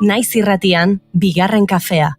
Naiz irratian, bigarren kafea.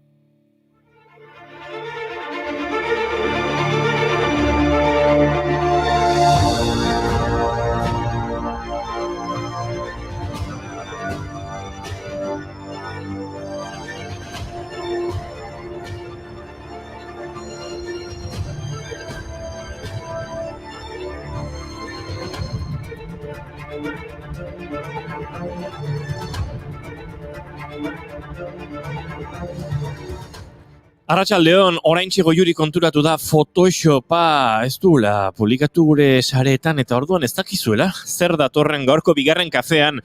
Arratsaldeon, oraintxe Goiuri konturatu da Photoshopa ez duela publikatu gure sareetan eta orduan ez dakizuela zer datorren gaurko bigarren kafean.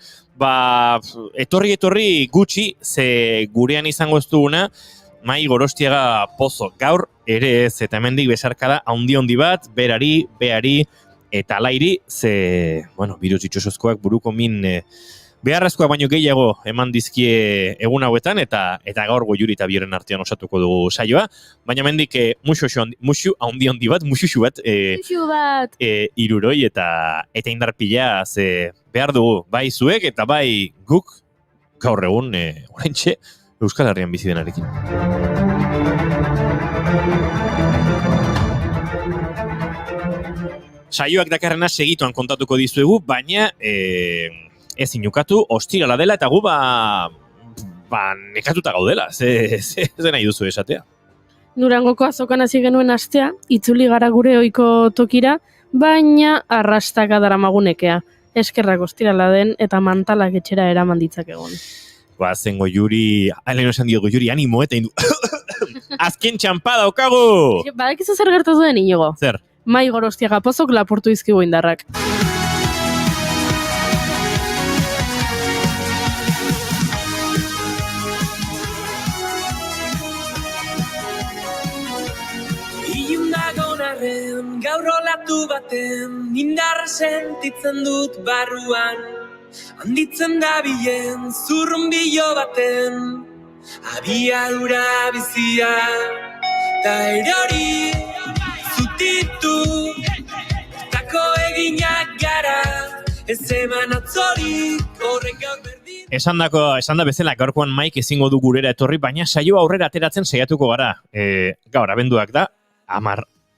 Etorri gutxi, ze gurean izango ez duguna, Mai Gorostiaga Pozo. Gaur ere ez, eta hemendik besarkada handi bat, berari, beari eta alairi, ze, birus itxosozkoak buruko min beharrezkoak baino gehiago eman dizkie egun hauetan, eta gaur Goiuri eta Bioren artean osatuko dugu saioa. Baina mendik musu handi bat, iruroi eta indarpila ze behar dugu, bai zuek eta bai guk gaur egun oraintxe Euskal Herrian bizi denarekin. Saioak dakarrena segituan kontatuko dizuegu, baina ez inukatu, ostirala dela eta gu nekatuta gaudela, ze nahi duzu esatea. Durangoko azokan hasi genuen astea, itzuli gara gure ohiko tokira, baina arrastaka daramagunekea. Eskerrak ostirala den eta mantalak etxera eraman ditzakegun. Zen Goiuri, esan dio Goiuri animo eta indu. Azken txampada okagu! Badakizu zer gertatu den, Inigo? Zer? Mai Gorostiaga Pozok lapurtu izkigu indarrak. Gaur olatu baten, indarra sentitzen dut barruan. Handitzen da bilen, zurrunbilo baten, abiadura bizia. Ta erori, zutitu, tako eginak gara, ez eman atzorik, horrek gaur berdin. Esan da bezala gaurkoan Maik ezingo du gurera etorri, baina saioa aurrera ateratzen saiatuko gara. Gaur abenduak da,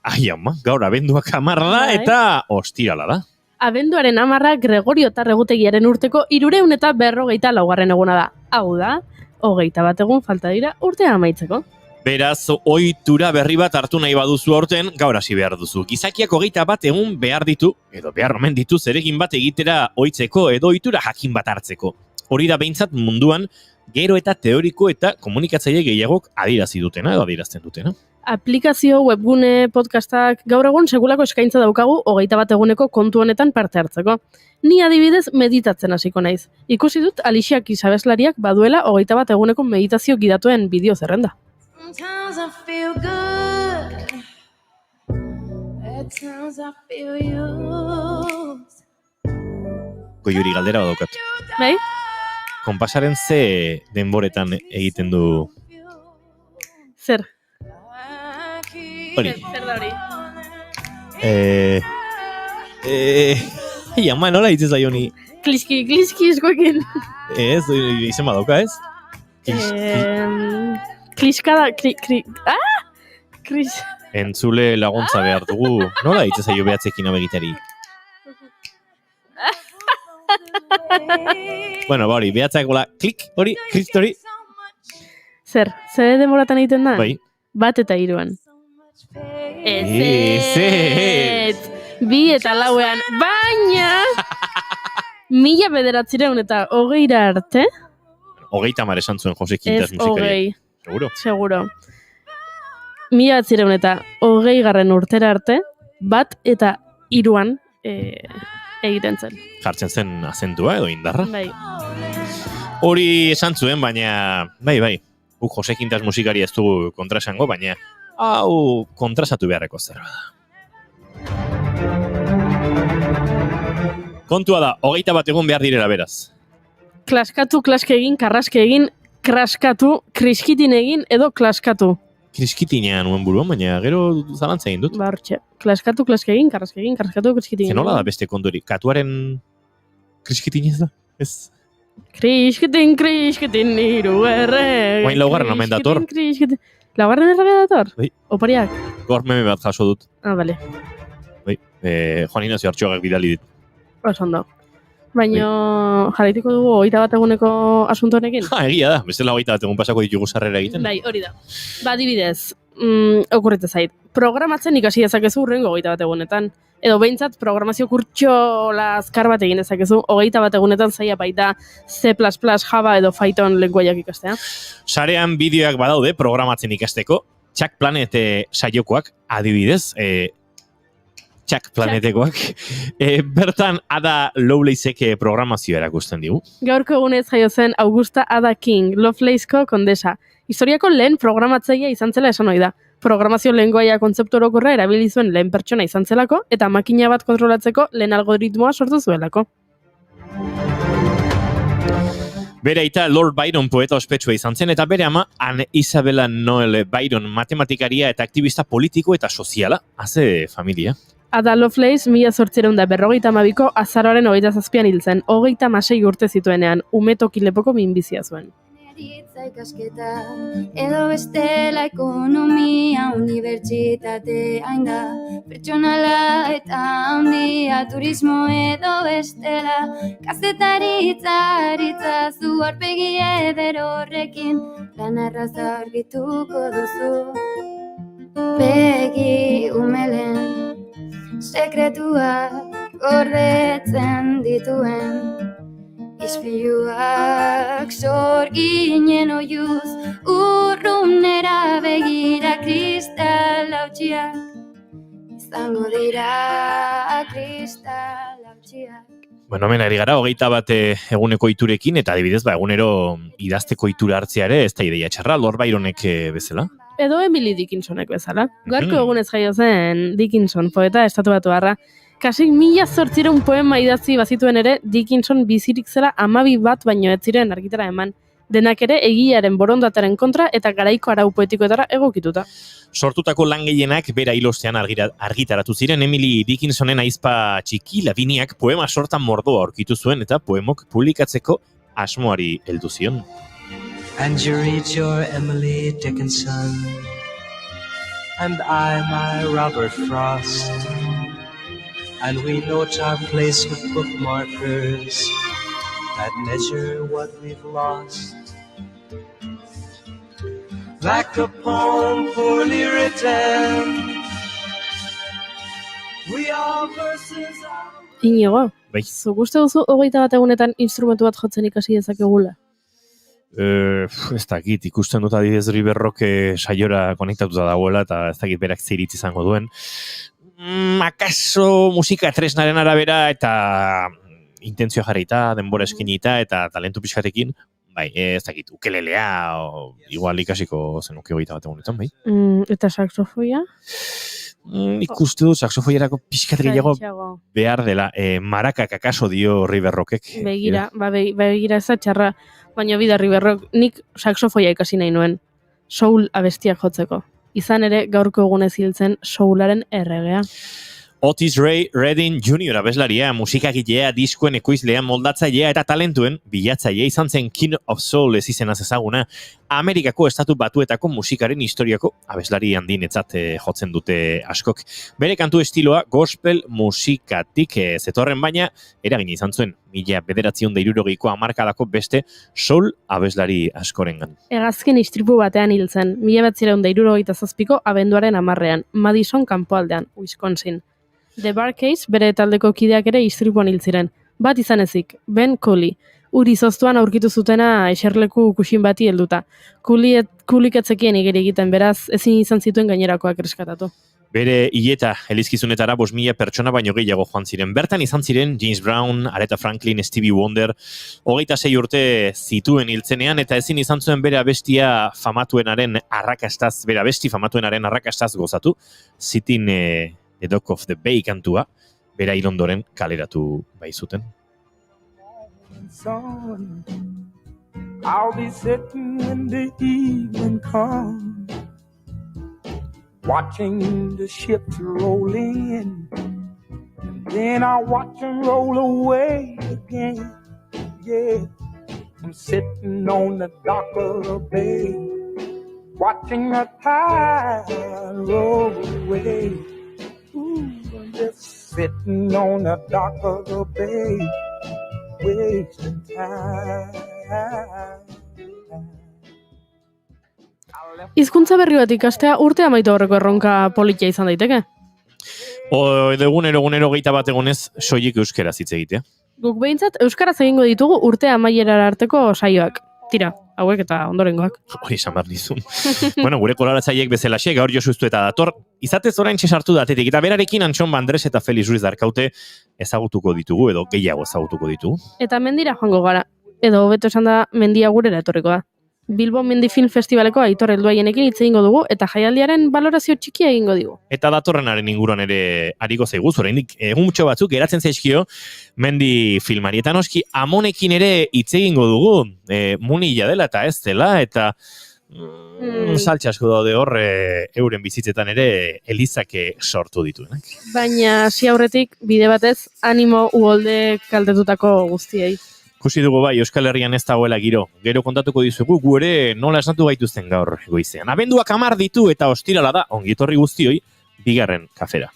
10. Gaur abenduak 10 da eta ostirala da. Abenduaren 10 Gregorio Tarregutegiaren urteko 354. eguna da. Hau da, 21 egun falta dira urtea amaitzeko. Beraz, ohitura berri bat hartu nahi baduzu aurten, gaur hasi behar duzu. Gizakiak 21 egun behar ditu, edo behar omen ditu zeregin bat egitera ohitzeko edo ohitura jakin bat hartzeko. Hori da behintzat munduan, gero eta teoriko eta komunikatzaile gehiagok adierazten dutena. Aplikazio, webgune, podcastak, gaur egun segulako eskaintza daukagu 21 eguneko kontu honetan parte hartzeko. Ni adibidez meditatzen hasiko naiz. Ikusi dut Alixiak Isabeslariak baduela 21 eguneko meditazio gidatuen bideo zerrenda. Goiuri galdera badaukat. Bai? Konpasaren ze denboretan egiten du? Zer? Hori. Zer da hori? Ama, nola hitz zaio ni? Kliski eskoekin. Ez, izen badauka, ez? Kliskada, Entzule laguntza behar dugu. Nola hitz zaio behatzekin abegitari? Hori, behatzak gola, klik, hori, hori. Zer demoratan egiten da? Bai. 1 eta 3. Ez. 2 eta 4, baina 1920 arte. 30 esan zuen Jose Quintas musikari. Seguro. 1920 urtera arte, 1 eta 3 egiten zen. Jartzen zen azentua edo indarra. Bai. Hori esan zuen, baina bai. Jose Quintas musikari ez dugu kontra esango, baina hau kontrasatu beharreko zerba da. Kontua da, 21 egun behar direla beraz. Klaskatu, klaske egin, karraske egin, kraskatu, kriskitin egin edo klaskatu. Kriskitinean nuen buruan, baina gero zalantza egin dut. Hortxe, klaskatu, klaske egin, karraske egin, kraskatu, kriskitin egin. Zenola da beste kontori, katuaren kriskitinez da? Ez? Krisketin, hiru errege. Oain laugarren omen dator. Krisketin. Laugarren errege dator? Bai. Opariak? Gaur meme bat jaso dut. Bale. Bai, Juan Ignacio Artxuagak bidali dit. Oso ondo. Baina jarraituko dugu 21 eguneko asunto honekin? Egia da, bestela 21 egun pasako ditugu sarrera egiten. Bai, hori da. Ba, adibidez, okurritzen zait. Programatzen ikasi dezakezu hurrengo 21 egunetan. Edo behintzat programazio kurtxola azkar bat egin dezakezu, 21 egunetan zaila baita C++, Java edo Python lenguaiak ikastea. Sarean bideoak badaude programatzen ikasteko, Chuck Planet saiokoak, adibidez, Chuck Planetekoak, bertan Ada Lovelaceek programazioa erakusten digu. Gaurko egunez jaio zen Augusta Ada King, Lovelaceeko kondesa. Historiako lehen programatzailea izan zela esan ohi da. Programazio lengoaia kontzeptu orokorra erabili zuen lehen pertsona izan zelako eta makina bat kontrolatzeko lehen algoritmoa sortu zuelako. Bere aita Lord Byron poeta ospetsua izan zen eta bere ama Anne Isabella Noel Byron matematikaria eta aktivista politiko eta soziala. Haze familia. Ada Lovelace 1852ko azaroaren 27an hil zen, 36 urte zituenean, umetoki lepoko minbizia zuen. Eritza ikasketa, edo bestela ekonomia unibertsitate hain da, pertsonala eta handia turismo edo bestela, kazetaritza aritza zu aurpegi eder horrekin, lan arraza argituko duzu. Begi umelen, sekretuak gordetzen dituen, ispiluak sorginen oiuz, urrunera begira kristal hautsiak, izango dira kristal hautsiak. Bueno, hemen ari gara, 21 eguneko iturekin, eta adibidez, egunero idazteko itura hartzea ere, ez da ideia txarra, Lord Byronek bezala. Edo Emily Dickinsonek bezala. Gaurko egunez jaio zen Dickinson, poeta estatubatuarra. Kasik 1800 poema idatzi bazituen ere, Dickinson bizirik zela 12 bat baino ez ziren argitara eman. Denak ere egiaren borondataren kontra eta garaiko arau poetikoetara egokituta. Sortutako lan gehienak bera hilostean argitaratu ziren. Emily Dickinsonen aizpa txiki Laviniak poema sortan mordoa aurkitu zuen eta poemok publikatzeko asmoari heldu zion. And you read your Emily Dickinson, and I my Robert Frost, and we note our place with bookmarkers that measure what we've lost. Like a poem poorly written, we are verses out. Inigo, Bai. zuk uste duzu 21 egunetan instrumentu bat jotzen ikasi dezakegula? Ez dakit, ikusten dut adibidez Riverrock saiora konektatuta dagoela eta ez dakit berak zeiritz izango duen. Akaso musika tresnaren arabera eta intentzioa jarrita, denbora eskinita eta talentu pixkatekin, bai, ez dakit, ukelelea, igual ikasiko zenuke 21 egunetan, bai. Eta saxofoia? Ikustu dut, saxofoierako pixkat gehiago behar dela. Marakak akaso dio Riverrockek. Begira, begira ez da txarra, baina bida Riverrock, nik saxofoia ikasi nahi nuen, soul abestiak jotzeko. Izan ere, gaurko egunez hiltzen soularen erregea. Otis Ray Redding Jr. abeslaria, musikagilea, diskoen ekoizlea, moldatzailea eta talentuen bilatzailea izan zen King of Soul ez izenaz ezaguna, Amerikako estatu batuetako musikaren historiako abeslari handinetzat jotzen dute askok. Bere kantu estiloa gospel musikatik zetorren baina eragin izan zuen 1960ko hamarkadako beste soul abeslari askorengan. Hegazkin istripu batean hil zen, 1967ko abenduaren 10ean, Madison kanpoaldean, Wisconsin. The Bar-Kays bere taldeko kideak ere istripuan hil ziren. Bat izan ezik, Ben Cooley. Uri zoztuan aurkitu zutena eserleku kuxin bati helduta. Cooleyk etzekien igeri egiten, beraz ezin izan zituen gainerakoak erreskatatu. Bere hileta elizkizunetara 5.000 pertsona baino gehiago joan ziren. Bertan izan ziren James Brown, Aretha Franklin, Stevie Wonder, 26 urte zituen hiltzenean eta ezin izan zuen bere abestia famatuenaren arrakastaz, bere abesti famatuenaren arrakastaz gozatu. Zitin The Dock of the Bay kantua, bera irondoren kaleratu baizuten. I'll be sitting when the evening comes, watching the ships roll in, and then I'll watch them roll away again. Yeah, I'm sitting on the dock of the bay, watching the tide roll away. Ooh, I'm just sitting on the dock of the bay, wasting time. Hizkuntza berri bat ikastea urte amaitu aurreko erronka politia izan daiteke. Edo egunero 21 egunez soilik euskeraz hitz egitea. Guk behintzat euskaraz egingo ditugu urte amaierara arteko saioak. Tira, hauek eta ondorengoak. Hori esan behar dizun. Bueno, gure kolaboratzaileek bezalaxe, gaur Josustu eta dator. Izatez orain sartu datetik, eta berarekin Antxon Bandres eta Felix Ruiz Darkaute ezagutuko ditugu, edo gehiago ezagutuko ditugu. Eta mendira joango gara. Edo hobeto esan da mendia gurera etorriko da. Bilbo Mendi Film Festivaleko Aitor Helduaienekin hitz egingo dugu eta jaialdiaren balorazio txikia egingo digu. Eta datorrenaren inguruan ere ariko zaigu, oraindik eguntxo batzuk geratzen zaizkio Mendi filmari. Eta noski Amonekin ere hitz egingo dugu, munila dela eta ez dela, eta saltxe asko daude hor euren bizitzetan ere Elizake sortu dituenak. Baina hasi aurretik bide batez animo uholde kaltetutako guztiei. Ikusi dugu bai, Euskal Herrian ez dagoela giro. Gero kontatuko dizugu, gu ere nola esnatu gaituzten gaur goizean. Abenduak 10 ditu eta ostirala da, ongitorri guztioi, bigarren kafera.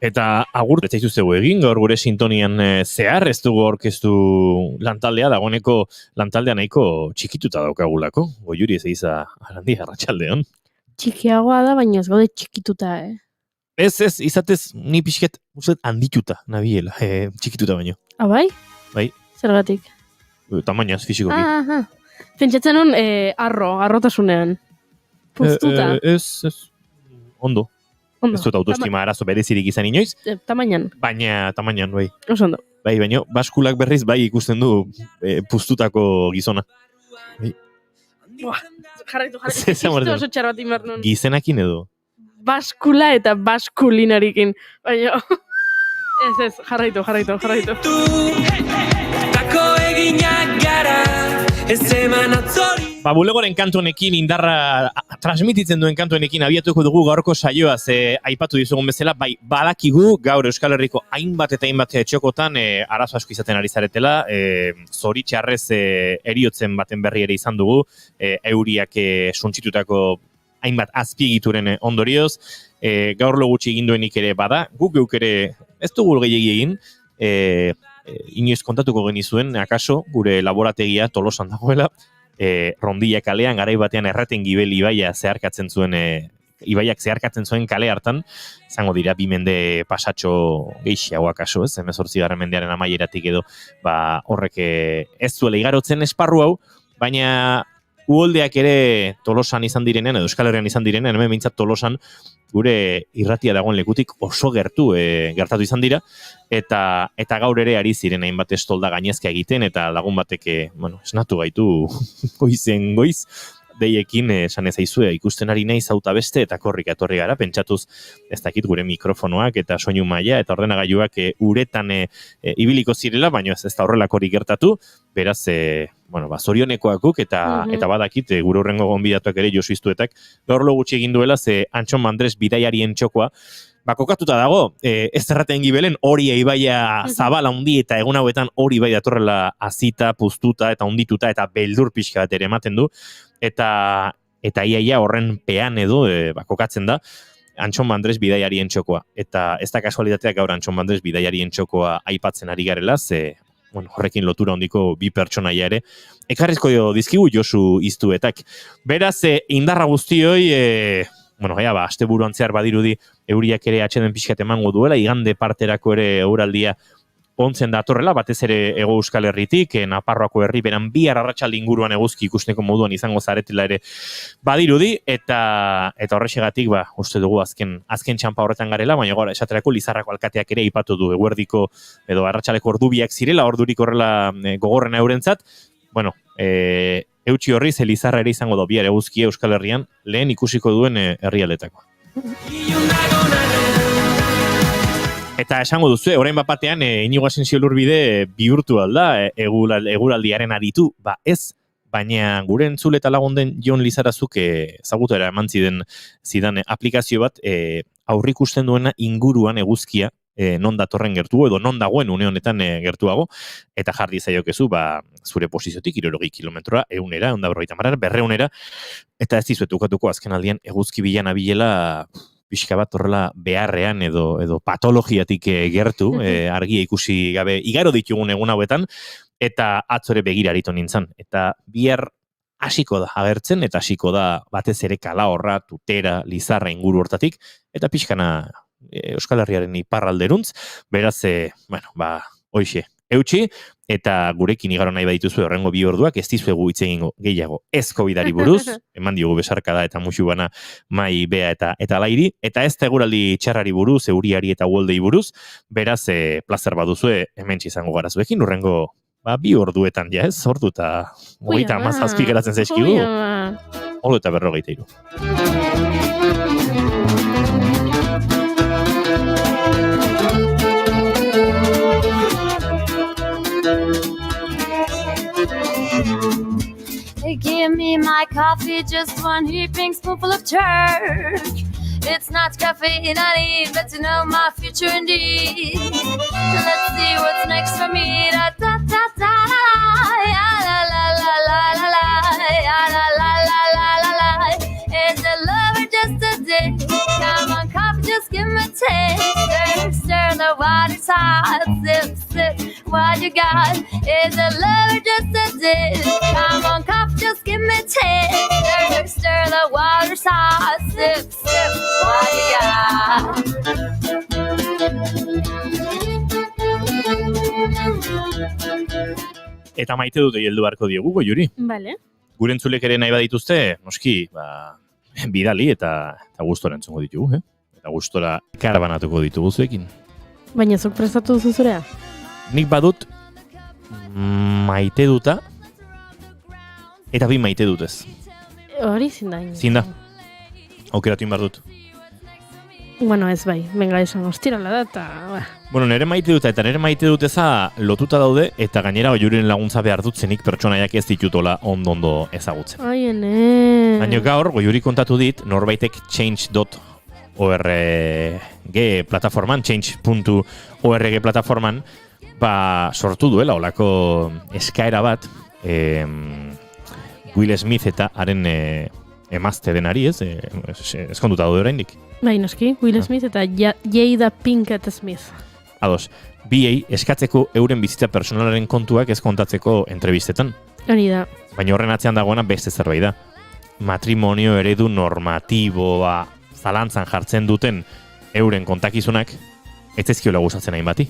Eta agur ez zaituztegu egin, gaur gure sintonian zehar, ez dugu orkestu lantaldea, dagoeneko lantaldea nahiko txikituta daukagulako. Goiuri ez eiza arandi arratsaldeon. Txikiagoa da, baina ez gaude txikituta, Ez, izatez ni pixket uste handituta nabiela, txikituta baino. Bai? Bai. Zergatik? Tamainaz, fisikoki. Pentsatzen hon arrotasunean. Puztuta. Ez, ondo. Ez dut autoestima arazo berezirik izan inoiz. Tamainan. Baina, tamainan, bai. Oso ondo. Bai, baina, baskulak berriz bai ikusten du puztutako gizona. Bai. Jarraitu. Oso txar bat inbernon. Gizenakin edo? Baskula eta baskulinarikin. Baina, ez, jarraitu. Tako eginak gara, ez eman atzori. Bulegoren kantuenekin indarra transmititzen duen kantuenekin abiatuko dugu gaurko saioa, aipatu dizugun bezala, bai, badakigu gaur Euskal Herriko hainbat eta hainbat txokotan arazo asko izaten ari zaretela, zoritxarrez eriotzen baten berri ere izan dugu, euriak suntsitutako hainbat azpiegituren ondorioz, gaur lo gutxi egin duenik ere bada, guk geuk ere ez dugu gehiegi egin, inoiz kontatuko genizuen, akaso, gure laborategia Tolosan dagoela, Rondilla kalean garai batean erraten gibel ibaiak zeharkatzen zuen kale hartan, izango dira 2 mende pasatxo gehiago akaso, ez? 18. mendearen amaieratik edo, horrek ez zuela igarotzen esparru hau, baina Uholdeak ere Tolosan izan direnean, edo Euskal Herrian izan direnean, hemen mintzat Tolosan gure irratia dagoen lekutik oso gertatu izan dira, eta gaur ere ari ziren hainbat estolda gainezka egiten, eta lagun batek, esnatu gaitu goiz, deiekin esan ezaizue ikusten ari nahi zauta beste eta korrika etorri gara, pentsatuz ez dakit gure mikrofonoak eta soinu maila eta ordenagailuak uretan ibiliko zirela, baina ez da horrelakorik gertatu, beraz, zorionekoakuk eta badakit gure hurrengo gonbidatuak ere Josu Iztuetak gaur lo gutxi egin duela, ze Antxon Mandres bidaiarien txokoa, kokatuta dago, ez zerraten gibelen hori eibaia zabala hundi eta egun hauetan hori bai datorrela azita, puztuta eta hundituta eta beldur pixka bat ere ematen du, eta iaia horren pean edo kokatzen da Antxon Mandres bidaiarien txokoa. Eta ez da kasualitateak gaur Antxon Mandres bidaiarien txokoa aipatzen ari garela, ze horrekin lotura hondiko bi pertsonaia ere ekarrizko dizkigu Josu Iztuetak. Beraz, indarra guztioi, asteburuan zehar badirudi euriak ere atxeden pixkat emango duela, igande parterako ere euraldia ontzen datorrela, batez ere Hego Euskal Herritik, Nafarroako herri beran bihar arratsalde inguruan eguzki ikusteko moduan izango zaretela ere badirudi, eta horrexegatik, uste dugu azken txanpa horretan garela, baina gara, esaterako Lizarrako alkateak ere ipatu du eguerdiko edo arratsaleko ordubiak zirela, ordurik horrela gogorrena eurentzat, eutxi horri Lizarra ere izango da bihar eguzkia Euskal Herrian, lehen ikusiko duen herrialdetako. Eta esango duzu, orain bapatean, Inigo Asensio Lurbide bihurtu alda, eguraldiaren aditu, ez, baina gure entzule eta lagunden Jon Lizarazuk ezagutera eman zidan aplikazio bat, aurrikusten duena inguruan eguzkia, non datorren gertu, edo non dagoen une honetan gertuago, eta jarri zaiokezu, zure posiziotik 60 kilometrora, 100, 150, 200, eta ez dizuetukatuko azken aldian eguzki bilan abilela pixka bat horrela beharrean edo patologiatik gertu, argia ikusi gabe igaro ditugun egun hauetan, eta atzore begira aritu nintzen. Eta bihar hasiko da agertzen, eta hasiko da batez ere Kalahorra, Tutera, Lizarra inguru hortatik, eta pixkana Euskal Herriaren iparralderuntz, beraz, hoixe, eutxi, eta gurekin igaro nahi badituzu horrengo bi orduak, ez dizuegu hitz egingo gehiago ez COVID-ari buruz, eman diogu besarkada eta musu bana mai bea eta lairi, eta ez da eguraldi txarrari buruz, euriari eta uholdei buruz, beraz, plazer baduzue hementsi izango gara zuekin, urrengo bi orduetan, ez, ordu eta 37 geratzen zaizkigu, ordu eta 43. Give me my coffee, just one heaping spoonful of jerk. It's not caffeine I need, but to know my future indeed. Let's see what's next for me. Da da da da, ya la la la la la la, ya la la la la la la. Is a lover just a dick? Come on, coffee, just give me a taste. Stir the water's hot, sip sip. What you got? Is a lover just a dick? Come on, coffee, just give me a taste. Stir the water's hot, sip sip. What you got? Eta maite dute heldu beharko diogu, Goiuri. Vale. Gure entzulek ere nahi badituzte, noski, bidali eta gustora entzungo ditugu, Eta gustora karabanatuko ditugu zuekin. Baina zuk prestatu duzu zurea? Nik badut maite duta eta bi maite dutez. Hori zinda. Zinda. Aukeratu inbar dut. Bueno, ez bai, venga esan ostirala da eta... Bueno, nire maite duta eta nire maite duteza lotuta daude eta gainera Goiuriren laguntza behar dut zenik pertsonaiak ez ditutola ondo ezagutzen. Ene. Baina gaur, Goiuri kontatu dit, norbaitek change.org plataforman, change.org plataforman, sortu duela olako eskaera bat, Will Smith eta haren emazte denari, ez kontuta daude oraindik. Bai, noski, Will Smith eta Jada Pinkett Smith. Ados, biei eskatzeko euren bizitza personalaren kontuak ez kontatzeko entrebistetan. Hori da. Baina horren atzean dagoena beste zerbait da. Matrimonio eredu normatiboa zalantzan jartzen duten euren kontakizunak ez ezkiola gustatzen hain bati.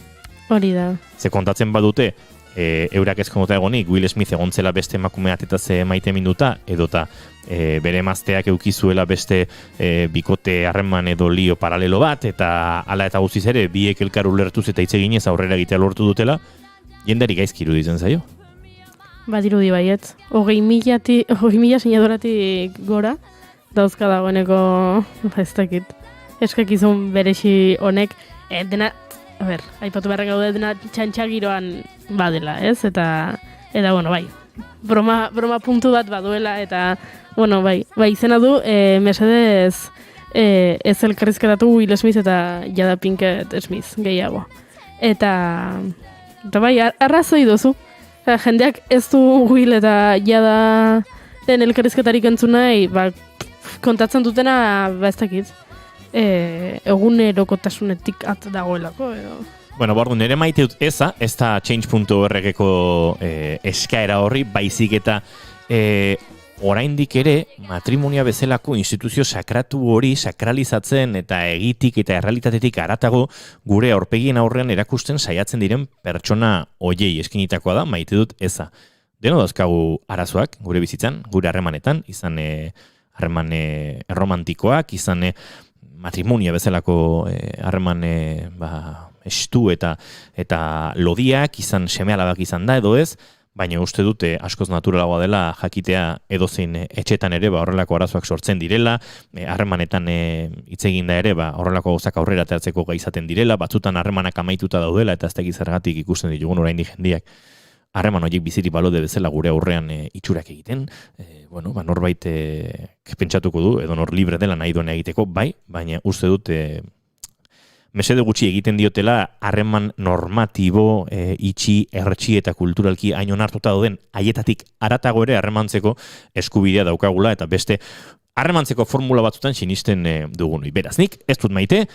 Hori da. Ze kontatzen badute eurak ezkonota egonik, Will Smith egontzela beste emakume ateta ze maite minuta, edota bere emazteak eukizuela beste bikote harreman edo lio paralelo bat, eta hala eta guztiz ere, biek elkar ulertuz eta hitz eginez aurrera egitea lortu dutela, jendari gaizki iruditzen zaio. Badirudi baiet. 20.000 sinadoratik gora, dauzka dagoeneko, ez dakit, eskakizun beresi honek, dena, aipatu beharren gaude dena txantxagiroan badela, ez? Eta bueno, bai, broma puntu bat baduela, eta, bueno, bai, izena du, mesedez, ez elkarrizketatu Will Smith eta Jada Pinkett Smith gehiago. Eta bai, arrazoi duzu. Jendeak ez du Will eta Jada den elkarrizketarik entzun nahi, kontatzen dutena, ez dakit, egunerokotasunetik at dagoelako, edo. Bueno, bordu, nire maite dut ez da Change.org-eko eskaera horri, baizik eta oraindik ere matrimonia bezalako instituzio sakratu hori sakralizatzen eta egitik eta errealitatetik haratago gure aurpegien aurrean erakusten saiatzen diren pertsona hoiei eskinitakoa da, maite dut eza. Deno dauzkagu arazoak gure bizitzan, gure harremanetan, izan harreman erromantikoak, izan matrimonia bezalako harreman estu eta lodiak, izan seme-alabak izan da edo ez, baina uste dute askoz naturalagoa dela jakitea edozein etxetan ere horrelako arazoak sortzen direla, harremanetan hitz egin da ere horrelako gauzak aurrera ateratzeko gai izaten direla, batzutan harremanak amaituta daudela eta ez dakit zergatik ikusten ditugun oraindik jendiak harreman horiek bizirik balode bezala gure aurrean itxurak egiten, norbait pentsatuko du edo nor libre dela nahi duena egiteko, bai, baina uste dut mesede gutxi egiten diotela harreman normatibo, itxi, ertxi eta kulturalki hain onartuta dauden haietatik haratago ere harremantzeko eskubidea daukagula eta beste harremantzeko formula batzutan sinisten dugun. Beraz, nik ez dut maite,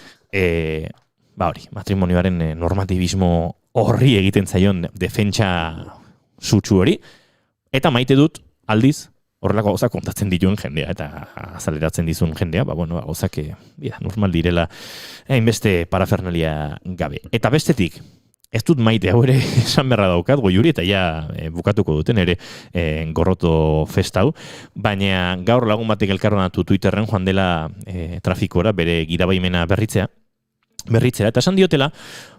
matrimonioaren normatibismo horri egiten zaion defentsa sutsu hori, eta maite dut aldiz horrelako gauzak kontatzen dituen jendea eta azaleratzen dizun jendea, gauzak normal direla hainbeste parafernalia gabe. Eta bestetik, ez dut maite hau ere esan beharra daukat, Goiuri, eta ja bukatuko duten ere gorroto festa hau, baina gaur lagun batek elkarronatu Twitterren joan dela trafikora bere gidabaimena berritzera, eta esan diotela,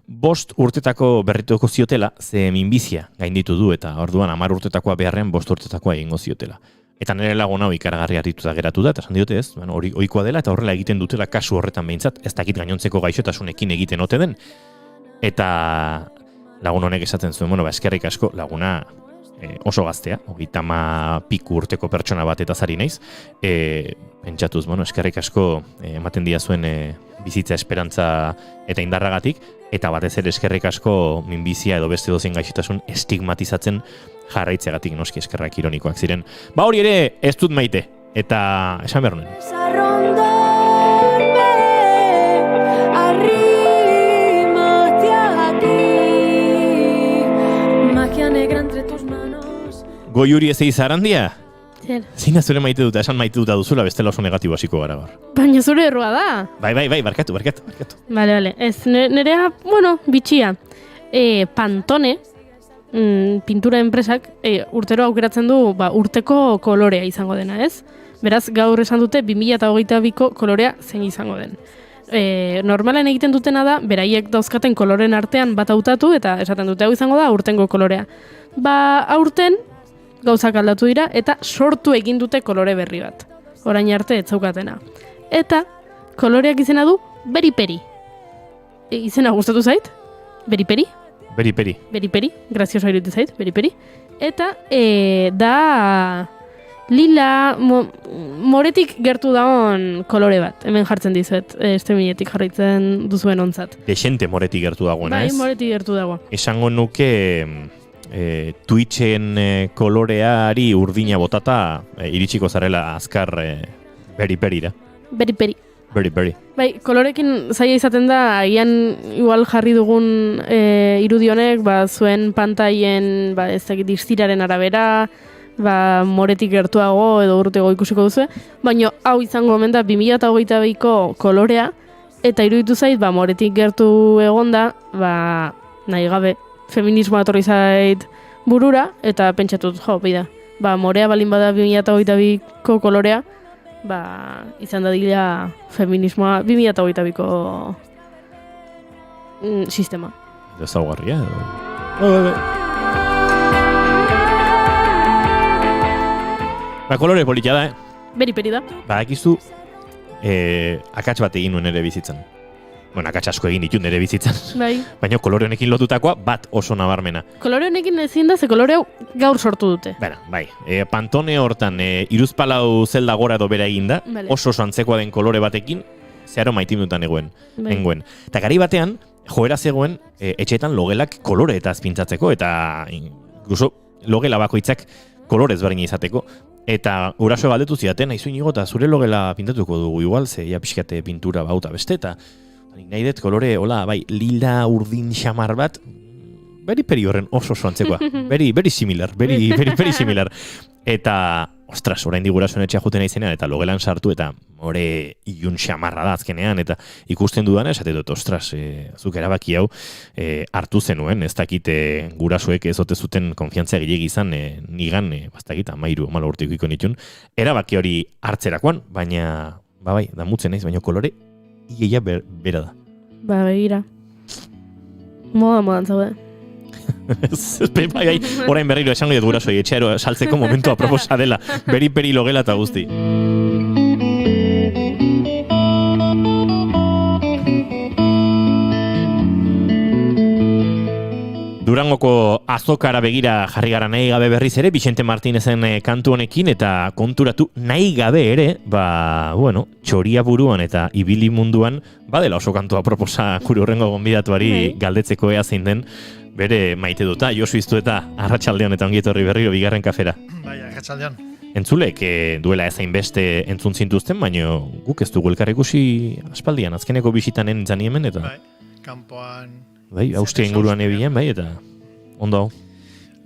5 urtetako berrituko ziotela, ze minbizia gainditu du, eta orduan 10 urtetakoa beharrean 5 urtetakoa egingo ziotela. Eta nire lagun hau ikaragarri harrituta geratu da, eta esan diote ez, hori ohikoa dela, eta horrela egiten dutela kasu horretan behintzat, ez dakit gainontzeko gaixotasunekin egiten ote den. Eta lagun honek esaten zuen, eskerrik asko, laguna oso gaztea, 30 piku urteko pertsona bat eta zari naiz, pentsatuz, eskerrik asko ematen dia zuen bizitza esperantza eta indarragatik, eta batez ere eskerrik asko minbizia edo beste dozen gaixotasun estigmatizatzen jarraitzeagatik, noski eskerrak ironikoak ziren. Hori ere ez dut maite, eta esan behar nuen. Goiuri ez eiz arandia? Zer? Zina zure maite duta, esan maite duta duzula, bestela oso negatibo hasiko gara gaur. Baina zure errua da. Bai, barkatu. Bale. Ez, nerea, bitxia. Pantone, pintura enpresak, urtero aukeratzen du, urteko kolorea izango dena, ez? Beraz, gaur esan dute, 2022ko kolorea zein izango den. Normalen egiten dutena da, beraiek dauzkaten koloren artean bat hautatu, eta esaten dute hau izango da, urtengo kolorea. Aurten, gauzak aldatu dira, eta sortu egin dute kolore berri bat. Orain arte ez zaukatena. Eta koloreak izena du beriperi. Izena gustatu zait? Beriperi? Beriperi, grazioso iruditu zait, beriperi. Eta da lila moretik gertu dagoen kolore bat. Hemen jartzen dizuet, esteminetik jarraitzen duzuen ontzat. Dexente moretik gertu dagoena, ez? Bai, moretik gertu dago. Esango nuke Twitchen koloreari urdina botata iritsiko zarela azkar beriperira. Beriperi. Bai, kolorekin zaila izaten da, agian igual jarri dugun irudionek, zuen pantailen, ez dakit distiraren arabera, moretik gertuago edo urtego ikusiko duzu, baina hau izango omen da 2022ko kolorea, eta iruditu zait, moretik gertu egonda, nahi gabe, feminismoa etorri zait burura, eta pentsatut, bida, morea balin bada 2022ko kolorea, izan dadila feminismoa 2022ko sistema. Ezaugarria, kolore politia da, Beri da. Akizu, akats bat egin nuen ere bizitzan. Bueno, akats asko egin ditun ere bizitzan. Bai. Baina kolore honekin lotutakoa bat oso nabarmena. Kolore honekin ezin da, ze kolore hau gaur sortu dute. Bai. Pantone hortan, iruzpalau zelda gora edo bera eginda, oso antzekoa den kolore batekin, zeharo maitindutan nengoen. Eta gari batean, joera zegoen, etxeetan logelak kolore eta azpintzatzeko, eta incluso logela bakoitzak kolore ezberdina izateko. Eta guraso galdetu zidaten, aizu inigo, eta zure logela pintatuko dugu igual, ze ja pixkate pintura bauta beste, eta nahi dut kolore, lila urdin xamar bat, beri horren oso antzekoa, beri similar, beri similar. Eta, ostras, orain digurasoen etxea juten aizenean, eta logelan sartu, eta ore ilun xamarra da azkenean, eta ikusten dudan, esate dut, ostras, zuk erabaki hau hartu zenuen, ez dakite gurasoek ez ote zuten konfiantzia gilegi izan, nigan, bastakit, 13 urteko iko nitun, erabaki hori hartzerakoan, baina, damutzen naiz, baina kolore, ia bera da. Begira. Modan zaude. Orain berriro esango dut guraso etxearo saltzeko momentua proposa dela. Beri logela eta guzti. Durangoko azokara begira jarri gara nahi gabe berriz ere, Vicente Martínezen kantu honekin, eta konturatu nahi gabe ere, txoria buruan eta ibili munduan, badela oso kantua proposa kuri horrengo gonbidatuari galdetzeko ea zein den, bere maite duta, Josu Iztueta, arratsaldean eta ongietorri berriro bigarren kafera. Bai, arratsaldean. Entzulek duela ezain beste entzun zintuzten, baina guk ez dugu elkar ikusi aspaldian, azkeneko bisitanen zani hemen, eta... Bai, kanpoan... Austia inguruan ebien, eta ondo hau.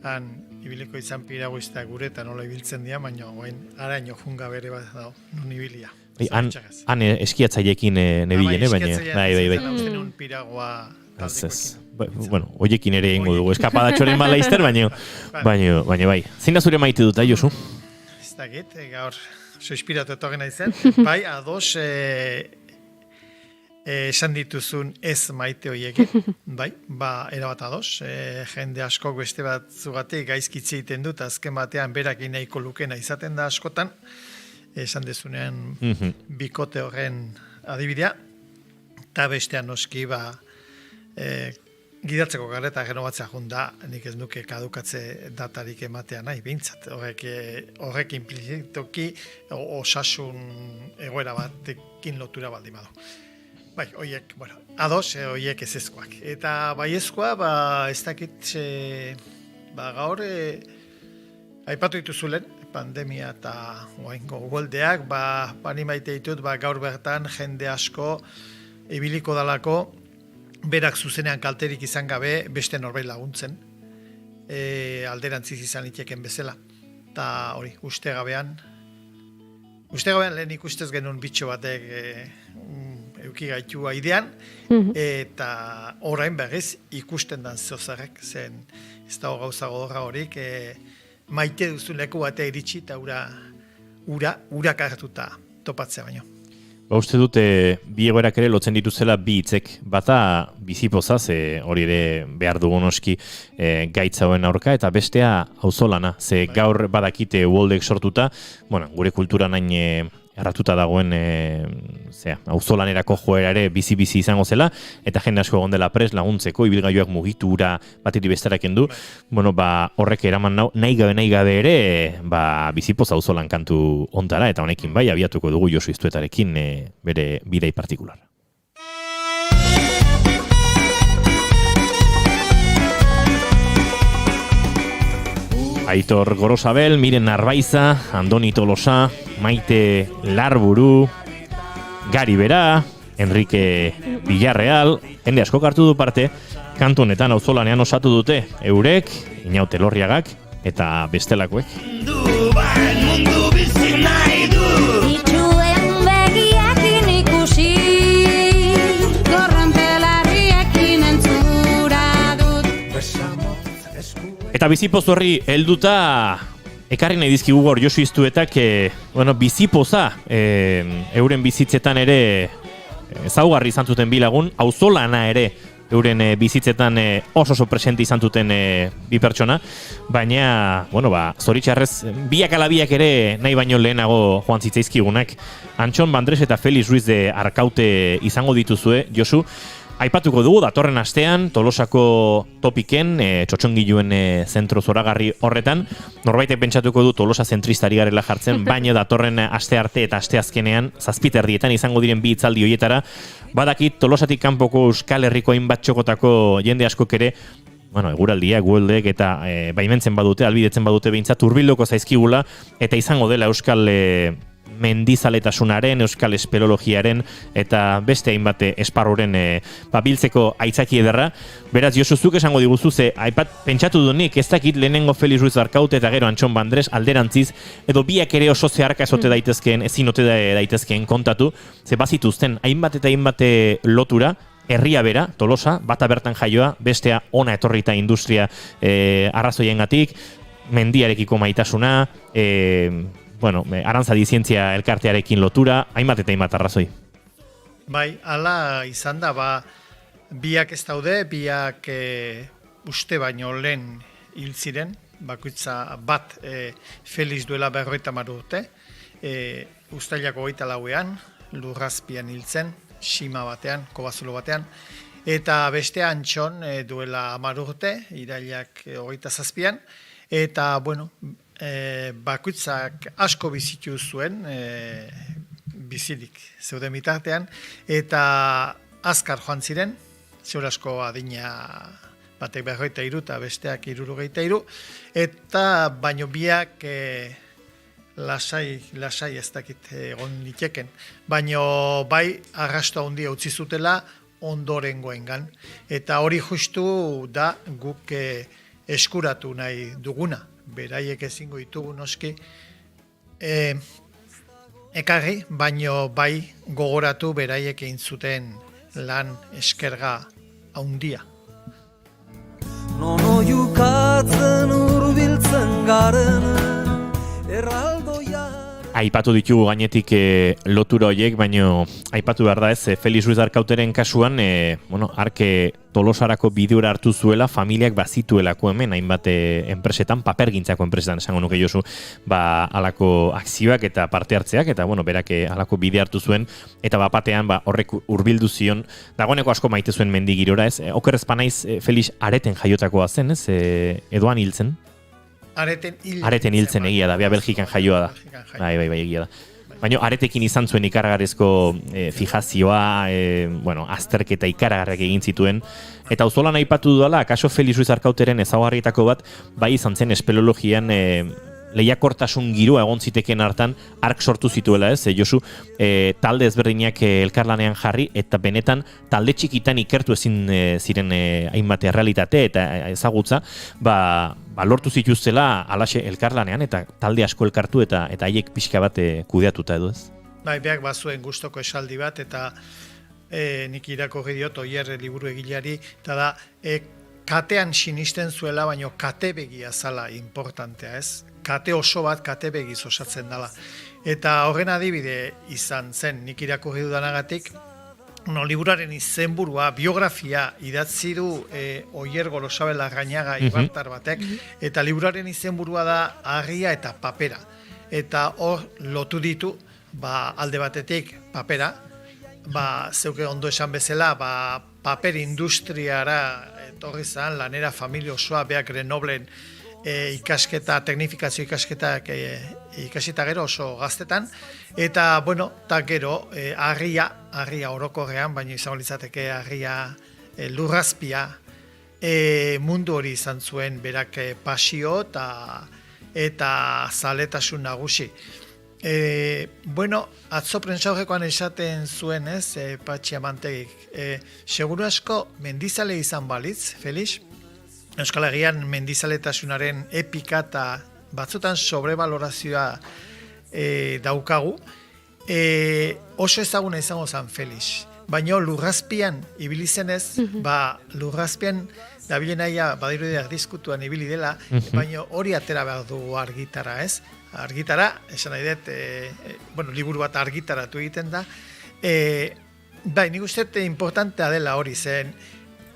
Han, ibiliko izan piragoizta gure eta nola ibiltzen dira, baina araño junga bere bat dago, nun ibilia. Han eskiatzailekin nebilen, baina... Bai. Uste nun piragoa taldekoekin. Bueno, oiekin ere ingo dugu, eskapadatxoren bala izter, baina bai. Zein da zure maite dut, Josu? Ez dakit, gaur oso inspiratu etorren naizen. Bai, ados... esan dituzun ez maite horiekin, bai, erabat ados, jende askok beste bat zugatik gaizkitze egiten dut, azken batean berakin nahiko lukena izaten da askotan, esan dezunean bikote horren adibidea, eta bestean noski gidatzeko garreta renovatzea junda, nik ez nuke kadukatze datarik ematea nahi, behintzat, horrek implizitoki osasun egoera batekin lotura baldin badu. Bai, oiek, ados, oiek ez ezkoak. Eta bai ezkoa, ez dakit, gaur, aipatu dituzulen, pandemia eta goldeak, bani maite ditut, gaur bertan jende asko ibiliko dalako, berak zuzenean kalterik izan gabe, beste norbait laguntzen, alderantziz izan iteken bezala. Eta hori, ustegabean lehen ikustez genuen bitxo batek euki gaitua idean, eta orain berriz ikusten dan zozarek, zen ez da gauza godorra horik, maite duzun leku batea iritsi eta urak hartuta topatzea baino. Uste dute bi egoerak ere lotzen dituzela bi hitzek, bata bizipozaz, hori ere behar dugu noski gaitza hoen aurka, eta bestea auzolana, ze gaur badakite uoldek sortuta, gure kultura nain erratuta dagoen auzolanerako joera ere bizi-bizi izango zela, eta jende asko egon dela prest laguntzeko, ibilgailuak mugitura bateri besterak endu, horrek eraman nahi gabe ere, bizipoz auzolan kantu ontara, eta honekin bai, abiatuko dugu Josu Iztuetarekin bere bidei partikular. Aitor Gorosabel, Miren Arbaiza, Andoni Tolosa, Maite Larburu, Gari Bera, Enrique Villarreal, jende asko hartu du parte, kantu honetan auzolanean osatu dute, eurek, Inaute Lorriagak eta bestelakoek. Mundu bizi nahi du. Itxuen begiekin ikusi, gorren pelarriekin entzura dut. Eta bizipoz horri helduta ekarri nahi dizkigu gaur Josu Iztuetak bizipoza euren bizitzetan ere ezaugarri izan zuten bilagun, auzolana ere euren bizitzetan oso presente izan zuten bi pertsona, baina, zoritxarrez, biak ala biak ere nahi baino lehenago joan zitzaizkigunak. Antxon Bandres eta Felix Ruiz de Arkaute izango dituzue, Josu. Aipatuko dugu, datorren astean, Tolosako topiken, txotxongiluen zentro zoragarri horretan. Norbaitek pentsatuko du Tolosa zentristari garela jartzen, baina datorren aste arte eta aste azkenean, 7:00 izango diren bi hitzaldi hoietara. Badakit Tolosatik kanpoko Euskal Herriko hainbat txokotako jende askok ere, eguraldiak, gueldek eta baimentzen badute, albidetzen badute behintzat, hurbilduko zaizkigula, eta izango dela Euskal mendizaletasunaren, euskal espeleologiaren eta beste hainbat esparruren biltzeko aitzaki ederra. Beraz, Josu, zuk esango diguzu, pentsatu du nik, ez dakit lehenengo Felix Ruiz Arkaute eta gero Antxon Bandres alderantziz, edo biak ere oso zeharka ezote daitezkeen, ezin ote daitezkeen kontatu, bazituzten hainbat eta hainbat lotura, herria bera, Tolosa, bata bertan jaioa, bestea ona etorrita industria arrazoiengatik, mendiarekiko maitasuna, Arantzadi zientzia elkartearekin lotura, hainbat eta hainbat arrazoi. Bai, hala izan da, biak ez daude, biak uste baino lehen hil ziren, bakoitza bat Felix duela 50 urte, uztailako 24ean, Lurrazpian hiltzen, Sima batean, Kobazulo batean, eta beste Antxon duela 10 urte, irailak 27ean, eta, bakoitzak asko bizitu zuen, bizirik zeuden bitartean, eta azkar joan ziren, zeur asko adina batek 53 eta besteak 63, eta baino biak lasai ez dakit egon liteken, baino bai arrasto handia utzi zutela ondorengoengan, eta hori justu da guk eskuratu nahi duguna. Beraiek ezingo ditugu noski ekarri, baino bai gogoratu beraiek egin zuten lan eskerga handia. Nono jukatzen urbiltzen garen erraldoia. Aipatu ditugu gainetik lotura horiek, baino aipatu behar da ez, Felix Ruiz Arkauteren kasuan, arke Tolosarako bideora hartu zuela, familiak bazituelako hemen, hainbat enpresetan, papergintzako enpresetan esango nuke Josu, alako akzioak eta parte hartzeak, eta berak alako bide hartu zuen, eta batean horrek hurbildu zion, dagoeneko asko maite zuen mendigirora ez, okerrez panaiz Felix Areten jaiotakoa zen, ez, edoan hiltzen? Areten hiltzen egia da, bea Belgikan jaioa da. Bai, egia da. Baina Aretekin izan zuen ikaragarrezko fijazioa, azterketa ikaragarrek egin zituen. Eta auzolan aipatu dudala, akaso Felix Ruiz Arkauteren ezaugarrietako bat, bai izan zen espeleologian lehiakortasun giroa egon ziteken hartan ark sortu zituela ez, Josu, talde ezberdinak elkarlanean jarri, eta benetan talde txikitan ikertu ezin ziren hainbat errealitate eta ezagutza, lortu zituztela alaxe elkarlanean, eta talde asko elkartu eta haiek pixka bat kudeatuta edo ez. Bai, beak bazuen gustoko esaldi bat, eta nik irakurri diot Oier liburu egileari, eta da, katean sinisten zuela, baino kate begia zala importantea ez. Kate oso bat kate begiz osatzen dela. Eta horren adibide izan zen, nik irakurri dudanagatik, liburaren izenburua, biografia idatzi du Oier Gorosabel Larrañaga ibartar batek, eta liburaren izenburua da Harria eta Papera. Eta hor lotu ditu, alde batetik papera, zeuke ondo esan bezala, paper industriara etorri zen, lanera familia osoa, beak Grenoblen ikasketa, teknifikazio ikasketak ikasita gero oso gaztetan, eta, eta gero, harria orokorrean, baina izango litzateke harria Lurrazpia, mundu hori izan zuen berak pasio eta zaletasun nagusi. Atzo prentsaurrekoan esaten zuen ez, Patxi Amantegik, seguru asko mendizale izan balitz, Felix, Euskal Herrian mendizaletasunaren epika eta batzutan sobrevalorazioa daukagu, oso ezaguna izango zen Felix. baino lurrazpian ibili zenez, lurrazpian dabilenaia badirudi erdizkutuan ibili dela, baino hori atera behar du argitara, ez? Argitara, esan nahi dut, liburu bat argitaratu egiten da, bai, nik uste importantea dela hori, zen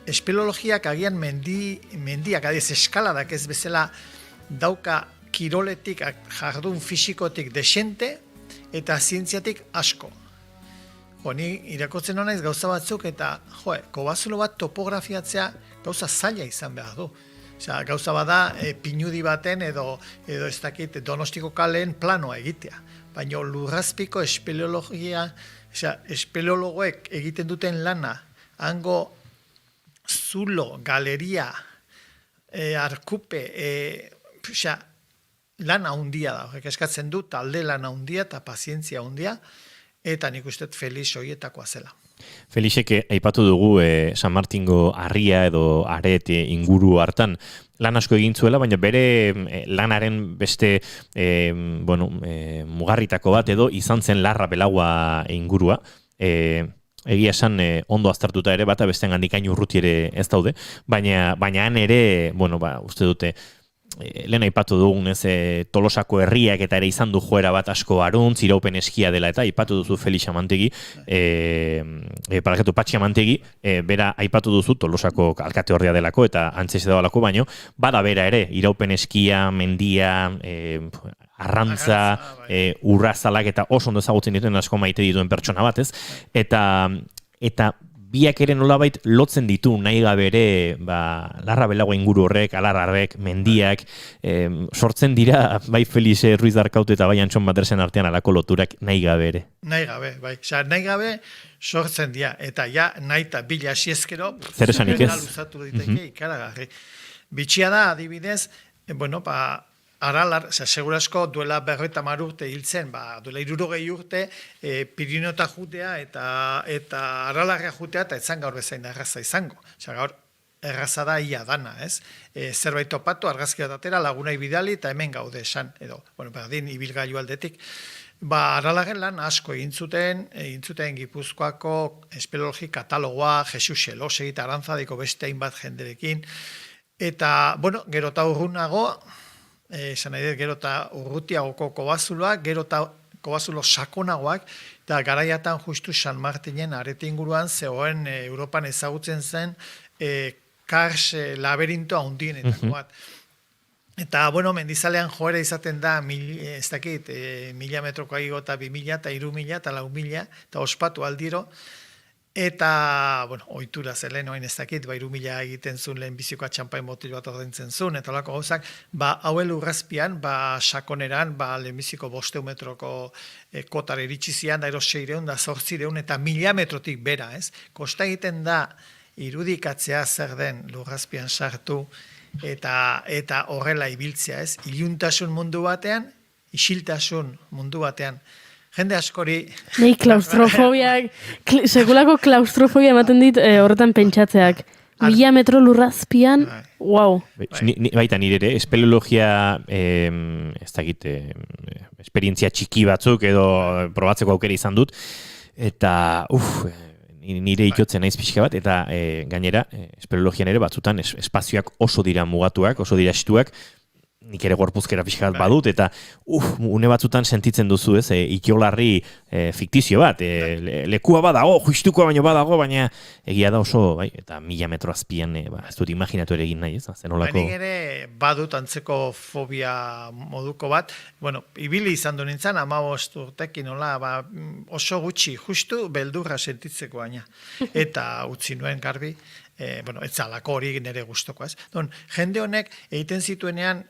espeleologiak agian mendiak, adiz eskaladak ez bezala dauka kiroletik, jardun fisikotik desente eta zientziatik asko. Ni irakurtzen honaiz gauza batzuk eta kobazulo bat topografiatzea gauza zaila izan behar du. Gauza bada pinudi baten edo ez dakit Donostiko kaleen planoa egitea. Baina lurrazpiko espeleologia, espeleologoek egiten duten lana, hango zulo, galeria, arkupe, lana handia da. Horrek eskatzen du talde lana handia eta pazientzia handia, eta nik uste Felix horietakoa zela. Felixek aipatu dugu San Martingo harria edo aret inguru hartan lan asko egin zuela, baina bere lanaren beste mugarritako bat edo izan zen Larra Belagua ingurua. Egia esan ondo aztertuta ere, bata bestean handikain urruti ere ez daude, baina han ere, uste dute, lehen aipatu dugun Tolosako herriak eta ere izan du joera bat asko aruntz, iraupen eskia dela eta aipatu duzu Felix Amantegi, Patxi Amantegi, bera aipatu duzu Tolosako alkate horria delako eta antzese dagoelako, baino, bada bera ere, iraupen eskia, mendia, arrantza, urrazalak eta oso ondo ezagutzen dituen asko maite dituen pertsona bat, ez? Eta biak ere nolabait lotzen ditu nahi gabe ere Larra Belagua inguru horrek, alarrarrek, mendiak, sortzen dira bai Felix Ruiz Darkaute eta bai Antxon Matersen artean alako loturak nahi gabe ere. Nahi gabe, bai. Nahi gabe sortzen dira, eta nahi eta bila asiezkero, zer esanik ez? Luzatu diteke ikaragarri. Bitxia da, adibidez, Aralar, segurasko duela 50 urte hiltzen, duela 60 urte, Pirinota jutea eta Aralarra jutea eta etzan gaur bezain erraza izango. Gaur erraza da ia dana, ez? Zerbait topatu, argazki bat atera, lagunai bidali eta hemen gaude esan, edo, berdin, ibilgailu aldetik. Aralarren lan asko egin zuten Gipuzkoako espeleologi katalogoa, Jesus Xelosegi eta Arantzadiko beste hainbat jenderekin. Eta, gero eta urrunago, esan nahi dut, gero eta urrutiagoko kobazuloak, gero eta kobazulo sakonagoak, eta garaiatan justu San Martinen arete inguruan zegoen Europan ezagutzen zen Kars laberintoa handienetako bat. Eta, mendizalean joera izaten da, ez dakit, 1000 metroko aigo eta 2000 eta 3000 eta 4000, eta ospatu aldiro, eta, ohitura zelen, oin ez dakit, 3000 egiten zuen lehen bizikoa txampain botil bat ordaintzen zuen, eta olako gauzak, hauel urrazpian, sakoneran, lehen biziko 500 metroko kotare iritsizian, da ero 600, da 800, eta 1000 metrotik bera, ez? Kosta egiten da, irudikatzea zer den lurrazpian sartu, eta horrela ibiltzea, ez? Iluntasun mundu batean, isiltasun mundu batean, jende askori... Nei klaustrofobiak, segulako klaustrofobia ematen dit horretan pentsatzeak. 1000 metro lurrazpian, wow. Baita nire ere, espeleologia, ez dakit, esperientzia txiki batzuk edo probatzeko aukera izan dut, eta, nire ikotzen naiz pixka bat, eta gainera, espeleologian ere batzutan espazioak oso dira mugatuak, oso dira estuak, nik ere gorpuzkera pixka bat badut, eta une batzutan sentitzen duzu, ez, ikiolarri fiktizio bat, lekua badago, justukoa baino badago, baina egia da oso, bai, eta 1000 metro azpian, ez dut imaginatu ere egin nahi, ez, zenolako... Nik ere badut antzeko fobia moduko bat, ibili izan du nintzen, 15 urtekin, oso gutxi, justu beldurra sentitzeko baina, eta utzi nuen garbi, ez zalako hori nire gustoko, ez. Jende honek egiten zituenean,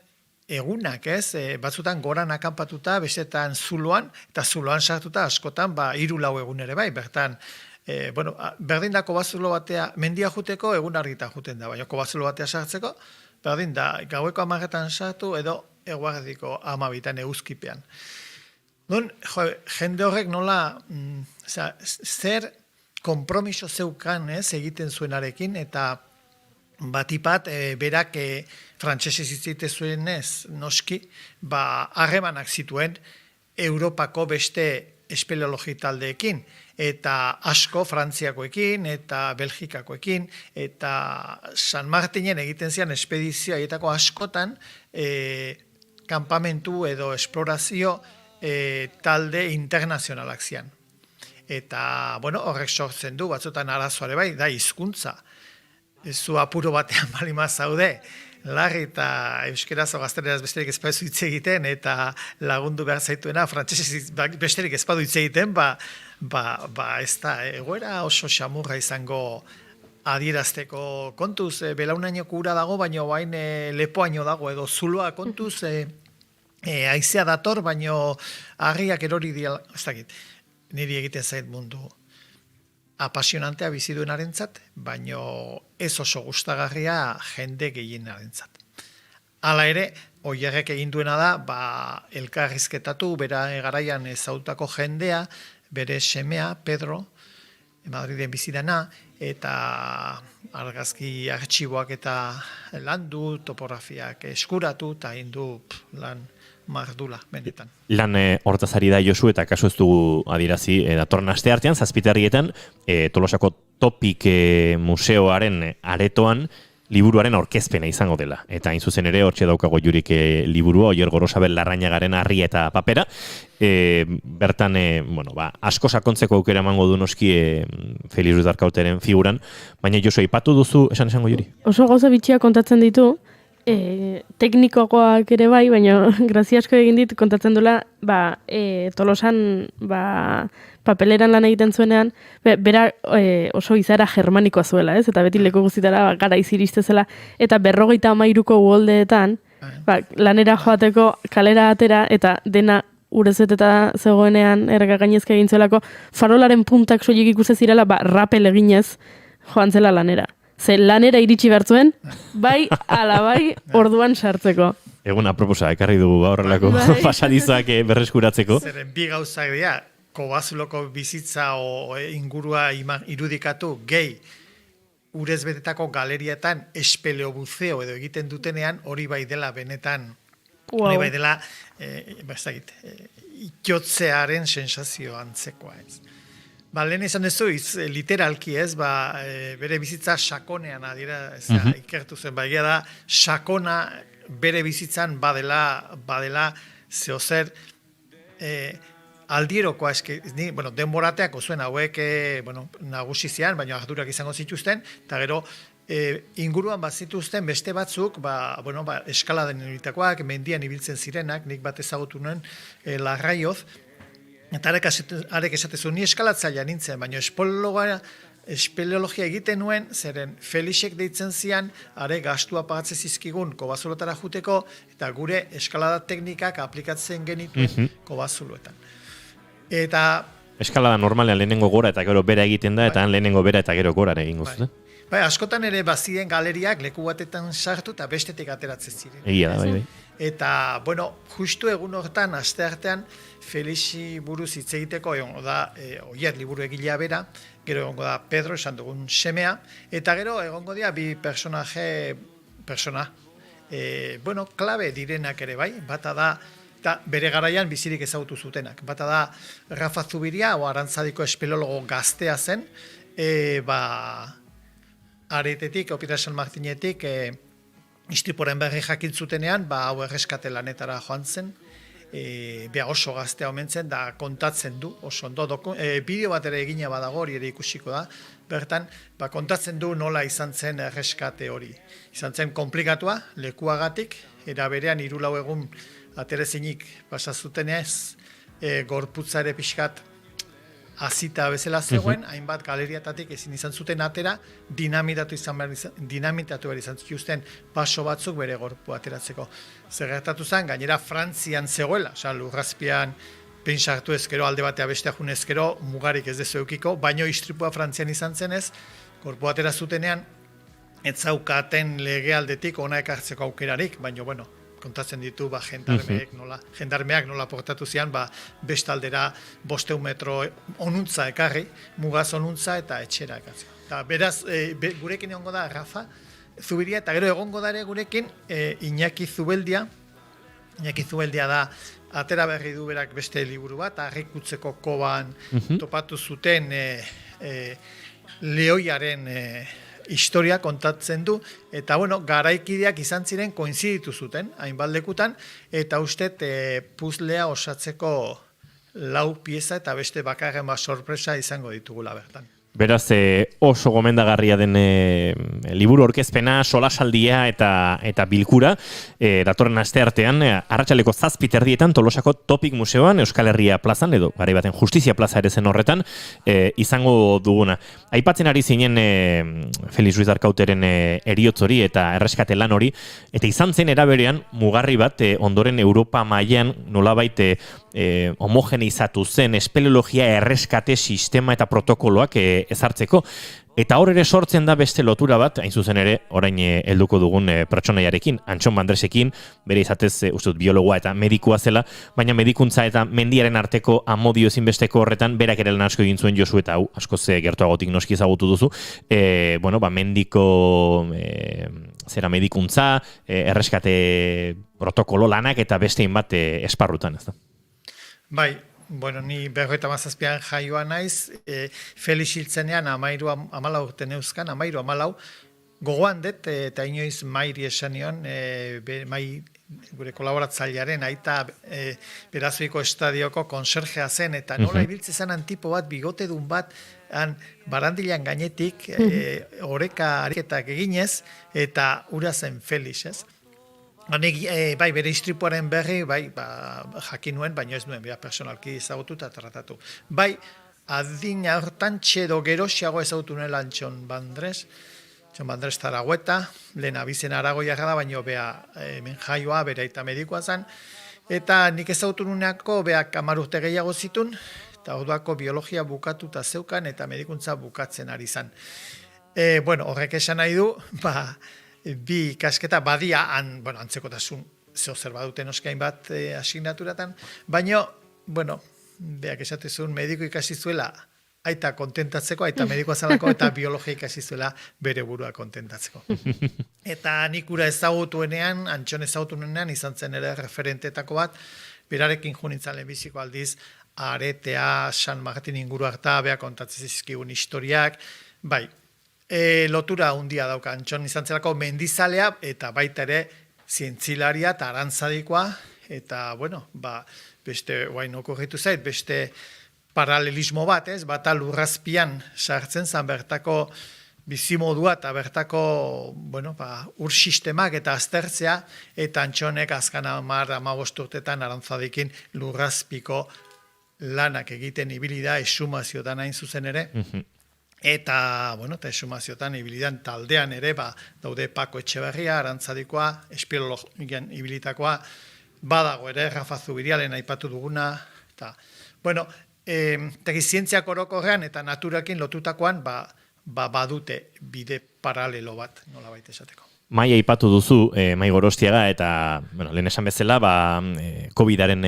egunak, ez, batzutan goran akanpatuta, bestetan zuloan, eta zuloan sartuta askotan, 3-4 egun ere bai, bertan, berdin da kobazulo batea, mendia juteko, egun argita juten da, baina kobazulo batea sartzeko, berdin da, gaueko 10etan sartu, edo eguardiko 12etan euskipean. Jende horrek nola, zer konpromiso zeukan, ez, egiten zuenarekin, eta batipat, berak frantsesez hitzite zuen ez, noski, harremanak zituen Europako beste espeleologi taldeekin, eta asko Frantziakoekin, eta Belgikakoekin, eta San Martinen egiten zian espedizio haietako askotan kanpamentu edo esplorazio talde internazionalak zian. Eta, bueno, horrek sortzen du, batzutan arazoare bai, da hizkuntza. Zu apuro batean balima zaude, larri eta euskeraz o gazteleraz besterik ezpadu hitz egiten, eta lagundu behar zaituena, frantsesez besterik ezpadu hitz egiten, ez da, egoera oso xamurra izango adierazteko kontuz, belaunainoko ura dago, baino bain lepoaino dago, edo zuloa kontuz, haizea dator, baino harriak erori diala, ez dakit, niri egiten zait mundu apasionantea bizi duenarentzat, baino ez oso gustagarria jende gehienarentzat. Hala ere, oierrek egin duena da, elkarrizketatu, bera garaian ezautako jendea, bere semea, Pedro, Madriden bizidana, eta argazki artxiboak eta landu, topografiak eskuratu, eta hindu lan mardula, benetan. Lan hortaz ari da Josu, eta kasu ez dugu adirazi, datorren aste artean, zazpiterrietan, Tolosako Topik museoaren aretoan, liburuaren aurkezpena izango dela. Eta hain zuzen ere, hortxe daukago jurik liburua, Oier Gorosabel Larrañagaren Harria eta Papera. Bertan, asko sakontzeko aukera emango du noski Felix Ruiz Darkauteren figuran, baina Josu, aipatu duzu, esango juri? Oso gauza bitxia kontatzen ditu, teknikoagoak ere bai, baina grazia asko egin dit kontatzen duela, Tolosan, papeleran lan egiten zuenean, bera oso izaera germanikoa zuela, ez? Eta beti leku guztitara garaiz iristezela, eta 53ko uholdeetan, lanera joateko kalera atera, eta dena urezeteta zegoenean erreka gainezka egin zuelako, farolaren puntak soilik ikuste zirela, rapel eginez joan zela lanera. Ze lanera iritsi bertzuen, bai, ala bai, orduan sartzeko. Egun aproposa, ekarri dugu horrelako pasadizak berreskuratzeko. Zeren bi gauzak dira, Kobazuloko bizitza o ingurua irudikatu gehi urez betetako galerietan espeleobuzeo edo egiten dutenean hori bai dela benetan, hori bai dela ikotzearen sensazio antzekoa ez. Lehen izan dezu, literalki ez, bere bizitza sakonean adira, ikertu zen, egia da, sakona bere bizitzan badela zehozer aldierokoa eski, denborateak zuen hauek nagusi zian, baina ardurak izango zituzten, eta gero inguruan bazituzten beste batzuk, eskaladen iritakoak, mendian ibiltzen zirenak, nik bat ezagutu nuen Larraioz, eta arek esatezu, ni eskalatzaia nintzen, baina espeleologia egiten nuen, zeren Felixek deitzen zian, are gastua pagatze zizkigun Kobazulotara juteko, eta gure eskalada teknikak aplikatzen genituen Kobazuloetan. Eta eskalada normalean lehenengo gora eta gero bera egiten da, eta lehenengo bera eta gero gora egin guztu. Askotan ere bazien galeriak leku batetan sartu eta bestetik ateratzen ziren. Egia da, bai. Eta, justu egun hortan, aste artean, Felixi buruz hitz egiteko egongo da, Oier liburu egilea bera, gero egongo da Pedro, esan dugun semea, eta gero egongo dira bi persona, klabe direnak ere bai, bata da, eta bere garaian bizirik ezagutu zutenak. Bata da Rafa Zubiria, Arantzadiko espeleologo gaztea zen, Aretetik, Opira San Martinetik, istriporen berri jakin zutenean, hau erreskate lanetara joan zen, oso gaztea omen zen, da kontatzen du, oso ondo, bideo bat ere egina badago, hori ere ikusiko da, bertan, kontatzen du nola izan zen erreskate hori. Izan zen komplikatua, lekuagatik, era berean 3-4 egun aterezinik pasazutenez, gorputzare pixkat azita bezala zegoen, hainbat galeriatatik ezin izan zuten atera, dinamitatu behar izan zituzten paso batzuk bere gorpu ateratzeko. Zer gertatu zen, gainera Frantzian zegoela, lurrazpian pentsartu ezkero, alde batea bestea junezkero, mugarik ez dezu eukiko, baino istripua Frantzian izan zenez, gorpu atera zutenean, ez zaukaten legealdetik ona ekartzeko aukerarik, baino, kontatzen ditu jendarmeak nola portatu zian, bestaldera 500 metro onuntza ekarri, mugaz onuntza eta etxera ekartzen. Eta beraz, gurekin egongo da Rafa Zubiria, eta gero egongo da ere gurekin Iñaki Zubeldia, Iñaki Zubeldia da, atera berri du berak beste liburu bat, Arrikutzeko koban topatu zuten lehoiaren historia kontatzen du, eta garaikideak izan ziren koinziditu zuten, hainbat lekutan, eta ustet puzlea osatzeko 4 pieza eta beste bakarren sorpresa izango ditugula bertan. Beraz, oso gomendagarria den liburu aurkezpena, solasaldia eta bilkura, datorren asteartean, arratsaldeko 7:00 Tolosako Topik Museoan, Euskal Herria plazan, edo garai baten Justizia plaza ere zen horretan, izango duguna. Aipatzen ari zinen Felix Ruiz Arkauteren eriotz hori eta erreskate lan hori, eta izan zen eraberean mugarri bat, ondoren Europa mailan nolabait homogeneizatu zen espeleologia erreskate sistema eta protokoloak ezartzeko. Eta hor ere sortzen da beste lotura bat, hain zuzen ere, orain helduko dugun pertsonaiarekin, Antxon Bandresekin, bere izatez, uste dut, biologoa eta medikua zela, baina medikuntza eta mendiaren arteko amodio ezinbesteko horretan, berak ere lan asko egin zuen Josu, eta hau, askoz gertuagotik noski ezagutu duzu, mendiko, medikuntza, erreskate protokolo lanak eta bestein bat esparrutan, ez da? Bai, ni 57an jaioa naiz, Felix hiltzenean 14 urte neuzkan, 14 gogoan dut, eta inoiz Mairi esan nion, Mai gure kolaboratzailearen aita Berazoiko estadioko konserjea zen, eta nola ibiltze zen tipo bat, bigotedun bat, barandilan gainetik, oreka ariketak eginez, eta ura zen Felix, ez? Bai, bere istripuaren berri, jakin nuen, baina ez nuen, personalki ezagutu eta tratatu. Bai, adina hortan txedo gerosiago ezagutu nuen Antxon Bandres Zaragoeta, lehen abizen Aragoia da, baina hemen jaioa, bere aita medikoa zen, eta nik ezagutu nuneako, 10 urte gehiago zitun, eta orduako biologia bukatuta zeukan, eta medikuntza bukatzen ari zen. Horrek esan nahi du, bi ikasketa badia antzekotasun zer baduten oskain bat asignaturatan, baina, beak esatezun mediko ikasi zuela aita kontentatzeko, aita medikoa zalako, eta biologia ikasi zuela bere burua kontentatzeko. Eta nik ura ezagutuenean, Antxon ezagutuenean, izan zen ere referentetako bat, berarekin junintzan lehenbiziko aldiz, Aretea, San Martin inguru harta, beha kontatzen zizkigun historiak, bai, lotura handia dauka Antxon izan zelako mendizalea eta baita ere zientzilaria eta arantzadikoa eta beste guain okurritu zait, beste paralelismo bat, bata lurrazpian sartzen zan bertako bizimodua eta bertako ur sistemak eta aztertzea eta Antxonek azkan 10-15 urtetan arantzadikin lurrazpiko lanak egiten ibili da esumaziotan hain zuzen ere. Eta, eta esumaziotan ibilidan taldean ere, daude Pako Etxeberria, arantzadikoa, espirologian ibilitakoa, badago ere, Rafa Zubirialen aipatu duguna, eta, zientziak orokorrean eta naturakin lotutakoan, badute bide paralelo bat, nola baita esateko. Mai aipatu duzu, Mai Gorostiaga, eta lehen esan bezala, COVID-aren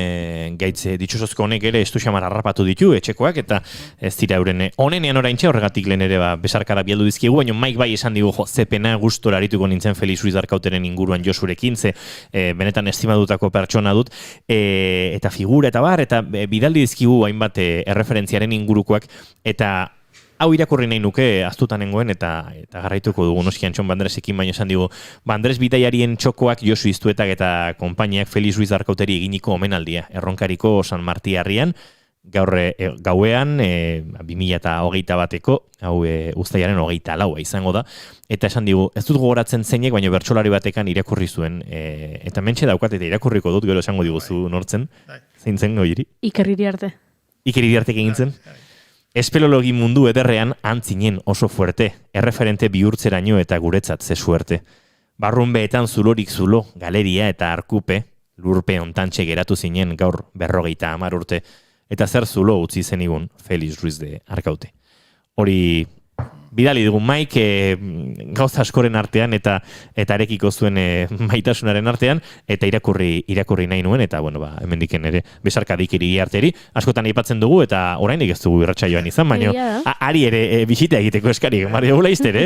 gaitz ditxosozko honek ere estu xamar harrapatu ditu, etxekoak, eta ez dira euren onenean oraintxe, horregatik lehen ere besarkara bialdu dizkigu, baina Maik bai esan digu, ze pena gustora arituko nintzen Felix Ruiz Arkauteren inguruan Josurekin, ze benetan estimadutako pertsona dut, eta figura eta eta bidaldi dizkigu hainbat erreferentziaren ingurukoak, eta hau irakurri nahi nuke aztutan nengoen eta garraituko dugu noski Antxon Bandresekin, baina esan digu, Bandres bidaiarien txokoak Josu Iztuetak eta konpainiak Felix Ruiz Arkauteri eginiko omenaldia, Erronkariko San Marti harrian, gauean 2021eko, hau uztailaren 24 izango da, eta esan digu, ez dut gogoratzen zeinek, baina bertsolari batekan irakurri zuen, eta mentxe daukat eta irakurriko dut, gero esango diguzu nortzen, zein zen goiri? Iker Iriarte. Iker Iriartek egin zen? Espeleologi mundu ederrean antzinen oso fuerte, erreferente bihurtzeraino eta guretzat ze suerte. Barrunbeetan zulorik zulo, galeria eta arkupe, lurpe ontantxe geratu zinen gaur 50 urte, eta zer zulo utzi zenigun Felix Ruiz de Arkaute. Hori bidali dugu Maik gauza askoren artean eta arekiko zuen maitasunaren artean, eta irakurri nahi nuen, eta hemendiken ere besarkadik Iriarteri askotan aipatzen dugu, eta orainik ez dugu irratsaioan izan, baina ari ere bisita egiteko eskari, Mario Gula izter,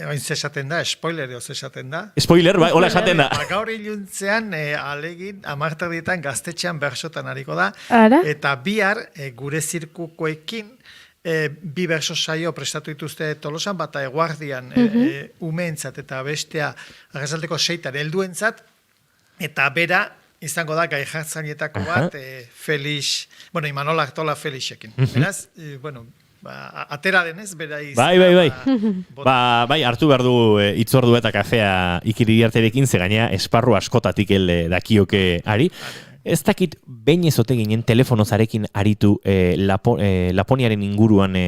oin zesaten da, spoilerioz esaten da. Spoiler, bai, hola esaten da. Gaur iluntzean, alegin, amarterdietan gaztetxean bersotan hariko da. Ara? Eta bihar, gure zirkukoekin, bi berso saio prestatu dituzte Tolosan, bata eguardian umeentzat eta bestea arrasaldeko 6 helduentzat, eta bera izango da gai jartzailetako bat, Felix, bueno, Imanol Artola Felixekin. Beraz, bueno, atera denez, bera izan. Bai, hartu behar du itzordu eta kafea ikiri arterekin, ze gaina esparru askotatik dakioke ari. Ez dakit behin ezote ginen telefonozarekin aritu Laponiaren inguruan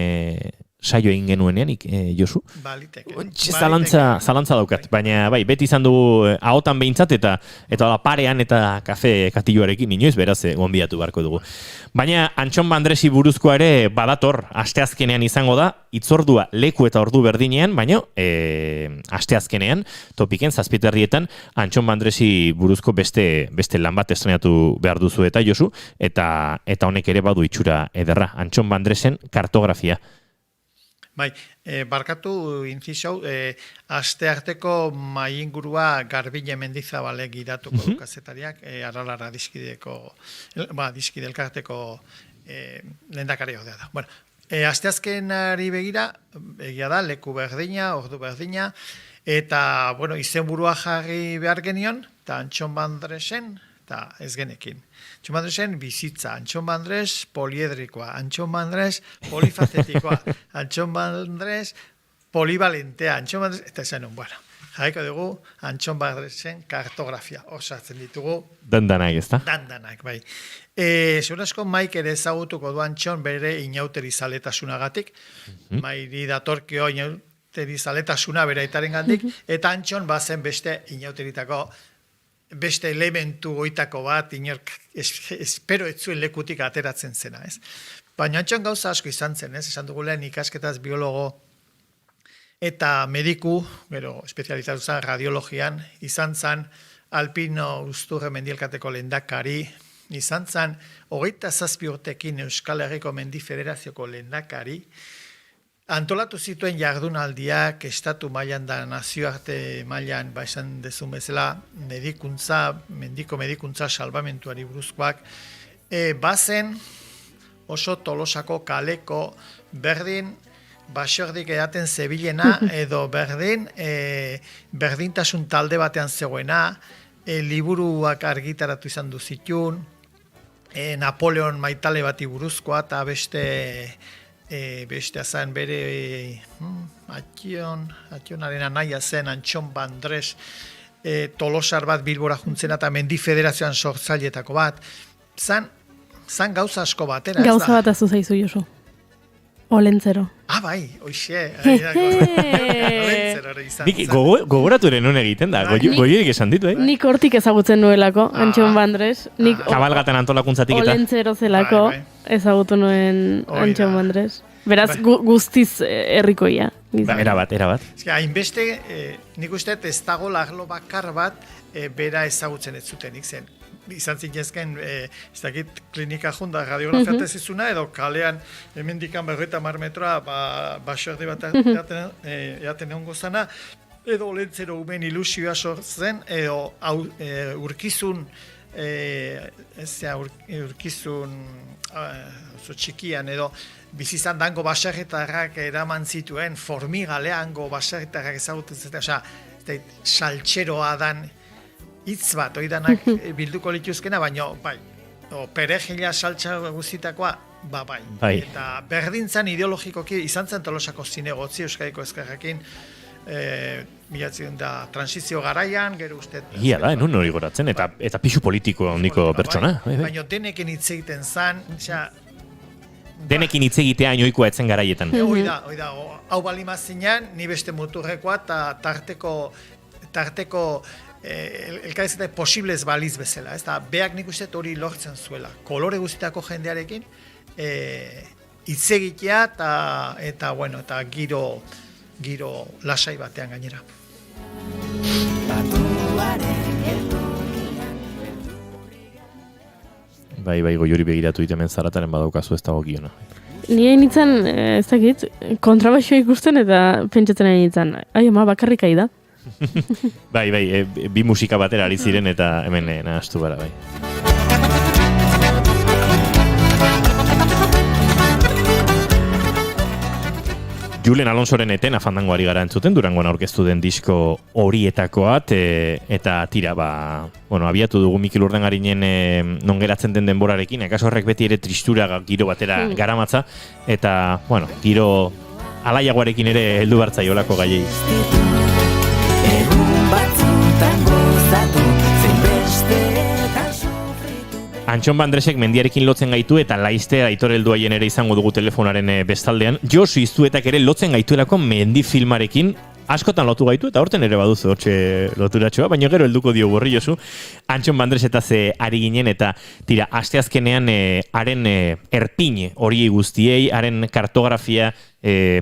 saio egin genuenean, Josu? Baliteke. Zalantza daukat, baina bai, beti izan dugu ahotan behintzat eta parean eta kafe katilloarekin inoiz, beraz, gonbiatu beharko dugu. Baina Antxon Bandresi buruzkoa ere badator, asteazkenean izango da, itzordua leku eta ordu berdinean, baina asteazkenean, topiken, zazpiterrietan, Antxon Bandresi buruzko beste lan bat estrenatu behar duzu eta Josu, eta honek ere badu itxura ederra, Antxon Bandresen kartografia. Bai, barkatu inzizau, astearteko maingurua Garbine Mendizabale gidatuko du kazetariak, Aralara dizkide elkarteko lehendakari ordea da. Bueno, asteazkenari begira, egia da, leku berdina, ordu berdina, eta, bueno, izenburua jarri behar genion, eta Antxon Bandresen, eta ez genekin. Antxon Bandresen bizitza, Antxon Bandres poliedrikoa, Antxon Bandres polifazetikoa, Antxon Bandres polivalentea, Antxon Bandres, eta esan bueno, jarriko dugu Antxon Bandresen kartografia, osatzen ditugu. Dandanak, ez da? Dandanak, bai. Segurazko Maik ere ezagutuko du Antxon bere inauteri zaletasunagatik, mairi datorkio inauteri zaletasuna bere aitaren gandik, eta Antxon bazen beste inauteritako beste elementu goitako bat, inork espero ez zuen lekutik ateratzen zena, ez? Baina Antxon gauza asko izan zen, ez? Esan dugu lehen ikasketaz biologo eta mediku, gero espezializatu zen radiologian, izan zen Alpino Usturre Mendielkateko lehendakari, izan zen 27 urtekin Euskal Herriko Mendi Federazioko lehendakari, antolatu zituen jardunaldiak, estatu mailan da nazioarte mailan, esan dezun bezala, mendiko medikuntza salbamentuari buruzkoak, bazen oso Tolosako kaleko berdin, basordik edaten zebilena, edo berdintasun talde batean zegoena, liburuak argitaratu izan duzitun, Napoleon maitale bati buruzkoa, eta beste azan bere ationaren anaia zen Antxon Bandres Tolosar bat Bilbora juntzen eta Mendi Federazioan sortzailetako bat. Zan gauza asko batera. Gauza bat azu zaizu, Josu. Olentzero. Bai, hoxe. Olentzero izan. Nik gogoratu ere non egiten da, goierik esan ditu, Nik hortik ezagutzen nuelako, Antxon Bandres. Kabalgatan antolakuntzatik eta. Olentzero zelako ezagutu nuen Antxon Bandres. Beraz, guztiz herrikoia. Erabat. Hainbeste, nik uste ez dago larlo bakar bat bera ezagutzen ez zutenik zen. Izan zinezken, ez dakit klinika junda radiografia tezizuna, edo kalean hemendikan 50 metroa basordi bat eaten egon gozana, edo Olentzero umen ilusioa sortzen, edo urkizun, urkizun oso txikian, edo bizizan dango basarretarrak eraman zituen, formigale hango basarretarrak ezagutzen zuten, saltxeroa dan, hitz bat, oidanak bilduko lituzkena, baina, perejila saltxa guztitakoa, bai. Eta berdintzan ideologikoki izan zen Tolosako zinegotzi Euskadiko Ezkerrekin, bilatzen da transizio garaian, gero uste... Ia da, enun hori goratzen, eta pixu politiko handiko pertsona. Baina denekin hitz egiten zen, denekin hitz egitea inoikoa etzen garaietan. Oida, hau balimazinean, ni beste muturrekoa, eta tarteko elkarrizketa posiblez baliz bezala, ez da, beak nik uste hori lortzen zuela. Kolore guztiako jendearekin, hitz egitea eta giro lasai batean gainera. Bai, goiori begiratu itemen zarataren badaukazu ez dago giona. Ni nintzen, ez dakit, kontrabaixoa ikusten eta pentsatzen nintzen, ama, bakarrik da. Bai, bi musika batera ari ziren eta hemen nahastu bara, bai. Julen Alonsoren etena fandangoari gara entzuten, Durangoan aurkeztu den disko horietakoat, eta tira, abiatu dugu Mikel Urdangarinen non geratzen den denborarekin, akaso horrek beti ere tristura giro batera garamatza, eta, giro alaiagoarekin ere heldu bartzai olako gaiei. Antxon Bandresek mendiarekin lotzen gaitu eta laizte Aitor Helduaien ere izango dugu telefonaren bestaldean. Josu Iztuetak ere lotzen gaituelako mendi filmarekin askotan lotu gaitu eta horten ere baduzu hortxe loturatxoa, baina gero helduko dio borri Josu. Antxon Bandres eta ze ari ginen eta tira, asteazkenean haren erpin hori guztiei, haren kartografia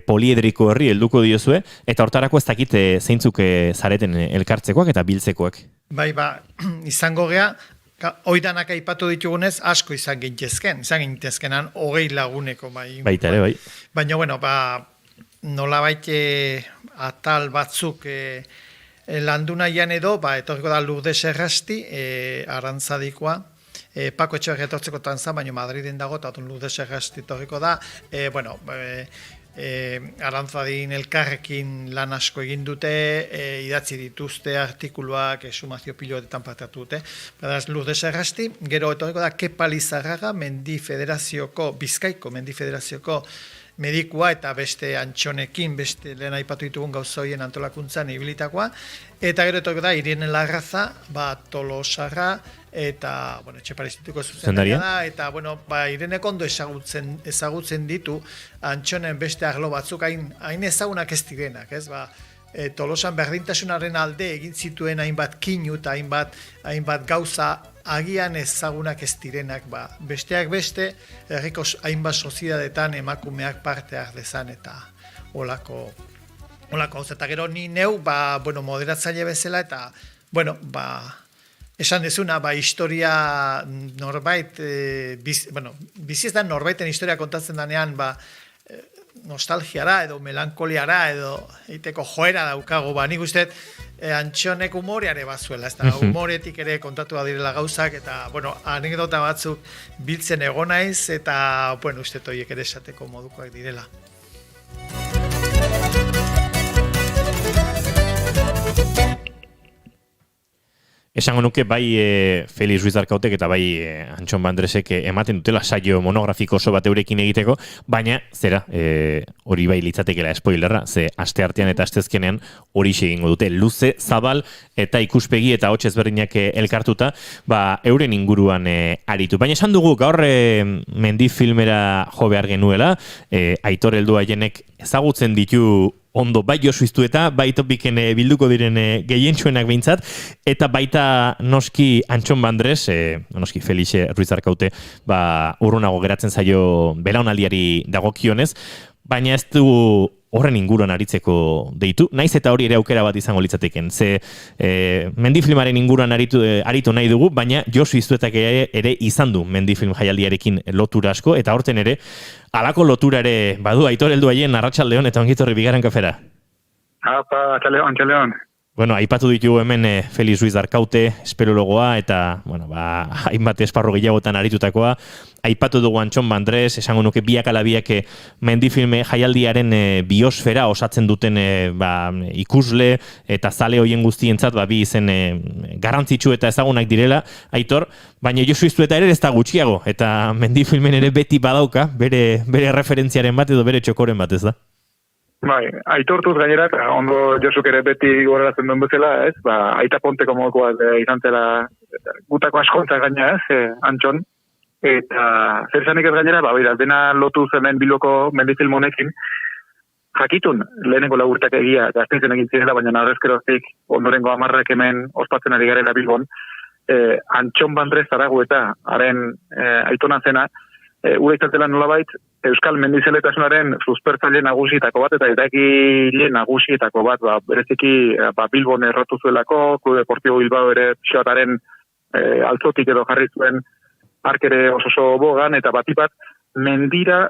poliedriko horri helduko diozue, eta hortarako ez dakit zeintzuk zareten elkartzekoak eta biltzekoak. Bai, izango gea, oidanak aipatu ditugunez, asko izan gintezkenan 20 laguneko. Baita ere, bai. Baina, nolabait atal batzuk landu nahian edo, etorriko da Lourdes Errasti, Arantzadikoa, Pako Etxeberria etortzeko tanza, baina Madriden dago, eta Lourdes Errasti etorriko da, Arantzadin elkarrekin lan asko egin dute, idatzi dituzte artikuluak, sumazio piloetan partatu dute. Beraz, Lourdes Errasti, gero etorriko da Kepa Lizarraga, Bizkaiko Mendi Federazioko medikua eta beste Antxonekin, beste lehen aipatu ditugun gauza horien antolakuntzan ibilitakoa. Eta gero etorriko da Irene Larraza, Tolosarra, eta, Etxepare Institutuko zuzendaria da, eta, Irene kondo ezagutzen ditu Antxonen beste arlo batzuk hain ezagunak ez direnak, ez, Tolosan berdintasunaren alde egin zituen hainbat kinu eta hainbat gauza agian ezagunak ez direnak, besteak beste, herriko hainbat soziedadetan emakumeak parte dezan eta olako gauza. Eta gero ni neu, moderatzaile bezala eta, esan dezuna, historia norbait, bizi ez da norbaiten historia kontatzen danean, nostalgiara edo melankoliara edo eiteko joera daukago, nik uste Antxonek humoreare bazuela, ez da, humoretik ere kontatu direla gauzak, eta, anekdota batzuk biltzen egonaiz, eta, uste horiek ere esateko modukoak direla. Esango nuke bai Felix Ruiz Arkautek eta bai Antxon Bandresek ematen dutela saio monografiko oso bat eurekin egiteko, baina hori bai litzatekela spoilerra, ze aste artean eta astezkenean hori egingo dute luze, zabal eta ikuspegi eta hots ezberdinak elkartuta, euren inguruan aritu. Baina esan dugu gaur mendi filmera jo behar genuela, Aitor Helduaienek ezagutzen ditu ondo, bai Josu Iztueta, bai topiken bilduko diren gehientsuenak behintzat, eta baita noski Antxon Bandres, noski Felix Ruiz Arkaute, urrunago geratzen zaio belaunaldiari dagokionez, baina ez du horren inguruan aritzeko deitu, naiz eta hori ere aukera bat izango litzateken. Ze mendifilmaren inguruan aritu nahi dugu, baina Josu Iztuetak ere izan du mendifilm jaialdiarekin lotura asko, eta horten ere halako lotura ere badu Aitor Helduaien arratsaldeon eta ongitorri bigarren kafera. Arratsaldeon. Aipatu ditugu hemen Felix Ruiz Arkaute, espeleologoa, eta, hainbat esparru gehiagotan aritutakoa. Aipatu dugu Antxon Bandres, esango nuke biak ala biak mendifilme jaialdiaren biosfera osatzen duten ikusle eta zale hoien guztientzat bi izen garrantzitsu eta ezagunak direla, Aitor, baina Josu Iztueta ere ez da gutxiago, eta mendifilmen ere beti badauka, bere referentziaren bat edo bere txokoren bat, ez da? Bai, aitortuz gainera, eta ondo Josuk ere beti goratzen duen bezala, ez? Aita Ponteko modukoa izan zela gutako askontza gaina, ez? Antxon. Eta zer zanik ez gainera, dena lotu zenen Bilboko mendifilm honekin, jakitun lehenengo lagurtak egia, gazteizen egin zirela, baina narrezkeroztik ondorengo 10 hemen ospatzen ari garela Bilbon, Antxon Bandres Zaragoeta, haren aitona zena, ura izatela nolabait, Euskal mendizeletasunaren suspertzaile nagusietako bat, eta edakile nagusietako bat, bereziki Bilbon errotu zuelako, Club Deportivo Bilbao ere pixoataren altzotik edo jarri zuen arkere oso bogan, eta batipat mendira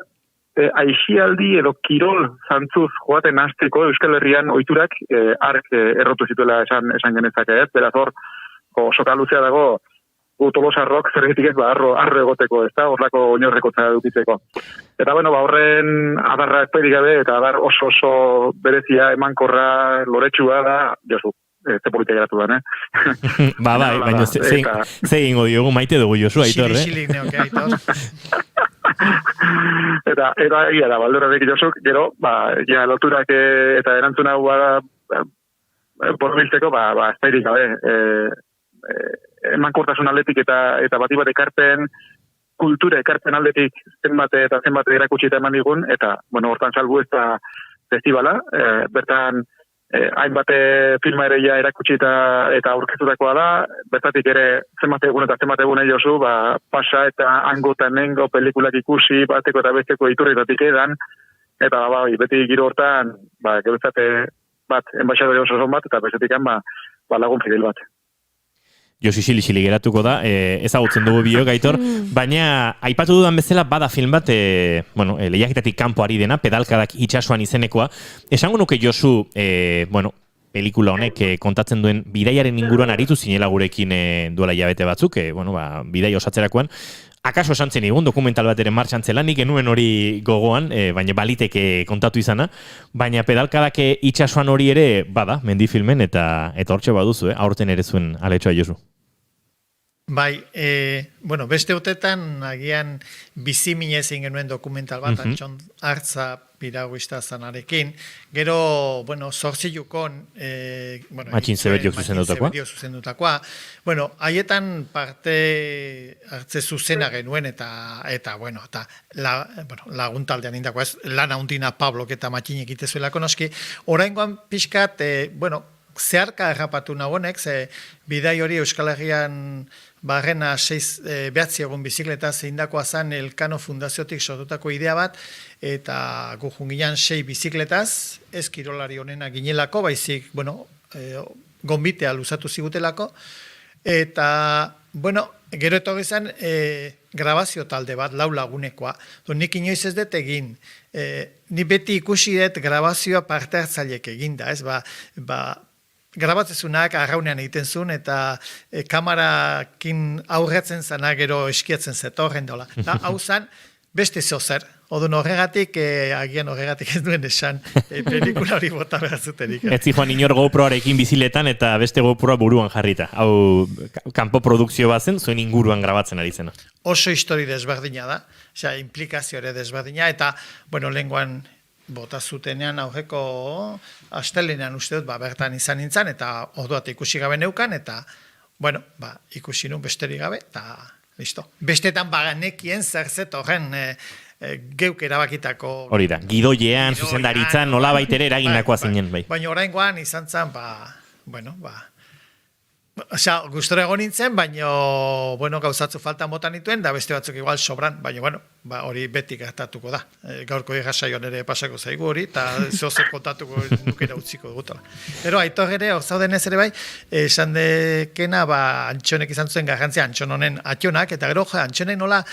aixialdi edo kirol zantzuz joaten hasteko Euskal Herrian ohiturak ark errotu zituela esan genezake, ez? Beraz hor, soka luzea dago, Tolosarrok zergetik ez, arro egoteko, ez da, horrako oinorrekotza edukitzeko. Eta, horren adarra ezpairik gabe, eta adar oso berezia, emankorra, loretsua da, Josu, ze politia geratu da, baina ze ingo diogu, maite dugu Josu, Aitor, Xili neoke, Aitor. Eta egia da, baldurarek Josu, gero, loturak eta erantzuna borbiltzeko, ezpairik gabe, emankortasun aldetik eta bati bat ekarpen, kultura ekarpen aldetik zenbat erakutsi eta eman digun, eta, hortan salbu ez da festivala, bertan hainbat filma ere ja erakutsi eta aurkeztutakoa da, bertatik ere zenbat egun Josu, pasa eta hango eta nengo pelikulak ikusi, bateko eta besteko iturretatik edan, eta beti giro hortan, gebetzate bat, enbaixadore oso bat, eta bestetik lagun fidel bat. Josi xili geratuko da, ezagutzen dugu biok, Aitor, baina aipatu dudan bezala bada film bat, lehiaketatik kanpo ari dena, pedalkadak itsasoan izenekoa. Esango nuke Josu, pelikula honek kontatzen duen bidaiaren inguruan aritu zinela gurekin duela hilabete batzuk, bidai osatzerakoan. Akaso esan zen egun dokumental bat ere martxan zela, nik genuen hori gogoan, baina baliteke kontatu izana, baina pedalkadak itsasoan hori ere bada, mendifilmen, eta hortxe baduzu, aurten ere zuen aletxoa Josu. Bai, beste urtetan agian bizi minezin genuen dokumental bat, Antxon Artza piraguista zanarekin. Gero, Zortzilukon, Matxin Zebediok zuzendutakoa. Haietan parte hartze zuzena genuen eta laguntaldean indakoa, ez lan haundina Pablok eta Matxinek itezuelako noski. Oraingoan pixkat, zeharka errapatu nagonek, bidai hori Euskal Herrian barrena 9 egun bizikleta zeindakoa zan Elkano Fundaziotik sortutako idea bat, eta gu junginan 6 bizikletaz, ez kirolari honena ginelako, baizik, gonbitea luzatu zigutelako, eta, gero etorri zen grabazio talde bat, 4 lagunekoa. Nik inoiz ez dut egin, ni beti ikusi dut grabazioa parte hartzaileek eginda, ez, grabatzezunak arraunean egiten zuen, eta kamarakin aurretzen zana gero eskiatzen zetorren dola. Hau zan, beste zozer. Odun horregatik, agian horregatik ez duen esan, pelikula hori bota behar zuterik. Ez zijoan inor GoProarekin biziletan eta beste GoProa buruan jarrita. Hau, kanpo produkzio bat zen, zuen inguruan grabatzen ari zena. Oso histori desberdina da, implikazio ere desberdina, eta, lehenguan, bota zutenean aurreko astelenean uste dut, bertan izan nintzen, eta orduat ikusi gabe neukan, eta, ikusi nun besterik gabe, eta listo. Bestetan baganekien zerzet horren geuk erabakitako... Hori da, gidoiean, zuzendaritzan, nola baitere eragindakoa zinen, bai. Baina oraingoan izan zen, gustora egon nintzen, baina gauzatzu faltan botan nituen, da beste batzuk igual sobran, baina hori beti gertatuko da. Gaurko irrasaioan ere pasako zaigu hori, eta zozer kontatuko nukera utziko dugutela. Pero Aitor ere, hor zaudenez ere bai, esan dekena, Antxonek izan zuen garrantzia, Antxon honen atxonak, eta gero, Antxonek nola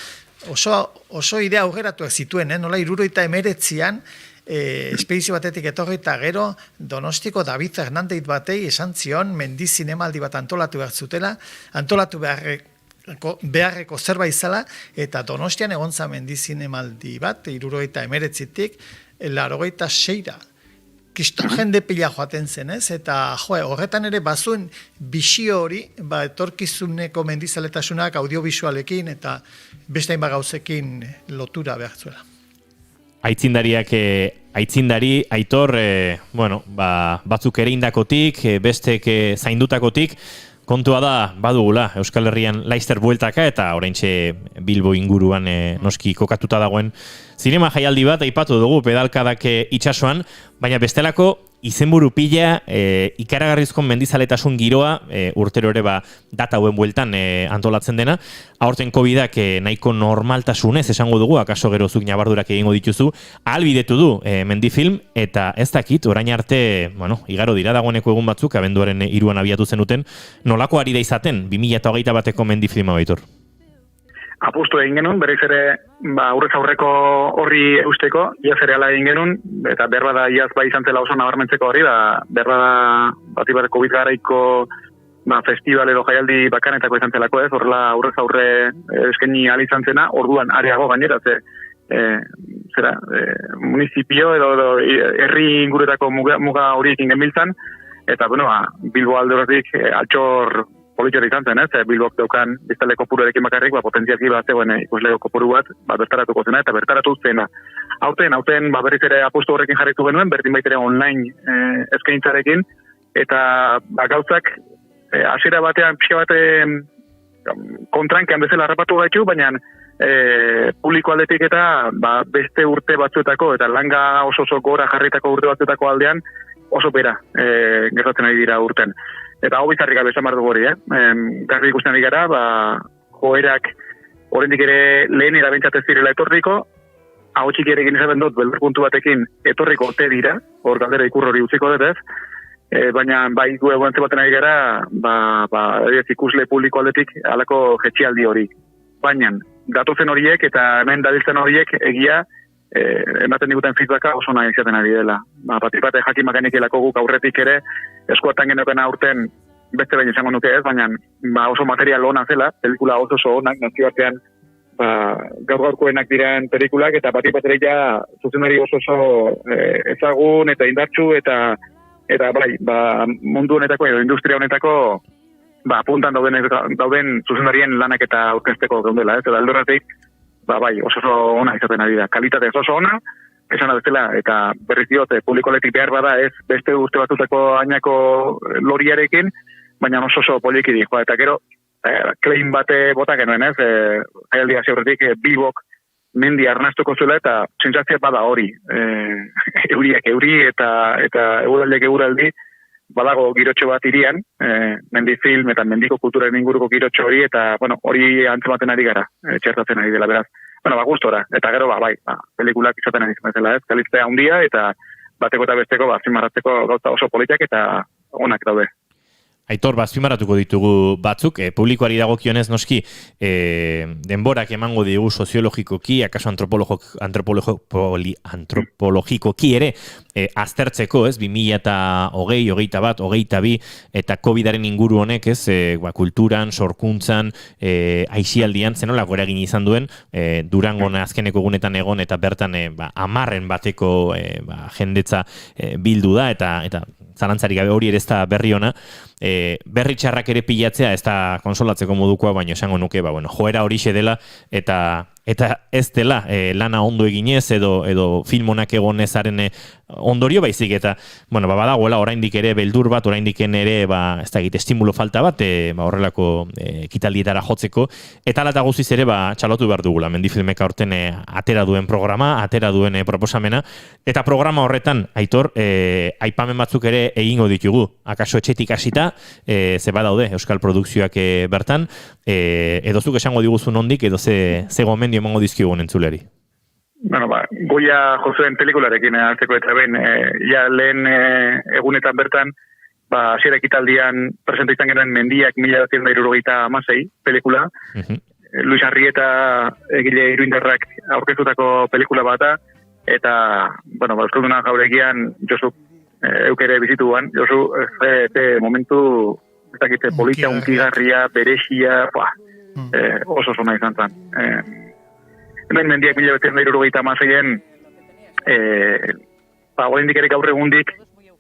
oso idea aurreratuak zituen, nola 79an, espedizio batetik etorri eta gero Donostiko David Hernandez batei esan zion mendi zinemaldi bat antolatu behar zutela, antolatu beharreko zerbait zela, eta Donostian egon za mendi zinemaldi bat, 79tik 86ra. Kiston jende pila joaten zen, ez? Eta horretan ere bazuen bisio hori, etorkizuneko mendizaletasunak audiovisualekin eta beste hainbat gauzekin lotura behar zuela. Aitzindari, Aitor, batzuk ere indakotik, bestek zaindutakotik, kontua da, badugula, Euskal Herrian Laster bueltaka, eta oraintxe Bilbo inguruan noski kokatuta dagoen zinema jaialdi bat, aipatu dugu pedalkadak itsasoan, baina bestelako izenburu pila, ikaragarrizko mendizaletasun giroa, urtero ere data hauen bueltan antolatzen dena, aurten COVID-ak nahiko normaltasunez esango dugu, akaso gerozuk nabardurak egingo dituzu, ahalbidetu du mendifilm, eta ez dakit, orain arte, igaro dira dagoeneko egun batzuk, abenduaren 3an abiatu zenuten, nolako ari da izaten, 2021 mendifilma baitor? apustu egin genuen, berriz ere aurrez aurreko horri eusteko, iaz ere ala egin genuen, eta berbada iaz bai izan zela oso nabarmentzeko hori, berbada bati bat COVID garaiko festival edo jaialdi bakanetako izan zelako ez, horrela aurrez aurre eskaini ahal izan zena, orduan areago gainera, municipio edo herri inguretako muga horiekin genbiltzan, eta Bilbo alde horretik altxor politiora izan zen, Bilbok daukan biztale kopuruarekin bakarrik, potentzialki bat zegoen ikuslego kopuru bat, bertaratuko zena, eta bertaratu zena. Hauten, berriz ere apustu horrekin jarritu genuen, berdin baitere online eskaintzarekin, eta gauzak, hasiera batean, pixka bate kontrankean bezala harrapatu gaitu, baina publiko aldetik eta beste urte batzuetako, eta langa oso gora jarritako urte batzuetako aldean, oso bera gertatzen ari dira urten. Eta hau bizarrik gabe esan dugu hori, garbi ikusten ari gara, joerak oraindik ere lehen erabentzat ez direla etorriko, hau txiki ere egin esaten dut, beldur puntu batekin etorriko ote dira, hor galdera ikur hori utziko dut ez, baina gu egon baten ari gara, ikusle publiko aldetik halako jetxialdi hori. Baina, datozen horiek eta hemen dabiltzen horiek egia, ematen diguten feedbacka oso nahi izaten ari dela. Batipate jakin makanikilako guk aurretik ere, eskuatan geneuken aurten beste behin izango nuke ez, baina oso material ona zela, pelikula oso onak, nazioartean gaur-gaurkoenak diren pelikulak, eta batipate ja zuzendari oso ezagun eta indartsu, eta mundu honetako edo industria honetako puntan dauden zuzendarien lanak eta aurkezteko gaudela, eta aldorratik oso ona izaten ari da. Kalitate oso ona, esan bezala, eta berriz diote, publikoletik behar bada ez beste urte batutako ainako loriarekin, baina oso poliki di. Eta gero, claim bate bota genuen ez, jaialdi hasi horretik Bilbok mendi arnastuko zuela, eta sentsazioa bada hori. Euriak euri eta eguraldiak eguraldi, badago girotxo bat irian, mendi film eta mendiko kulturaren inguruko girotxo hori, eta hori antzematen ari gara, txertatzen ari dela beraz. Gustora, eta gero pelikulak izaten ari zela ez, kalitzea handia, eta bateko eta besteko azpimarratzeko gauza oso politiak eta onak daude. Aitor, azpimarratuko ditugu batzuk, publikoari dagokionez noski denborak emango digu soziologikoki, akaso antropologikoki ere aztertzeko, ez, 2020, 21, 22, eta COVID-aren inguru honek, ez, kulturan, sorkuntzan, aisialdian, zenolako eragin izan duen, Durangon azkeneko egunetan egon, eta bertan 10 bateko jendetza bildu da, eta zalantzari gabe hori ere ez da berri ona, berri txarrak ere pilatzea ez da konsolatzeko modukoa, baina esango nuke, joera horixe dela, eta ez dela lana ondo eginez edo film honak egonezaren ondorio baizik, eta badagoela oraindik ere beldur bat, oraindik ere ez da egite estimulo falta bat horrelako ekitaldietara jotzeko, eta ala eta guztiz ere txalotu behar dugula Mendifilmek aurten atera duen programa, atera duen proposamena, eta programa horretan, Aitor, aipamen batzuk ere egingo ditugu, akaso etxetik hasita, ze badaude euskal produkzioak bertan, edo zuk esango diguzu nondik, edo ze gomendio emango dizkigun entzuleri. Goia Josuen pelikularekin hartzeko eta ben, lehen egunetan bertan, hasiera ekitaldian presenta izan genuen Mendiak 1976 pelikula, Luis Arrieta egile iruindarrak aurkeztutako pelikula bata, eta, euskalduna jauregian Josu eukere bizituan, Josu momentu ez dakite polita, unkigarria, berexia, oso zona izan zen. Hemen Mendiak 1976-en oraindik ere gaur egundik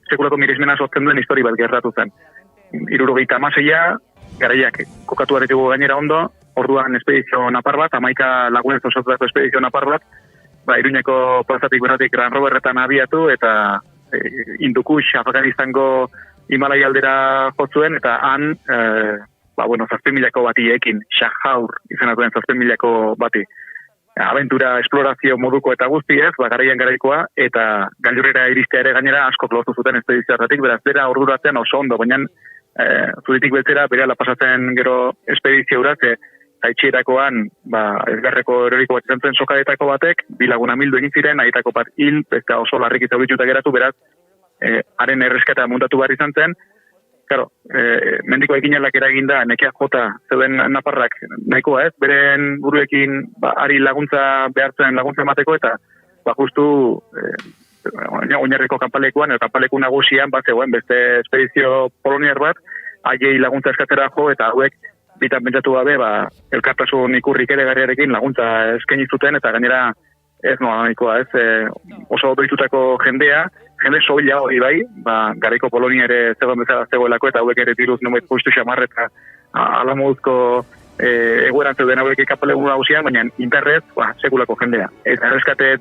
sekulako miresmena sortzen duen histori bat gertatu zen. 76a garaiak kokatu aritugu gainera ondo, orduan espedizio napar bat, 11 lagunez osatutako espedizio napar bat, Iruñeko plazatik berratik Gran Roberretan abiatu, eta Hindukush, Afganistango Himalaya aldera jotzuen, eta han 7.000 batiekin, Shahjaur izanatuen 7.000 bati. Aventura, esplorazio moduko eta guztiez, garaian garaikoa, eta gailurrera iristea ere gainera asko lortu zuten espedizioatik, beraz, bera orduratzen oso ondo, baina zuritik beltzera, berehala pasatzen gero espedizioa, zaitxierakoan, ezgarreko eroriko bat izan zen sokadetako batek, bilaguna mildu egin ziren, aitako bat hil, beste oso larrik izabituta geratu, beraz, haren erreskata muntatu behar izan zen, Claro, mendiko ekinalak eraginda nekea jota zeuden naparrak nahikoa ez, beren buruekin ari laguntza behartzen laguntza emateko eta justu oinarriko kanpalekuan, kanpaleku nagusian zegoen beste espedizio poloniar bat, haiei laguntza eskatzera jo eta hauek bitan pentsatu gabe elkartasun ikurrik ere garriarekin laguntza eskaini zuten eta gainera ez nahikoa ez, oso doitutako jende soila hori bai, garaiko Polonia ere zegoen bezala zegoelako eta hauek ere diruz nomait postu xamar eta alamoduzko egoeran zeuden hauek kapalegun nagusian, baina interrez sekulako jendea. Eta erreskate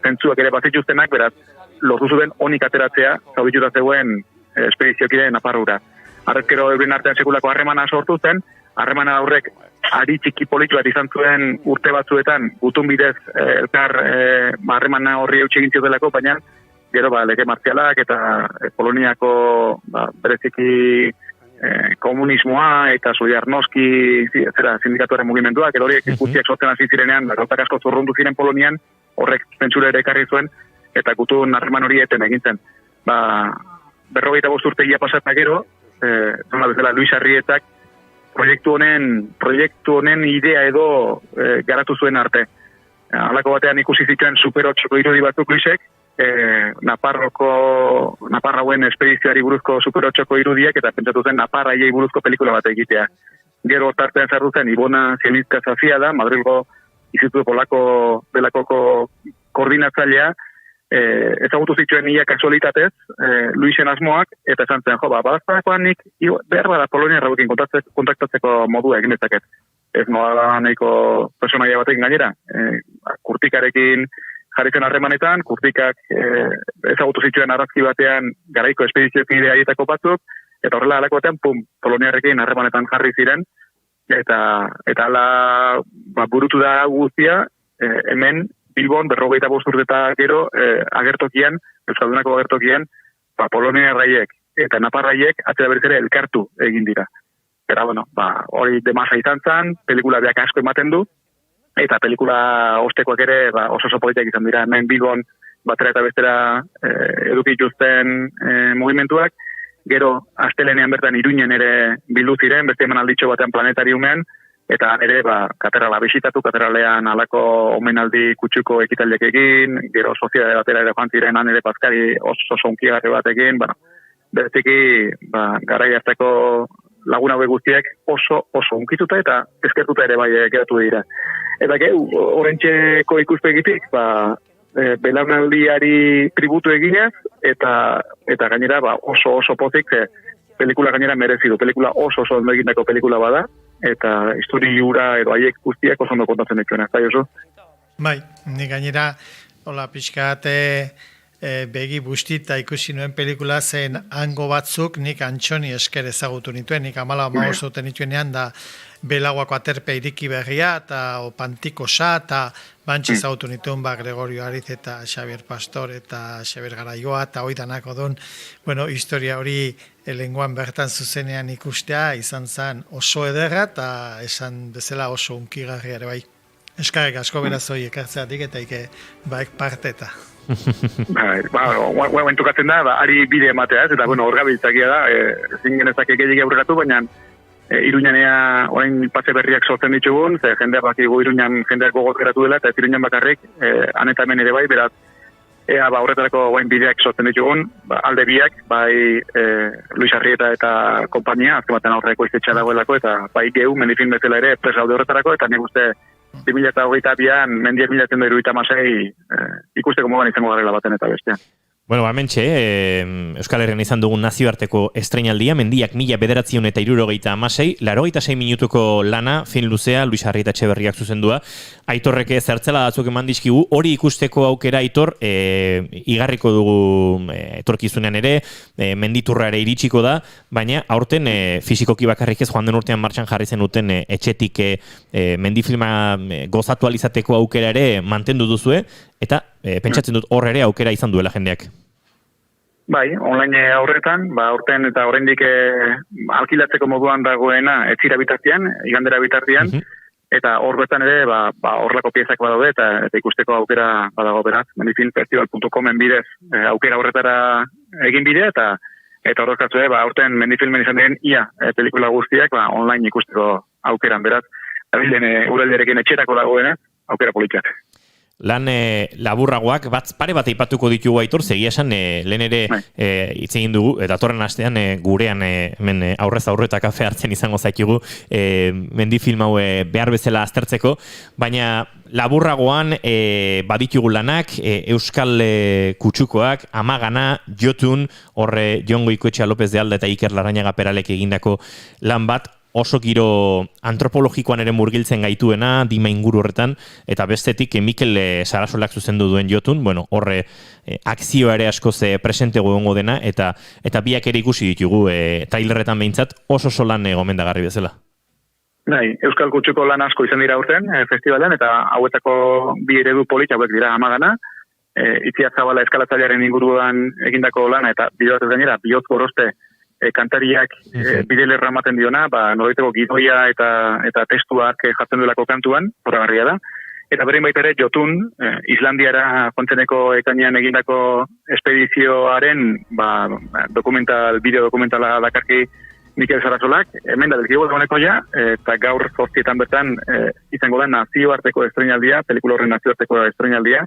zentzuak ere bazituztenak, beraz, lortu zuten honik ateratzea, zaudituta zegoen espediziokiren naparrura. Arrezkero euren artean sekulako harremana sortu zen, harremana horrek ari txiki politu bat izan zuen urte batzuetan, gutun bidez elkar harremana horri eutxe egin ziotelako, baina gero lege martzialak eta Poloniako bereziki komunismoa eta Solidarnoski sindikatuaren mugimenduak, edo horiek guztiak sortzen hasi zirenean, gauzak asko zurrundu ziren Polonian, horrek zentsura ere ekarri zuen, eta gutun harreman hori eten egintzen. 45 urtegia pasatak gero, zona bezala Luis Arrietak proiektu honen idea edo garatu zuen arte. Halako batean ikusi zituen Super 8ko irudi batzuk Luisek, Naparrauen espedizioari buruzko Super 8ko irudiek eta pentsatu zen Naparraiei buruzko pelikula bat egitea. Gero tartean sartu zen Ibona Zienizka Zafia da, Madrilgo Instituto Polako delakoko koordinatzailea, ezagutu zituen ia kasualitatez, Luisen asmoak, eta esan zen, badaztakoan nik behar bada Polonia rauekin kontaktatzeko modua egin dezaket. Ez noa nahiko personaia batekin gainera, Kurtikarekin jarri zen harremanetan, Kurtikak ezagutu zituen arrazki batean garaiko espediziokide haietako batzuk, eta horrela alako batean, Poloniarekin harremanetan jarri ziren, eta ala burutu da guztia, hemen Bilbon 45 urteta gero agertokian, Euskaldunako agertokian, Poloniarraiek eta Naparraiek atzera berriz ere elkartu egin dira. Eta hori demasa izan zen, pelikula beak asko ematen du, eta pelikula ostekoak ere oso politak izan dira. Hemen Bilbon batera eta bestera edukituzten mugimenduak, gero astelenean bertan Iruinen ere bildu ziren, beste emanalditxo batean planetariumean, eta ere katedrala bisitatu, katedralean alako omenaldi kutsuko ekitaldiak egin, gero soziedade batera ere joan ziren, ere Paskari oso sonkigarri batekin, bereziki garai hartako lagun hauek guztiek oso unkituta eta eskertuta ere bai geratu dira. Eta orentxeko ikuspegitik, belaunaldiari tributu eginez, eta gainera oso pozik, pelikula gainera merezi du, pelikula oso ondo egindako pelikula bada, eta histori hura edo haiek guztiak oso ondo kontatzen dituena, ez da, Josu? Bai, ni gainera, hola, pixkate begi bustita ikusi nuen pelikula zen hango batzuk nik Antxoni esker ezagutu nituen, nik 14 urte nituenean da Belaguako aterpe iriki berria, eta Opantikosa, eta bantxe ezagutu nituen Gregorio Ariz eta Xavier Pastor eta Xavier Garaioa, eta hoi danako duen, historia hori lenguan bertan zuzenean ikustea, izan zen oso ederra, eta esan bezala oso unkigarria ere bai. Eskarek asko berazoi ekartzeatik eta baek parteta. Guain tokatzen da, ari bide ematea ez, eta hor gabiltzakia da, ezin genezak egeik aurrekatu, baina Iruñanea orain pase berriak sortzen ditugun, ze jendeak bakigu Iruñan jendeak gogot geratu dela, eta ez Iruñan bakarrik, han eta hemen ere bai, beraz, horretarako guain bideak sortzen ditugun, alde biak, bai Luis Arrieta eta kompainia, azken baten aurreko izetxea dagoelako, eta bai geu, menifin bezala ere, presaude horretarako, eta nik uste 2022an, mendiak 1976, ikusteko modan izango garela baten eta bestean. Bueno, mentxe, Euskal Herrian izan dugun nazioarteko estreinaldia, mendiak 1976, 86 minutuko lana, film luzea, Luis Arrieta Etxeberriak zuzendua. Aitorreke zertzela datzuk eman dizkigu, hori ikusteko aukera Aitor, igarriko dugu etorkizunean ere, menditurra ere iritsiko da, baina aurten fizikoki bakarrik ez joan den urtean martxan jarri zen duten etxetik mendifilma gozatu alizateko aukera ere mantendu duzue, eta pentsatzen dut hor ere aukera izan duela jendeak. Bai, online aurretan, aurten eta oraindik alkilatzeko moduan dagoena etzira bitartean, igandera bitartean, eta hor bertan ere horrelako piezak badaude eta ikusteko aukera badago beraz, menifilmfestival.comen bidez aukera horretara egin bide, eta Eta horrezkatzue, aurten mendifilmen izan diren ia pelikula guztiak online ikusteko aukeran, beraz, abilen uralderekin etxerako dagoena, aukera politak. Lan laburragoak, pare bat aipatuko ditugu Aitor, segia esan lehen ere hitz egin dugu, eta datorren astean gurean hemen aurrez aurreta kafe hartzen izango zaitugu mendifilm hau behar bezala aztertzeko, baina laburragoan baditugu lanak, Euskal Kutsukoak, Amagana, Jotun, horre Jon Goikoetxea López de Alda eta Iker Larrañaga Peralek egindako lan bat, oso giro antropologikoan ere murgiltzen gaituena, dima inguru horretan, eta bestetik Mikel Sarasolak zuzendu duen Jotun, bueno, horre akzioa ere askoz presente egongo dena, eta biak ere ikusi ditugu, trailerretan behintzat oso lan gomendagarri bezala. Bai, Euskal Kutsuko lan asko izan dira urten festivalean, eta hauetako bi eredu polit hauek dira Amagana, Itziar Zabala eskalatzailearen inguruan egindako lana, eta bideoz gainera, bihotz gorozte kantariak bidelerra ematen diona, nolaiteko gidoia eta testuak jartzen duelako kantuan, horregarria da. Eta berein baita ere Jotun, Islandiara jontzeneko ekainean egindako espedizioaren bideo dokumentala dakarki Mikel Sarasolak, hemen da delkigu dagoeneko ja, eta gaur 8 bertan izango da nazioarteko estreinaldia, pelikula horren nazioarteko estreinaldia,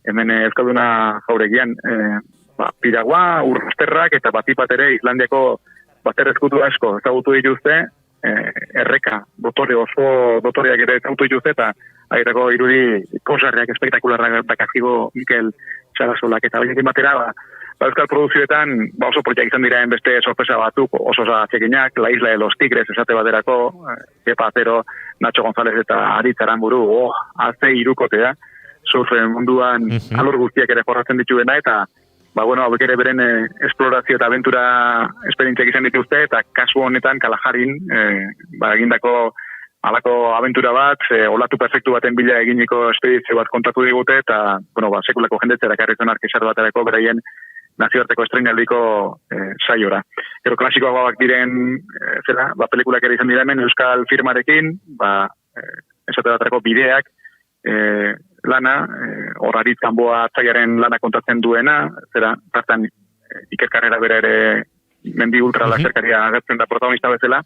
hemen Euskalduna jauregian, Piragua, Urrosterrak eta batipat ere Islandiako baterrezkutu asko ezagutu dituzte, erreka, dotoriak ere ezagutu dituzte, eta agirako irudi kosarriak espektakularrak dakazigo Mikel Sarasolak, eta horiekin batera, Euskal Produzioetan oso proiektak izan diraen beste sorpresa batzuk, oso txekinak, La Isla de los Tigres esate baterako, Pepa Acero, Nacho González eta Aritz Aramburu, azte irukotea, surfen munduan alor guztiak ere jorratzen dituena, eta hauek ere beren esplorazio eta aventura esperientziak izan dituzte, eta kasu honetan Kalajarin egindako alako aventura bat, olatu perfektu baten bila eginiko espedizio bat kontatu digute, eta sekulako jendetzera karrizan arkesar baterako beraien nazioarteko estreinaldiko saiora. Gero klasikoagoak diren pelikulak ere izan dira hemen Euskal firmarekin, esate baterako bideak, lana, Aritz Kanboa atzaiaren lana kontatzen duena, tartan Iker Karrera bera ere mendi ultra laserkaria agertzen da protagonista bezala,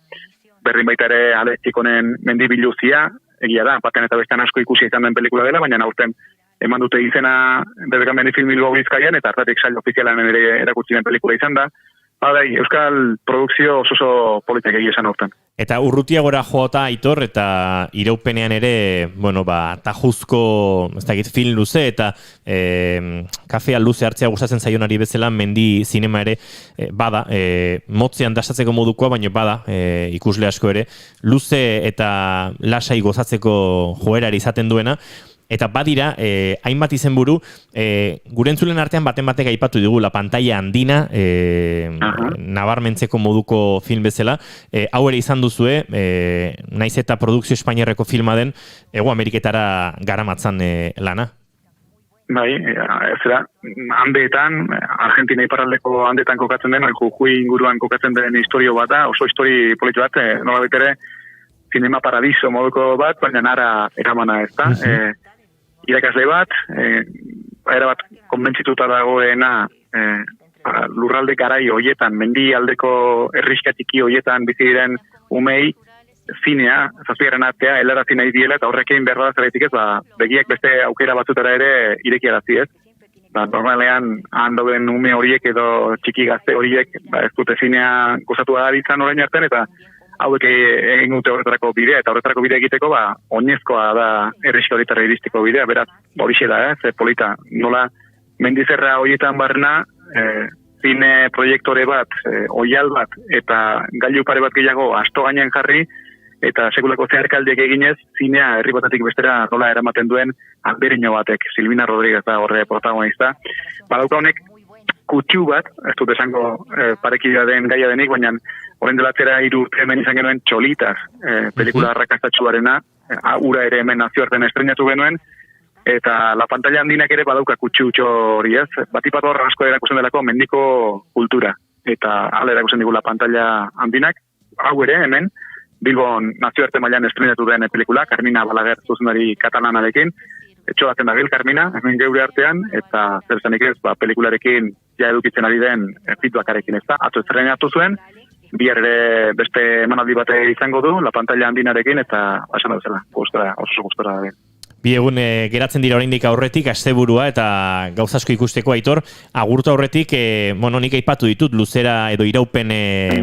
berdin baita ere Ale Txikonen mendi biluzia, egia da, batean eta bestean asko ikusi izan den pelikula dela, baina aurten eman dute izena Bebekan Mendifilm Bilbao Bizkaian, eta hartatik sail ofizialan ere erakutsi den pelikula izan da. Euskal produkzio oso politak egia esan aurten. Eta urrutiagora joata Aitor, eta iraupenean ere, tajuzko, ez dakit, film luze, eta kafea luze hartzea gustatzen zaionari bezala, mendi zinema ere, motzean dastatzeko modukoa, baina ikusle asko ere, luze eta lasai gozatzeko joerari izaten duena. Eta badira, hainbat izenburu, gure entzulen artean batek aipatu digu la pantalla andina, nabarmentzeko moduko film bezala, hau ere izan duzue, naiz eta produkzio espainiarreko filma den, Hego Ameriketara garamatzan lana. Bai, handeetan, Argentina iparraldeko handeetan kokatzen den, Jujuy inguruan kokatzen den historio bat da, oso histori politi bat, nola betere, Cinema Paradiso moduko bat, baina nara eramana ez da. Irakasle bat, erabat konbentzituta dagoena lurralde garai hoietan, mendi aldeko erriskatiki hoietan bizi diren umei, zinea, zazpigarren artea, helarazi nahi diela, eta horrekin behar da zeraitik ez, begiak beste aukera batzutara ere irekiarazi ez. Normalean, handoen ume horiek edo txiki gazte horiek, ez dute zinea gozatu aditzan orain artean, eta hauek egin dute horretarako bidea, eta horretarako bidea egiteko, oinezkoa da erriska horietara iristiko bidea, beraz, horixe da, polita, nola mendizerra horietan barna, zine proiektore bat, oial bat, eta gailu pare bat gehiago asto gainean jarri, eta sekulako zeharkaldiek eginez, zinea herri batetik bestera nola eramaten duen alberino batek, Silvina Rodríguez da horre protagonista. Badauka honek, kutsu bat, ez dut esango parekidea den gaia denik, baina horren delatzera 3 urte hemen izan genuen Txolitas, pelikula arrakastatxuarena, ura ere hemen nazioartean estrenatu genuen, eta la pantalla handinak ere badauka kutsu hori ez, batipat hor asko erakusten delako mendiko kultura, eta ala erakusten digu la pantalla handinak, hau ere hemen, Bilbon nazioarte mailan estrenatu den pelikula, Carmina Balaguer zuzendari katalanarekin, etxo baten dabil Carmina, hemen geure artean, eta zer zanik ez, pelikularekin ja edukitzen ari den feedbackarekin, ez da? Atzo estrenatu zuen, bihar ere beste emanaldi bate izango du, la pantalla handinarekin, eta esan duzela, oso gustora da. Bi egun geratzen dira oraindik aurretik, asteburua eta gauza asko ikusteko, Aitor. Agurtu aurretik, nik aipatu ditut, luzera edo iraupen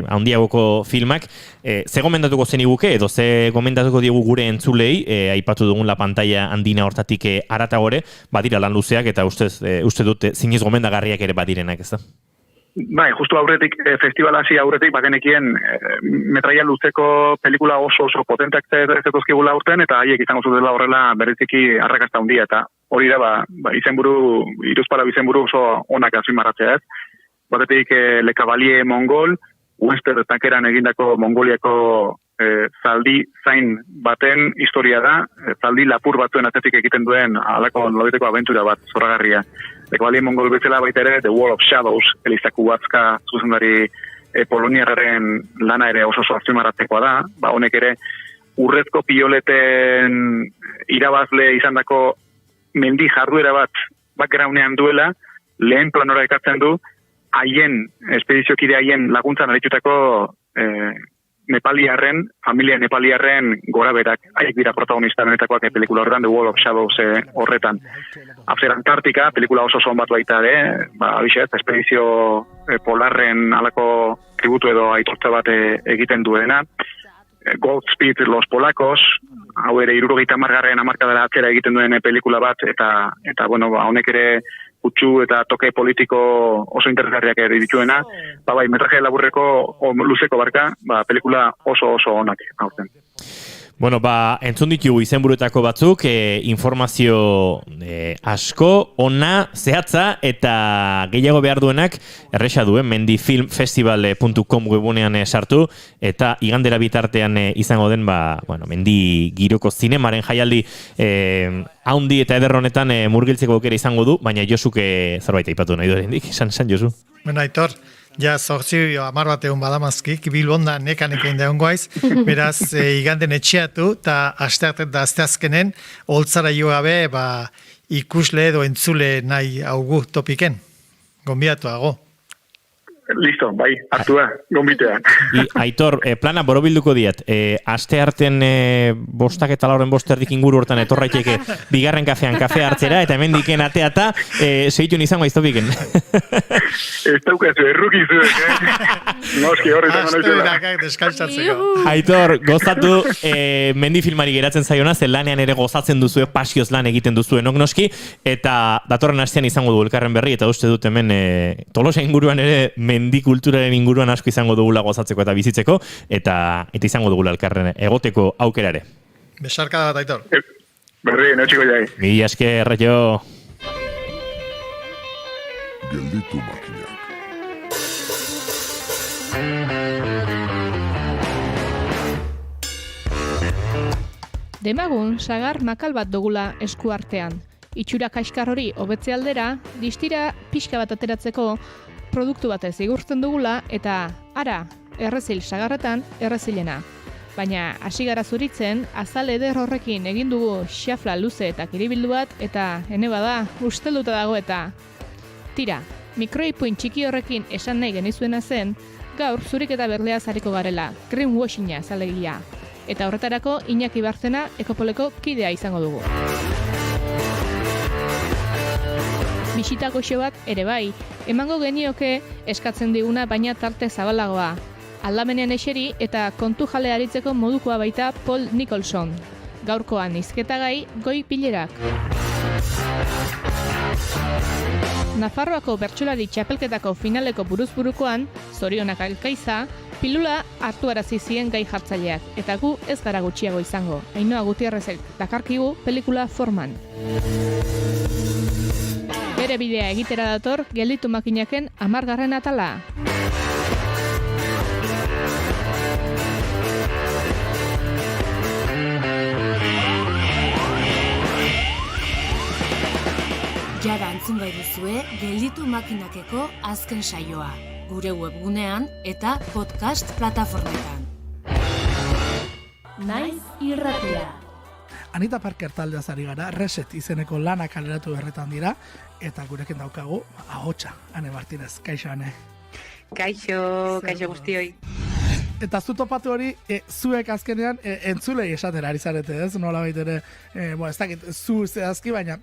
handiagoko filmak. Ze gomendatuko zeniguke, edo ze gomendatuko diegu gure entzulei, aipatu dugun la pantalla handina hortatik aratagore, badira lan luzeak, eta uste dut zinez gomendagarriak ere badirenak, ez da? Bai, justu aurretik, festival hasi aurretik, bagenekien metraia luzeko pelikula oso potenteak zetozkigula urten, eta haiek izango zutela horrela bereziki arrakasta handia, eta hori da, izenburu, iruzpara izenburu oso onak azpimarratzea, ez? Batetik, Le Cavalier Mongol, Western tankeran egindako Mongoliako zaldi zain baten historia da, zaldi lapur batzuen atzetik egiten duen alako lobeteko abentura bat, zoragarria. Le Cavalier Mongol bezala baita ere, The Wall of Shadows, Elizaku Batzka zuzendari poloniarraren lana ere oso azpimarratzekoa da, honek ere urrezko pioleten irabazle izandako mendi jarduera bat backgroundean duela, lehen planora ekartzen du, haien, espediziokide haien laguntzan aritutako familia nepaliarren gora berak, haiek dira protagonista benetakoak pelikula horretan, The Wall of Shadows horretan. After Antartika, pelikula oso son bat baita ere, espedizio polarren alako tributu edo aitortza bat egiten duena. Goldspeed Los Polacos, hau ere 70garren hamarkadara atzera egiten duen pelikula bat, eta honek ere kutsu eta toke politiko oso interesgarriak ere dituena, metraje laburreko luzeko barka, pelikula oso onak aurten. Bueno, entzun ditugu izenburuetako batzuk, informazio asko, ona, zehatza, eta gehiago behar duenak, erresa duen, mendifilmfestival.com webunean sartu, eta igandera bitartean izango den, Mendi giroko zinemaren jaialdi haundi eta eder honetan murgiltzeko aukera izango du, baina Josuk zerbait aipatu nahi duerendik, esan Josu. Bueno, Aitor, ja, 10 bat egun badamazkik, Bilbonda nekanekin da ongoaiz, beraz, iganden etxeatu, eta asteartet da asteazkenen, holtzara jo gabe, ikusle edo entzule nahi augu topiken. Gonbidatuago. Listo, hartua, gonbitea. Aitor, plana borobilduko diat, astearten 5 eta 5:05 inguru hortan etorraiteke bigarren kafean kafea hartzera, eta hemen diken ateata, seitun izango aiztopiken. Ez daukazu, errukizu, Noski horretan noizuela. Deskaltzatzeko. Aitor, gozatu, mendi filmari geratzen zaiona, zen lanean ere gozatzen duzue, pasioz lan egiten duzue noski, eta datorren astean izango du elkarren berri, eta uste dut hemen Tolosa inguruan ere mendi kulturaren inguruan asko izango dugula gozatzeko eta bizitzeko, eta izango dugula elkarren egoteko aukera ere. Besarka bat, Aitor. Berri, txiko jai. Mila esker, Raio. Gelditu makinak. Demagun, sagar makal bat dugula esku artean. Itxura kaskar hori hobetze aldera, distira pixka bat ateratzeko produktu batez igurtzen dugula, eta errezil sagarretan errezilena. Baina hasi gara zuritzen, azal eder horrekin egin dugu xafla luze eta kiribildu bat, eta ene bada, ustelduta dago eta tira, mikroipuin txiki horrekin esan nahi genizuena zen, gaur zurik eta berlea zariko garela, greenwashinga zalegia. Eta horretarako Iñaki Barzena Ekopoleko kidea izango dugu. Bisita goxo bat ere bai, emango genioke eskatzen diguna baina tarte zabalagoa. Aldamenean eseri eta kontu jale aritzeko modukoa baita Paul Nicholson. Gaurkoan hizketagai goi pilerak. Nafarroako bertsolari txapelketako finaleko buruzburukoan, zorionak alkaiza, pilula hartuarazi zien gai jartzaileak, eta gu ez gara gutxiago izango. Ainhoa Gutierrezek dakarkigu pelikula forman. Bere bidea egitera dator gelditu makinaken 10. atala. Jara entzun gai duzue gelditu makinakeko azken saioa, gure webgunean eta podcast plataformetan. Naiz irratia. Anita Parker taldeaz ari gara, Reset izeneko lana kaleratu berretan dira, eta gurekin daukagu, ahotsa, Ane Martinez, kaixo, Ane. Kaixo guztioi. Eta zu topatu hori, zuek azkenean entzulei esatera ari zarete, ez? Nola baitere, ez dakit, zu zehazki, baina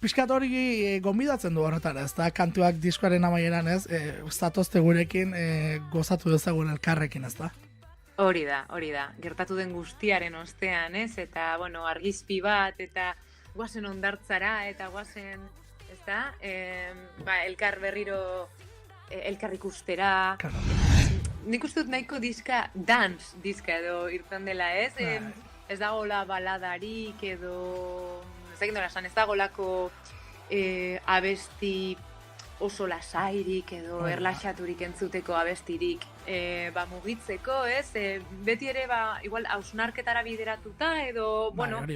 pixkat hori gonbidatzen du horretara, ez da, kantuak diskoaren amaieran, ez? Zatozte gurekin gozatu dezagun elkarrekin, ez da? Hori da. Gertatu den guztiaren ostean, ez? Eta, bueno, argizpi bat, eta guazen ondartzara, eta guazen, ez da? Elkar berriro, elkar ikustera. Claro. Nik uste dut nahiko dance diska edo irten dela, ez? Ez dagoela baladarik edo... Ez dagolako abesti oso lasairik edo erlaxaturik entzuteko abestirik mugitzeko, ez? Beti ere, igual, hausnarketara bideratuta edo, bueno,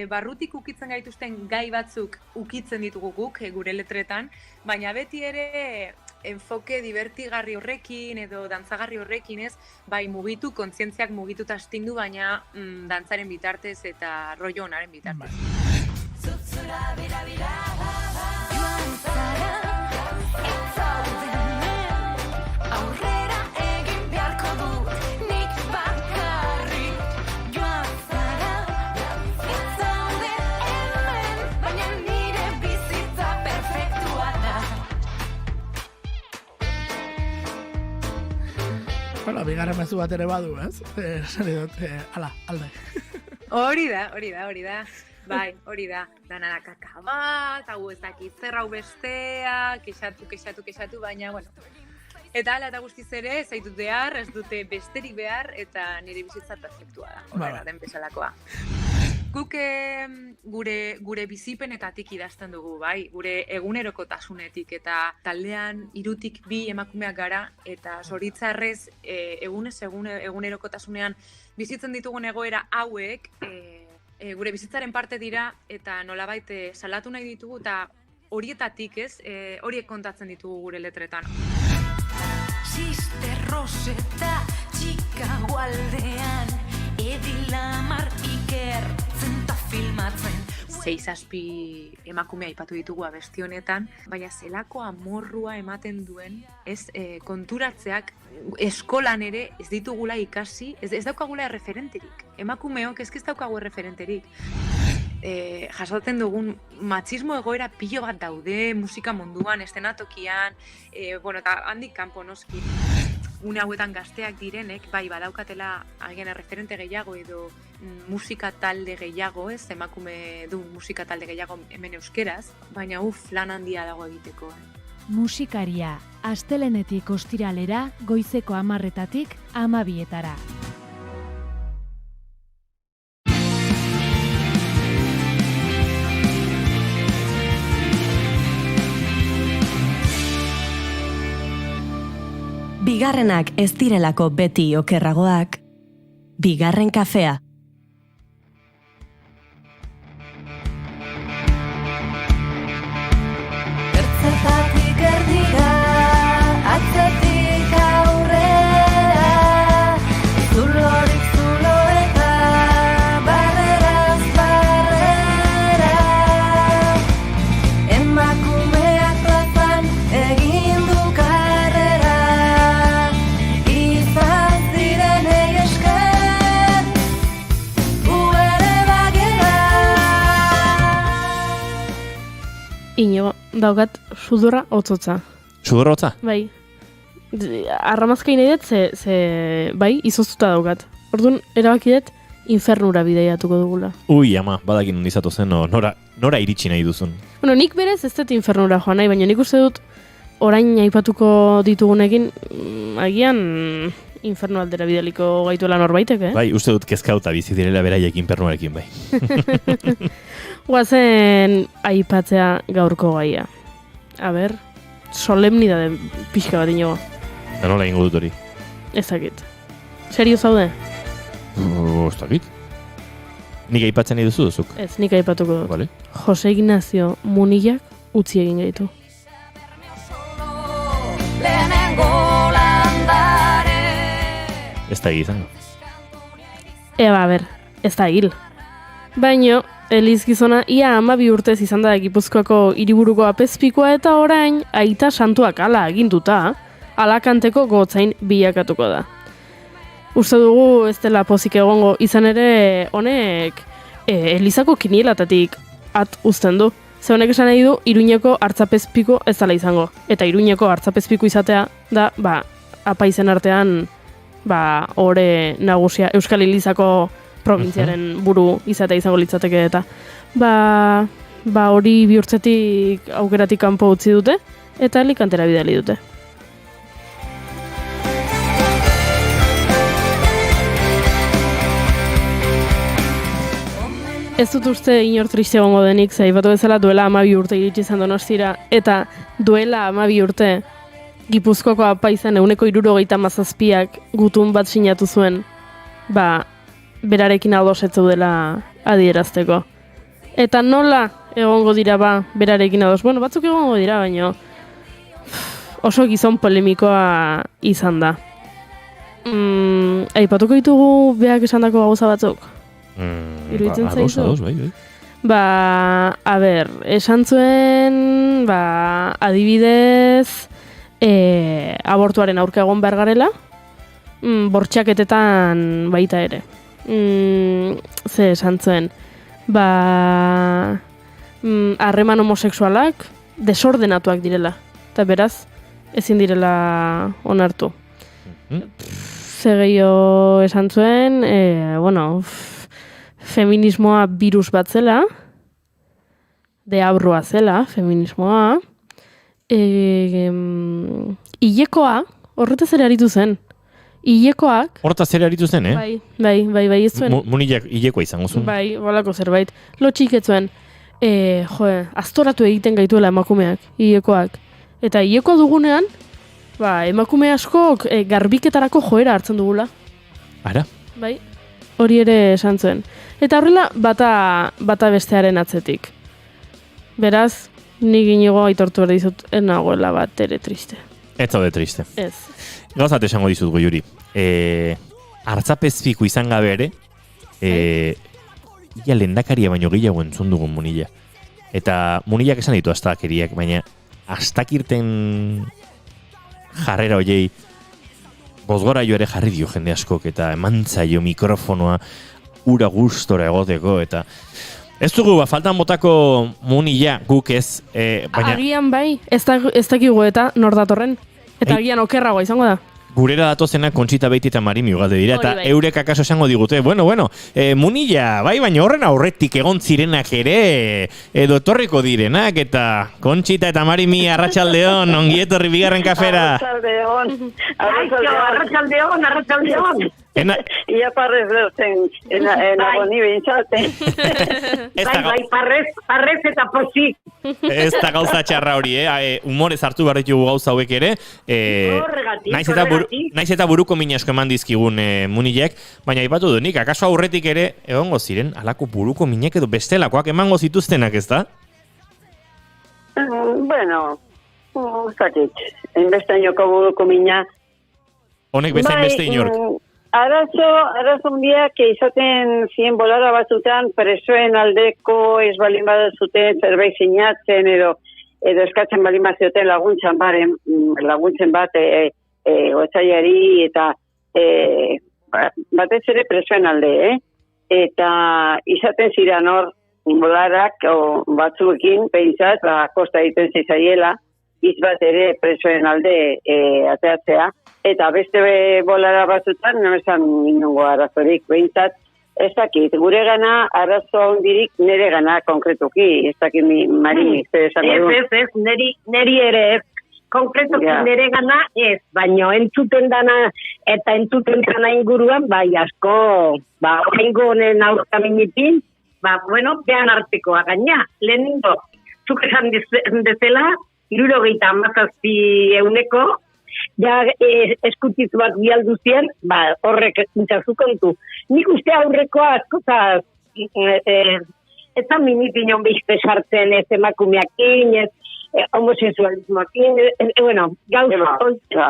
barrutik ukitzen gaituzten gai batzuk ukitzen ditugu guk gure letretan, baina beti ere enfoke divertigarri horrekin edo dantzagarri horrekin, ez? Bai, mugitu, kontzientziak mugituta astindu, baina dantzaren bitartez eta rollo honaren bitartez. Zutzura bira joan zara, itzaude hemen, aurrera egin beharko dut, nik bakarrik. Joan zara, itzaude hemen, baina nire bizitza perfektua da. Bueno, bigarren mezu bat ere badu, ez? Sari dut, alde. Hori da. Bai, hori da, danara kaka bat, hau ez dakit, zer hau bestea, kexatu, baina, bueno. Eta ala eta guztiz ere, ez zaitut behar, ez dute besterik behar, eta nire bizitza perfektua da, horrela den bezalakoa. Guk gure bizipenetatik idazten dugu, bai, gure egunerokotasunetik, eta taldean 3 bi emakumeak gara, eta zoritzarrez egunerokotasunean bizitzen ditugun egoera hauek, gure bizitzaren parte dira eta nolabait salatu nahi ditugu eta horietatik, ez, horiek kontatzen ditugu gure letretan. Sister Rosetta, txika gualdean, Edilamar ikertzen ta filmatzen. 6-7 emakume aipatu ditugu abesti honetan, baina zelako amorrua ematen duen, ez, konturatzeak eskolan ere ez ditugula ikasi, ez daukagula erreferenterik. Emakumeok ez daukagu erreferenterik. Jasotzen dugun matxismo egoera pilo bat daude, musika munduan, estenatokian, bueno, eta handik kanpo noski. Une hauetan gazteak direnek, bai, badaukatela agian erreferente gehiago edo musika talde gehiago, ez, emakume du musika talde gehiago hemen euskeraz, baina lan handia dago egiteko. Musikaria, astelenetik ostiralera, goizeko 10:00-tik 12:00-etara. Bigarrenak ez direlako beti okerragoak, bigarren kafea. Ertzetatik erdira, atzetik aurrera, zulorik zulo eta barreraz barrera. Emakumeak plazan egin du karrera, izan zirenei esker, gu ere bagera. Inigo, daukat sudurra hotzotza. Sudurra hotza? Bai. Arramazkai nahi dut, ze bai, izoztuta daukat. Orduan, erabaki dut, infernura bideiatuko dugula. Ui, ama, badakin ondizatu zen, nora iritsi nahi duzun. Bueno, nik berez ez dut infernura joan nahi, baina nik uste dut orain aipatuko ditugunekin agian infernu aldera bidaliko gaituela norbaitek, eh? Bai, uste dut kezkauta bizi direla beraiek infernuarekin, bai. Guazen aipatzea gaurko gaia. A ber, solemnidade pixka bat inigo. Da nola egingo dut hori? Ez dakit. Serio zaude? Ez dakit. Nik aipatzen nahi duzu duzuk? Ez, nik aipatuko dut. Vale. Jose Ignacio Munillak utzi egin gaitu. Lehenengo landare. Ez da izango. Eba, a ber, ez da hil. Baino, Eliz gizona ia 12 urtez izan da Gipuzkoako hiriburuko apezpikoa eta orain aita santuak hala aginduta, Alakanteko gotzain bilakatuko da. Uste dugu ez dela pozik egongo, izan ere honek Elizako kinielatatik at uzten du. Ze honek esan nahi du, Iruñeko hartzapezpiko ez dela izango. Eta Iruñeko hartzapezpiko izatea da, apaizen artean, ore nagusia Euskal Elizako probintziaren buru izatea izango litzateke eta hori bihurtzetik aukeratik kanpo utzi dute eta Alicantera bidali dute. Ez dut uste inor triste egongo denik, aipatu bezala duela 12 urte iritsi izan Donostira, eta duela 12 urte Gipuzkoako apaizan 177ak gutun bat sinatu zuen, berarekin ados ez zeudela adierazteko. Eta nola egongo dira berarekin ados? Bueno, batzuk egongo dira, baina oso gizon polemikoa izan da. Aipatuko ditugu beak esandako gauza batzuk? Iruditzen zaizu? Esan zuen, adibidez, abortuaren aurka egon behar garela, bortxaketetan baita ere. Ze esan zuen, harreman homosexualak desordenatuak direla, eta beraz, ezin direla onartu. Ze gehiago esan zuen, feminismoa virus bat zela, deabrua zela, feminismoa, hilekoa, horretaz ere aritu zen. Hilekoak... Horretaz ere aritu zen, Bai, ez zuen. Munilak hilekoa izango zuen. Bai, bolako zerbait. Lotxik ez zuen, aztoratu egiten gaituela emakumeak, hilekoak. Eta hilekoa dugunean, emakume askok garbiketarako joera hartzen dugula. Ara? Bai, hori ere esan zuen. Eta horrela bata bestearen atzetik. Beraz, nik inigo aitortu behar dizut, nagoela bat ere triste. Ez zaude triste. Ez. Gauzat esango dizut Goiuri. Hartzapezpiku izan gabe ere, ia lehendakaria baino gehiago entzun dugun Munilla. Eta Munillak esan ditu astakeriak, baina astakirten jarrera hoiei bozgora jo ere jarri dio jende askok eta emantzaio mikrofonoa ura gustora egoteko eta ez dugu faltan botako Munilla guk ez baina agian bai, ez dakigu eta nor datorren eta agian okerragoa izango da. Gurera datozena Kontxita Beiti eta Marimi ugalde dira, eta eurek akaso esango digute, Munilla, baina horren aurretik egon zirenak ere, edo etorriko direnak, eta Kontxita eta Marimi, arratsaldeon, ongietorri bigarren kafera. Arratsaldeon. Ia parrez lehzen, enagoni bintzate. Bai, parrez eta pozik. Ez da gauza txarra hori, humorez hartu behar ditugu gauza hauek ere. Naiz eta buruko min asko eman dizkigun Munillek, baina aipatu du nik, akaso aurretik ere egongo ziren, alako buruko minek edo bestelakoak emango zituztenak, ez da? Bueno, zakit, enbestainoko buruko mina. Honek bezain beste inork. Arazo hundiak izaten ziren bolara batzutan presoen aldeko ez balin badazuten zerbait sinatzen edo eskatzen balin bazioten laguntzen bat otsaiari eta batez ere presoen alde, eta izaten ziren hor bolarak batzuekin behintzat kosta egiten zizaiela iz bat ere presoen alde ateatzea. Eta beste bolara batzutan, nemesan inongo arazorik, behintzat, ez dakit, gure gana arazo hondirik nire gana konkretuki, ez dakit Marimi, Ez, niri ere ez, konkretuki nire gana ez, baina entzuten dana eta entzuten dana inguruan, bai asko, horrengo honen aurkaminitin, behan artekoa gaina, lehenengo, zuk esan dezela, 77% ja eskutiz bat bialdu zien, horrek intzazu kontu. Nik uste aurrekoa askotaz ez da minipinon bihte sartzen ez emakumeakin, ez homosexualismoakin, gauza,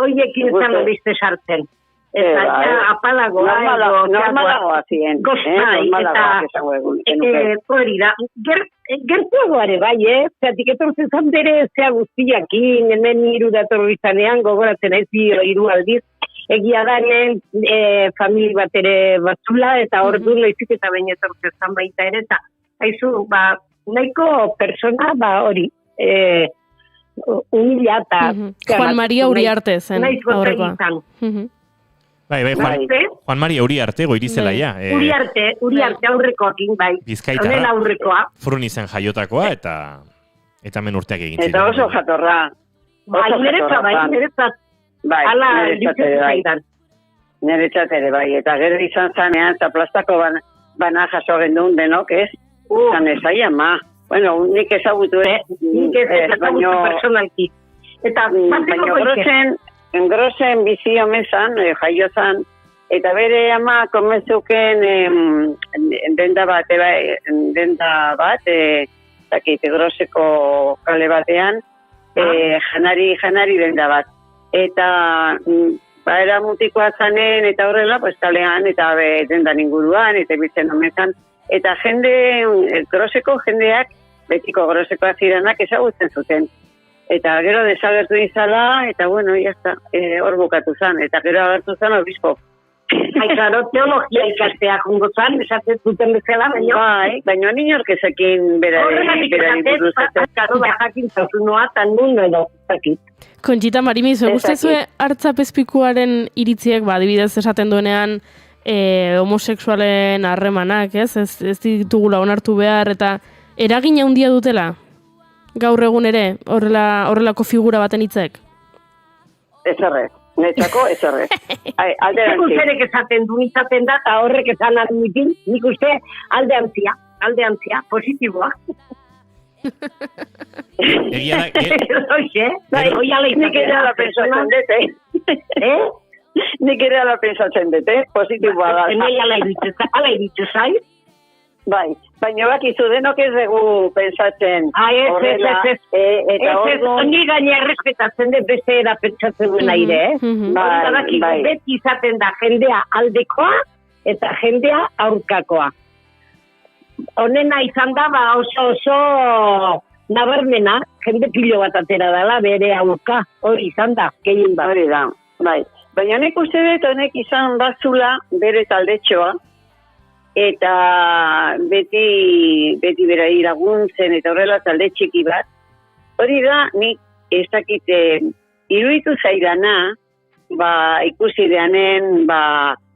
hoiekin zan bihte sartzen. apalagoa. Normalagoa ziren. Normalagoa esango egun. Hori da, gertuagoare bai, Zatik etortzen zan bere zea guztiakin, hemen hiru datorri zanean, gogoratzen ez hiru aldiz, egia danen famili bat ere batzula, eta ordu noizik eta bain etortzen zan baita ere, eta haizu, nahiko persona, hori, humila eta... Juan Maria Uriarte zen, aurrekoa. Bai, Juan Maria Uriarte, goirizelaia. Uriarte aurrekoakin, bai. Bizkaitarra, aurrekoa. Frun izen jaiotakoa, eta hemen urteak egin ziren. Eta oso jatorra. Niretzat. Bai, niretzat ere, bai. Eta gero izan zanean, eta plastako bana jaso gendun denok, ez? Zan ezaia, ma. Bueno, nik ezagutu, nik ezagutu personalki. Eta, baina engrosen bizi omezan, jaio zan, eta bere ama komenzuken denda bat, dakit, groseko kale batean, janari denda bat. Eta, era mutikoa zanen, eta horrela, pues kalean, eta dendan inguruan, eta biltzen omezan, eta groseko jendeak, betiko grosekoa ziranak ezagutzen zuten. Eta gero desagertu izala, eta bueno, jazta, hor bukatu zan, eta gero agertu zan obispo. Claro, teologia ikastea jungo zan, esatzen zuten bezala, baina ni orkezekin berari buruz. Claro, jakin zauzunoa, tan dundu edo, zakit. Kontxita Marimizu, guztezue hartzapezpikuaren iritziek, adibidez esaten duenean, homosexualen harremanak, ez ditugula onartu behar, eta eragina handia dutela? Gaur egun ere, horrelako figura baten hitzek? Ezerrez, netzako ezerrez. Alderantzi. Zerek esaten du, izaten da, eta horrek esan admitin, nik uste aldeantzia, positiboa. Egia da, nik ere ala pensatzen dute. Nik ere ala pensatzen dute, positiboa da. Ala iritzu zai? Bai, baina bakizu denok ez dugu pensatzen horrela. Ni gaina errespetatzen dut beste era pentsatzen duen aire, Bai. Beti izaten da jendea aldekoa eta jendea aurkakoa. Honena izan da, oso nabarmena, jende pilo bat atera dela, bere aurka, hori izan da, gehien bat. Hori da, bai. Baina nek uste dut honek izan bazula bere taldetxoa, eta beti berai laguntzen eta horrela talde txiki bat. Hori da, nik ez dakite iruditu zaidana, ikusi deanen,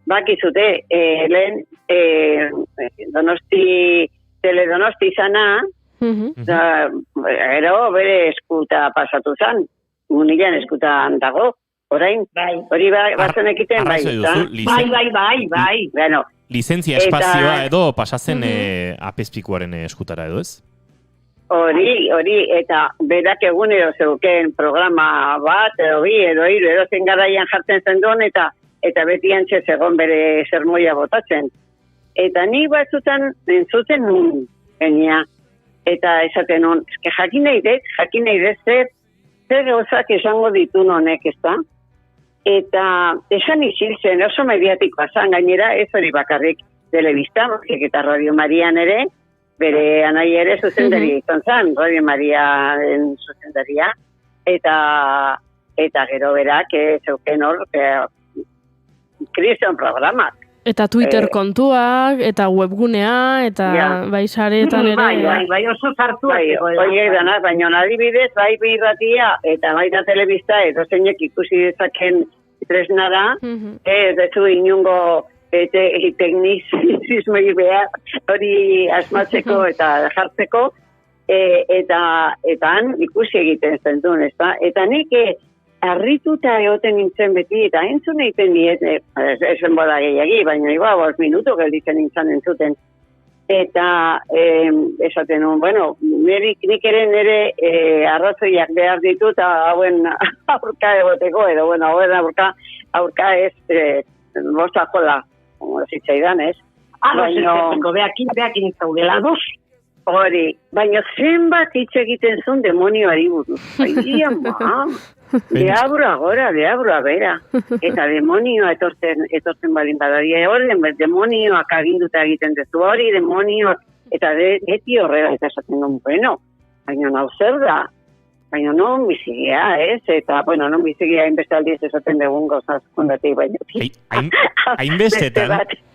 bakizute, lehen Donosti izana, ero bere eskuta pasatu zan, munilean eskutan dago, orain, hori batzen ekiten, bai. Bueno, lizentzia espazioa edo pasatzen apezpikuaren eskutara edo ez? Hori, eta berak egunero zeuken programa bat, edo bi, edo hiru, edo zen garaian jartzen zen duen, eta beti antxe zegoen bere sermoia botatzen. Eta ni batzutan entzuten nun, genia, eta esaten nun, jakin nahi dez, zer gauzak esango ditu honek, ez da? Eta esan iziltzen oso mediatikoa zan, gainera ez hori bakarrik telebista, eta Radio Marian ere, bere anai ere zuzendaria izan zan, Radio Marian zuzendaria, eta gero berak zeuken hor, kriston programak. Eta Twitter kontuak, eta webgunea, eta bai sareetan ere... Bai, oso zartua. Oiek dana, baina adibidez, bai irratia, eta baita telebista, edo zeinek ikusi dezaken tresnara, ez dezu inungo teknizismoi behar, hori asmatzeko eta jartzeko, eta han ikusi egiten zentun, ezta? Eta nik harrituta egoten nintzen beti, eta entzun egiten diet, esen boda gehiagi, baina iba, 5 minutu gelditzen nintzen entzuten. Eta esaten nun, bueno, nik ere nire arrazoiak behar ditu, eta hauen aurka egoteko, edo, bueno, hauen aurka ez bosta jola, zitzaidan, ez? Beakin zaudela dos. Hori, baina zenbat hitz egiten zuen demonioari buruz. Aidia, Deabroa gora, deabroa bera. Eta demonioa etortzen balin badaria. Hori demonioak aginduta egiten dezu, hori demonioak, eta beti horrela eta esaten duen, bueno, baina nau zer da, baina non bizigia, ez? Eta, bueno, non bizigia hainbestaldiz esaten dugun gauzaz kondatik, baina...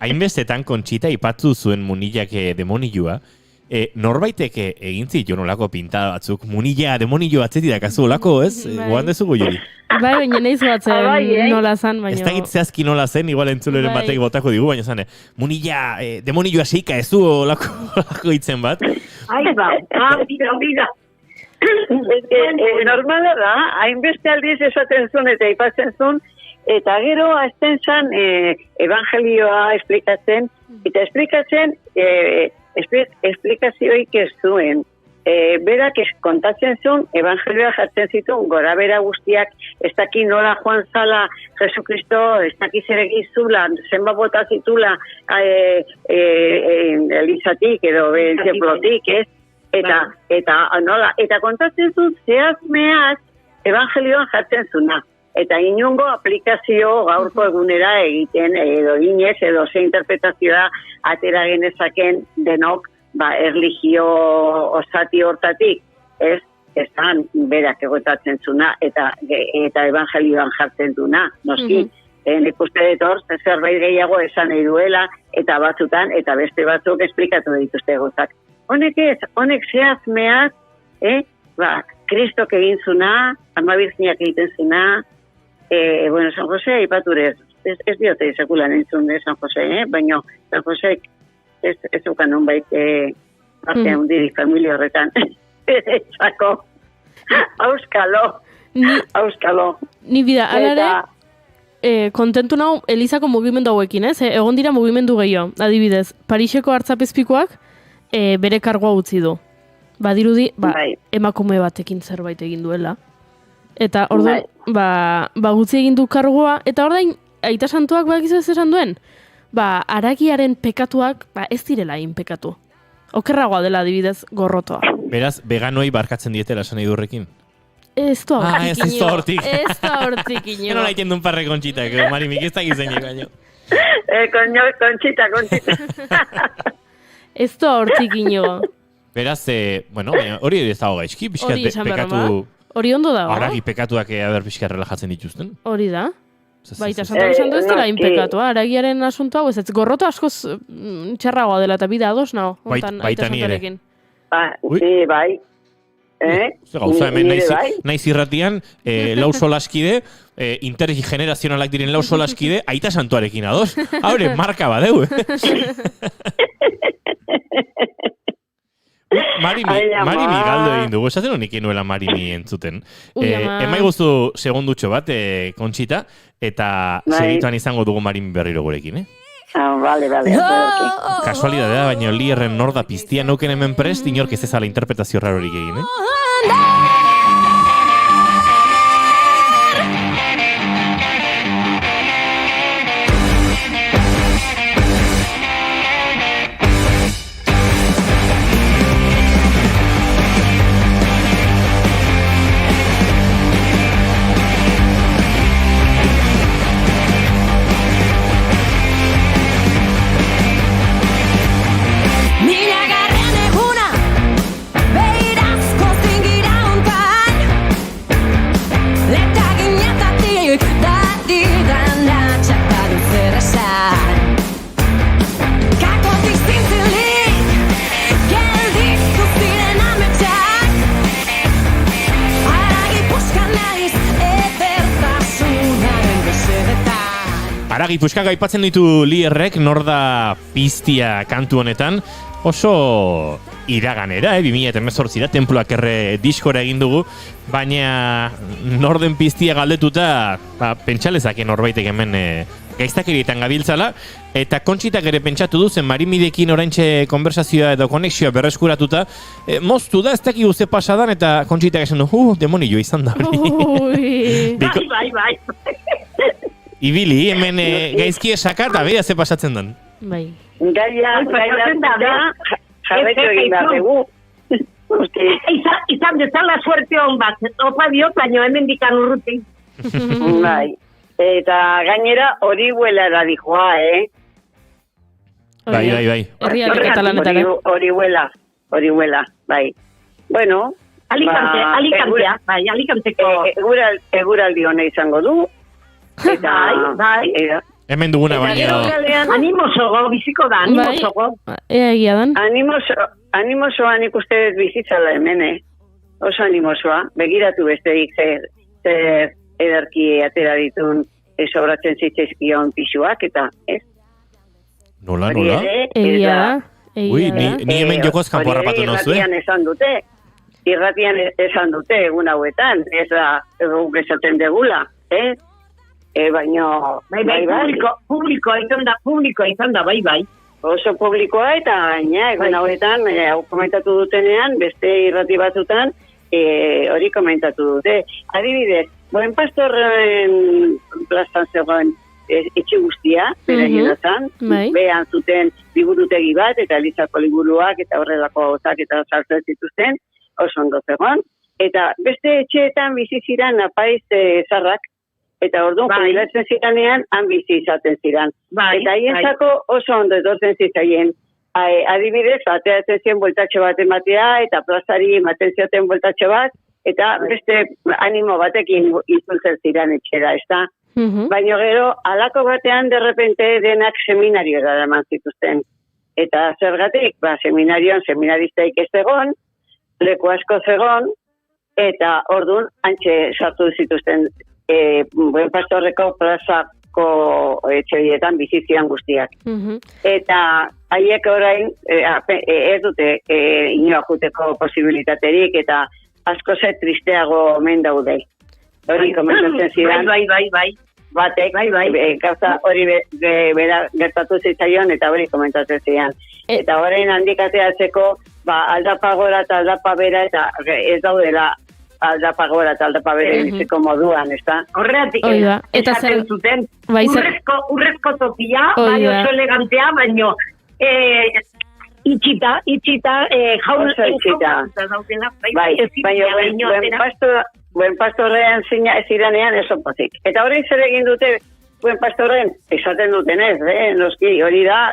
Hainbestetan Kontxita ipatzu zuen munillak demonioa, norbaitek egin zitu nolako pintada batzuk, munilla, demonio atzetik dakazu olako, ez? Goan dezugu jori. Bai, baina nahiz batzen nola zan, baina... Ez da gitzazki nola zen, igual entzuleren batek botako digu, baina zane, munilla, demonioa seika ez du olako hitzen bat. Ai, bida. Normala da, hainbeste aldiz esaten zuen eta ipatzen zuen, eta gero azten zan evangelioa esplikatzen, eta esplikatzen esplikazioik ez zuen. Berak kontatzen zuen, evangelioa jartzen zituen, gora bera guztiak, ez daki nola joan zala Jesukristo, ez daki zer egizula, zenba bota zitula Elizatik edo Belzeblotik, ez? Eta kontatzen zuen, zehaz evangelioan jartzen zuna. Eta inungo aplikazio gaurko egunera egiten, edo inez, edo ze interpretazioa atera genezaken denok, erlijio osati hortatik, ez berak egotatzen zuna, eta evangelioan jartzen duna, noski. Nik uste dut hor, zerbait gehiago esan nahi duela, eta batzutan, eta beste batzuk esplikatu dituzte gozak. Honek zehaz mehaz, Kristok egin zuna, Ama Birzinak egiten zuna, bueno, San Jose aipature ez diote sekulan entzun de San Jose, baina San Jose ez ukan honbait parte handirik familia horretan. Zako, auskalo. Ni bida, alare, kontentu nau Elizako mugimendu hauekin, ez? Egon dira mugimendu gehiago, adibidez, Pariseko hartzapezpikoak bere kargoa utzi du. Badirudi, emakume batekin zerbait egin duela. Eta orduan, gutzi egin du kargoa, eta ordain, aita santuak bakizu ez esan duen, haragiaren pekatuak, ez direla hain pekatu. Okerragoa dela adibidez gorrotoa. Beraz, veganoi barkatzen dietela esan idurrekin? Ez da hortik ino. Ez da hortik ino. Eno nahi tendun parre Kontxita, Marimik ez da gizenik baino. Kontxita. Ez da hortik ino. Beraz, bueno, hori ez dago gaizki, pixkat pekatu... Hori ondo dago. Aragi pekatuak pixkat relajatzen dituzten. Hori da. Baita santuak esan du ez dela inpekatua. Aragiaren asunto hau ez gorroto askoz txarragoa dela eta bida ados nao. Baita ni ere. Bai. Gauza hemen naiz irratian, lau solaskide, intergenerazionalak diren lau solaskide, aita santuarekin ados. Haure, marka badeu. Marimi galdo egin dugu, esaten honik inuela Marimi entzuten. Emai guztu segundutxo bat, Kontxita, eta segituan izango dugu Marimi berriro gurekin, Vale. Kasualidadea, baina lierren norda piztia nauken hemen prest, inork ez ezala interpretazio rarorik egin, Aragi puskak aipatzen ditu Lierrek, norda piztia kantu honetan, oso iraganera, 2018 tenpluak erre diskora egin dugu, baina norden piztia galdetuta, pentsalezake norbaitek hemen gaiztakerietan gabiltzala, eta Kontxitak ere pentsatu du zen Marimidekin oraintxe konversazioa edo konexioa berreskuratuta, moztu da, ez dakigu ze pasadan, eta Kontxitak esan du, demonio izan da hori. Bai. Ibili, hemen gaizki esaka eta beha ze pasatzen den. Bai. Gaia da, jarretu egin behar dugu. Izan dezala suerte hon bat, opa diot, baino hemen dikan urruti. Bai, eta gainera hori huelara dijoa, Bai. Herrialde katalanetara. Hori huela, bai. Bueno, Alicantea, bai, Alicanteko. Eguraldi hona izango du. Eta, bai. Hemen duguna baina... Animosogo, biziko da, animosogo. Egia dan. Animosoa nik uste bizitzala hemen, oso animosoa. Begiratu besterik zer ederki atera ditun sobratzen zitzaizkion pixuak, eta ez? Nola? Egia da. Ui, ni hemen jokoz kanpo harrapatu nozu, Irratian esan dute egun hauetan, ez da guk esaten degula, baina... Publikoa izan da, bai. Oso publikoa eta gaina, egun hauetan, komentatu dutenean, beste irrati batzutan, hori komentatu dute. Adibidez, Buen Pastorren plazan zegoen etxe guztia, beraien azan, behan zuten liburutegi bat, eta Elizako liburuak, eta horrelako gozak eta saltzen zituzten, oso ondo zegoen, eta beste etxeetan bizi ziren apaiz zarrak, eta orduan jubilatzen ziranean, han bizi izaten ziren. Eta haienzako oso ondo etortzen zitzaien. Adibidez, ateatzen zien bueltatxo bat ematea, eta plazari ematen zioten bueltatxo bat, eta beste animo batekin izultzen ziren etxera, ez da? Baina gero, alako batean derrepente denak seminariora eman zituzten. Eta zergatik, seminarioan seminaristaik ez egon, leku asko zegon, eta orduan antxe sartu zituzten Buen Pastorreko plazako etxeietan bizizian guztiak. Eta haiek orain ez dute inoa juteko posibilitaterik, eta asko ze tristeago omen daude. Hori komentatzen zidan. Bai. Batek, gauza hori gertatu zitzaion, eta hori komentatzen zidan. Eta orain handikateatzeko, aldapa gora eta aldapa bera, eta ez daudela aldapa gora eta aldapa bera izeko moduan, ez da? Horreatik, esaten zuten, urrezko tokia, bai oso elegantea, baino, itxita, oso itxita. Baina, Buen Pastorrean ziranean eso pozik. Eta hori zer egin dute Buen Pastorren, esaten duten ez, noski, hori da,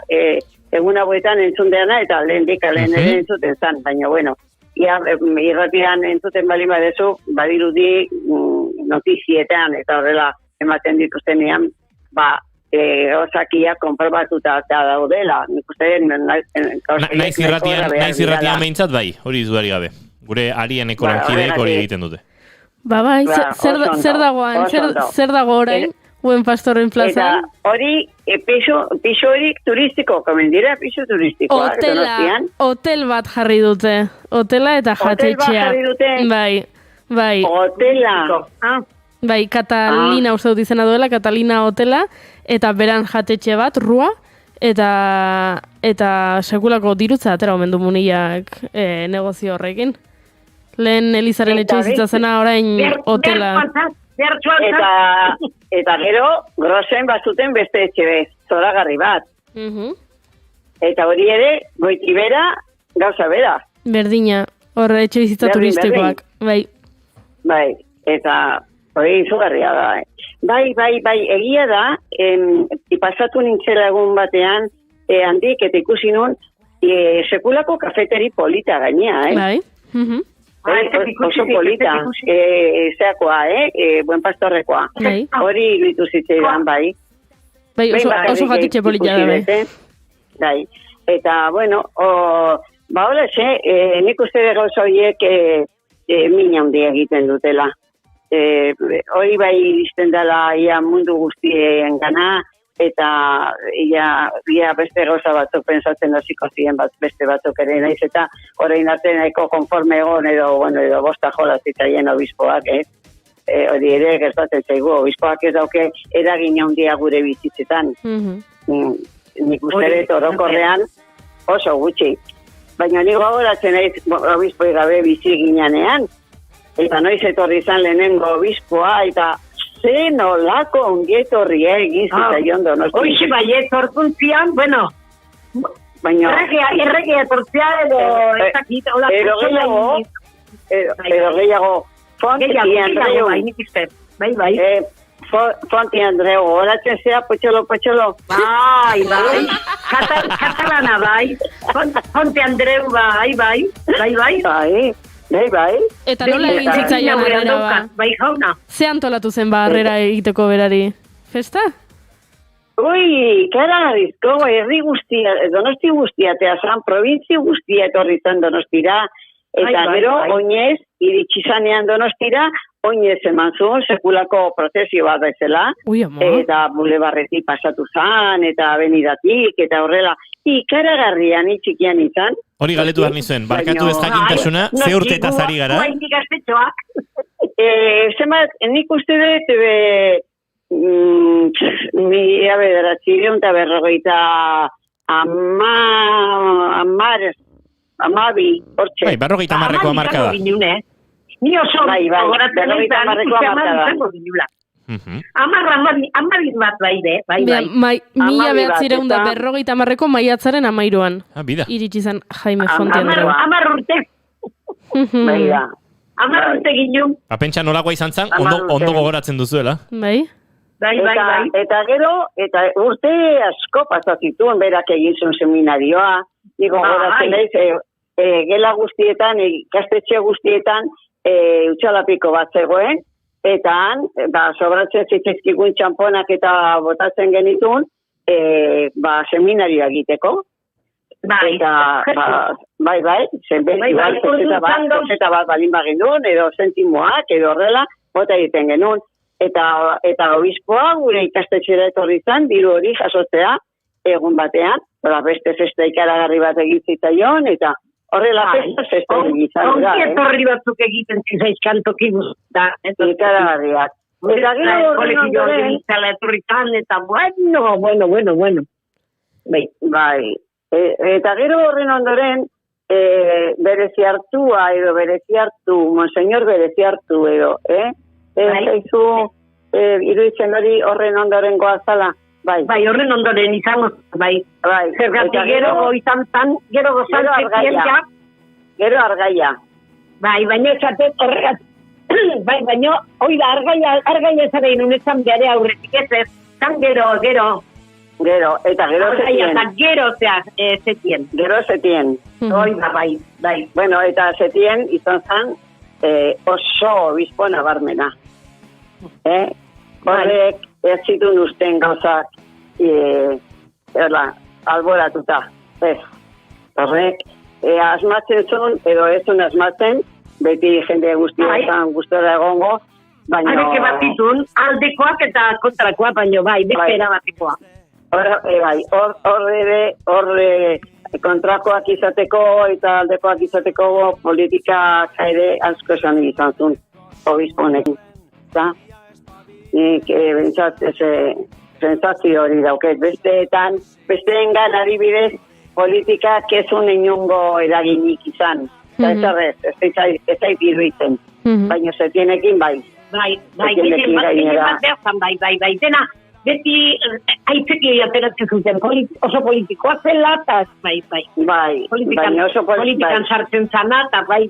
egun hauetan entzundeana, eta lehen ere entzuten zan, baina bueno, irratian entzuten bali badezu, badirudi notizietan, eta horrela ematen dituztenean, osakia konprobatuta daudela. Naiz irratian behintzat bai, hori izuari gabe. Gure arien ekologideek hori egiten dute. Bai, zer dago orain, Buen Pastorren plazan? Eta hori, piso horik turistiko, komen dira, piso turistikoa. Hotel bat jarri dute. Hotela eta jatetxea. Bai. Hotela. Bai, Catalina uste dut izena duela, Catalina hotela, eta beran jatetxe bat, rua, eta sekulako dirutza atera omen du muniak negozio horrekin. Lehen Elizaren etxe bizitza zena orain hotela. Eta gero, grosen bazuten beste etxe bez, zoragarri bat. Eta hori ere, goiti bera, gauza bera. Berdina, horre etxe bizitza turistikoak. Bai, eta hori izugarria da. Bai, egia da, pasatu nintzela egun batean, handik eta ikusi nun, sekulako kafeteri polita gainea, Bai. Oso polita, zeakoa, Buen Pastorrekoa. Hori iritu zitzaidan, bai. Bai, oso jatitxe polita da, bai. Eta, bueno, hola, nik uste de gauza horiek mina handia egiten dutela. Hori bai iristen dela ia mundu guztien gana, eta ia beste gauza batzuk pensatzen hasiko ziren beste batzuk ere naiz, eta orain arte nahiko konforme egon edo bosta jola zitzaien obispoak, hori ere gertatzen zaigu, obispoak ez dauke eragin handia gure bizitzetan. Nik uste dut orokorrean oso gutxi. Baina nik gogoratzen naiz obispoi gabe bizi ginean, eta noiz etorri izan lehenengo obispoa, eta ze nolako ongietorria egin zitzaion Donosti. Hoxe bai, sortuntzian, bueno, baina... Erregea etortzea edo... Edo gehiago... Fonti Andreu. Bai. Fonti Andreu, horatzen zea, potxolo. Bai. Katalana, bai. Fonti Andreu, bai. Eta nola egin zitzaion harrera ba? Bai, jauna. Ze antolatu zen ba harrera egiteko berari? Festa? Ui, karagarrizko, herri guztia, Donosti guztia, teazan, provintzi guztia etorri zen Donostira, eta gero, oinez, iritsi zanean Donostira, oinez eman zuen, sekulako prozesio bat bezala, eta bulebarretik pasatu zan, eta abenidatik, eta horrela, ikaragarrian, itxikian izan. Hori galetu behar nizuen, barkatu ez jakintasuna, ze urtetaz ari gara? Nik uste dut, mila bederatzireun eta berrogeita amabi, hortxe. Bai, berrogeita amarreko amarka da. Ni oso berrogeita amarreko amarka da. Amabit bat bai. Mila behatzireun da berrogeita amarreko maiatzaren amairuan. Bida. Iritsi zen Jaime Fonti Andreu. Amar urte. Bai da. Amar urte ginen. Pentsa nolakoa izan zen, ondo gogoratzen duzuela. Bai. Eta gero, eta urte asko pasatituen berak egin zuen seminarioa, niko gogoratzen daiz, gela guztietan, ikastetxe guztietan, utxalapiko bat zegoen, eta han, sobratzen zitzizkikun txamponak eta botatzen genitun, seminarioa egiteko. Bai, zeta bat balin bagindun, edo sentimoak, edo horrela, bota egiten genuen. Eta obispoa gure ikastetxera etorri zan, diru hori jasotzea egun batean, beste festa ikaragarri bat egitzaion, eta horrela festa egitzaion. Onki etorri batzuk egiten zizaizkan toki guzta. Ikaragarriak. Eta gero kolegio organizala etorritan, eta bueno. Bai. Eta gero horren ondoren, bereziartua edo bereziartu, monseñor bereziartu edo, Zaizu, iruditzen hori horren ondoren goazala. Bai, horren ondoren izango, bai. Zergatik gero izan zan, gero gozan zientzia. Gero argaia. Bai, baina esatet horregat. Bai, baina, oida, argaia zara inunetan bere aurretik ez, zan gero. Gero, eta gero zetien. Gero zetien. Oida, bai. Bueno, eta zetien izan zan, oso obispo nabarmena. Horrek ez zituen usten gauzak alboratuta. Horrek asmatzen zuen, edo ez zuen asmatzen, beti jende guztietan gustora egongo, baina... Areke bat ditun, aldekoak eta kontrakoa, baina bai, bespera batikoa. Horre kontrakoak izateko eta aldekoak izateko politikak ere asko esan izan zuen obisponekin. Nik sensazio hori dauket. Besteen adibidez politikak ezun inungo eraginik izan. Eta ez zait irritzen. Baina setienekin bai. Bai, dena, beti aitzeki ateratzen zuten, oso politikoa zela, eta bai. Politikan sartzen zana, eta bai.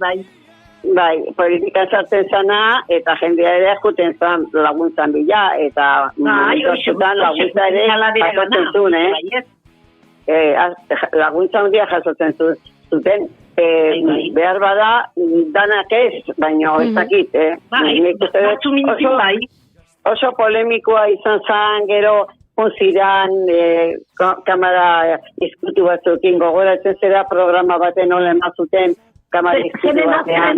Bai, politikan sartzen zana, eta jendea ere askuten zan laguntzan bila, eta momentuzutan laguntza ere jasotzen zuen, laguntza hundia jasotzen zuten, behar bada danak ez, baina ez dakit, oso polemikoa izan zan, gero unziran, kamara izkutu batzukin gogoratzen zera programa baten olen mazuten, kamara izkutu batean.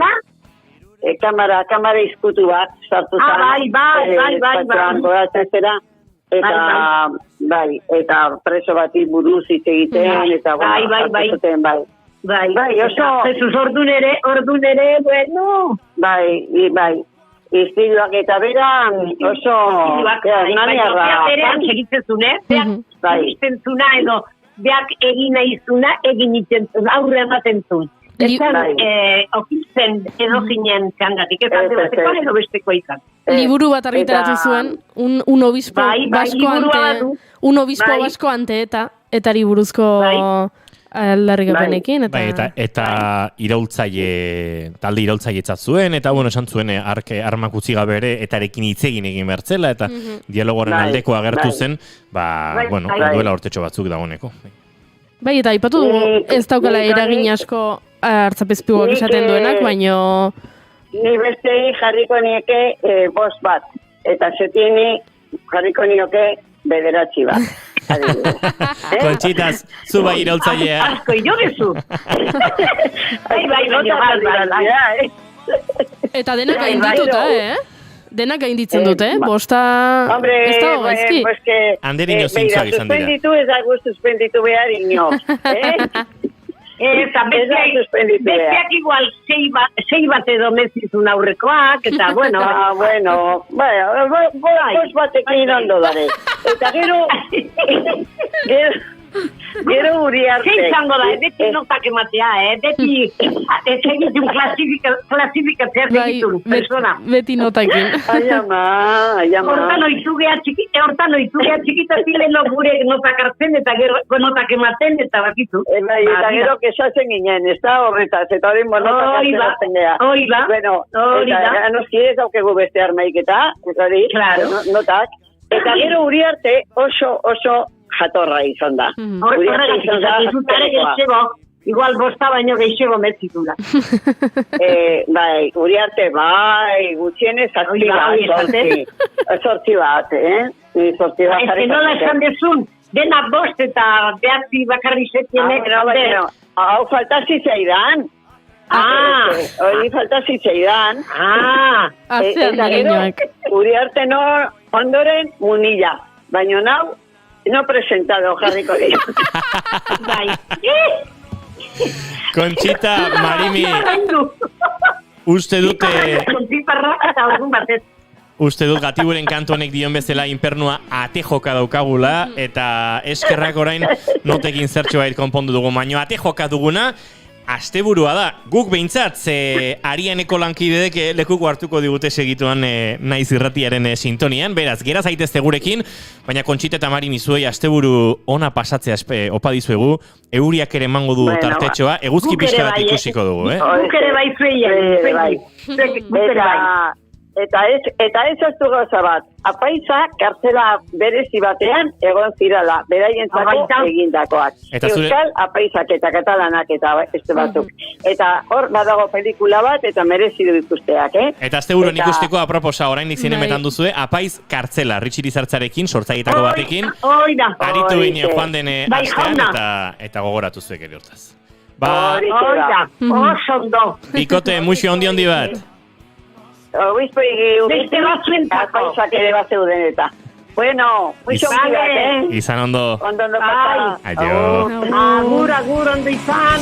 Kamara izkutu bat, sartu zan. Bai. Gogoratzen zera, eta preso bati buruz hitz egiten, eta bai, oso... Jesus, ordun ere, bueno. Bai. Istiluak eta bera oso... Beak segitzen zune, beak egiten zuna edo, beak egin nahizuna, egin itzen aurre ematen zuen. Okitzen edo zinen txangatik, ez alde bateko edo besteko izan. Liburu bat argitaratu zuen, un obispo basko ante eta liburuzko aldarrikapenekin. Eta iraultzaile, talde iraultzaile zuen, eta bueno, esan zuen armak utzi gabe ere, eta erekin hitzegin egin bertzela, eta dialogoaren aldeko agertu zen, bueno, duela urtetxo batzuk dagoeneko. Bai, eta aipatu dugu ez daukala eragin asko hartzapezpiguak esaten duenak, baino... Ni bestei jarriko nieke bost bat, eta setieni jarriko nioke bederatzi bat. Kontxitaz, zu bai iraultzailea. Asko iogezu. Bai, Eta denak gaindituta, Denak gainditzen dute, bosta... ez dago gaizki. Anderino zintzuak izan dira. Suspenditu ez dago suspenditu behar ino. Eta besteak igual sei bat edo mezizun aurrekoak, eta bueno... Bos batekin ondo dare. Eta gero Uriarte. Zein zango da, beti notak ematea, beti egitun klasifikatzea egitun, persona. Beti notakin. Aiama. Hortan oizugea txikita zileno gure notak hartzen, eta gero notak ematen, eta bakizu. Eta gero kesatzen ginen, ez da horretaz, eta hori notak hartzen gea. Hori da. Bueno, eta noski ez daukegu beste armaiketa, notak. Eta gero Uriarte oso jatorra izan da. Horregatik izan da, igual bosta baino gehiago metzitula. Uriarte, gutxienez sortzi bat, Sortzi bat. Ez que nola esan dezun, dena bost eta behatzi bakarri setienek. Hau falta zitzaidan. Hori falta zitzaidan. Eta gero, Uriarte ondoren Munilla. Baina nau, no presentado, jarriko dira. Bai. Konchita, Marimi, uste dut Gatiburen kantu honek dion bezala inpernua ate joka daukagula, eta eskerrak orain notekin zertxo bait konpondu dugu, baino ate joka duguna, asteburua da. Guk behintzat, Arianeko lankidedek lekuko hartuko digute segituan naiz irratiaren sintonian, beraz, gera zaitezte gurekin, baina Kontxita eta Mari mizuei asteburu ona pasatzea opa dizuegu, euriak ere emango du tartetxoa, eguzki pixka bat ikusiko dugu, Guk ere bai zueien, Eta ez du gauza bat, apaisa kartzela berezi batean egon zirala, beraientzako egindakoak. Euskal apaisak eta katalanak eta beste batzuk. Eta hor badago pelikula bat eta merezi du ikusteak, Eta asteburuan ikusteko aproposa oraindik zinemetan duzue, apaiz kartzela, Ritxiri Zartzarekin, sortzaietako batekin. Aritu gine joan den astean eta gogoratu zuek ere hortaz. Oso ondo. Bikote, muxo ondi bat. Beste batzuentako apaisak ere bat zeuden eta. Bueno, mucho ondo. Izan ondo. Ondo pasa. Adio. Agur, ondo izan.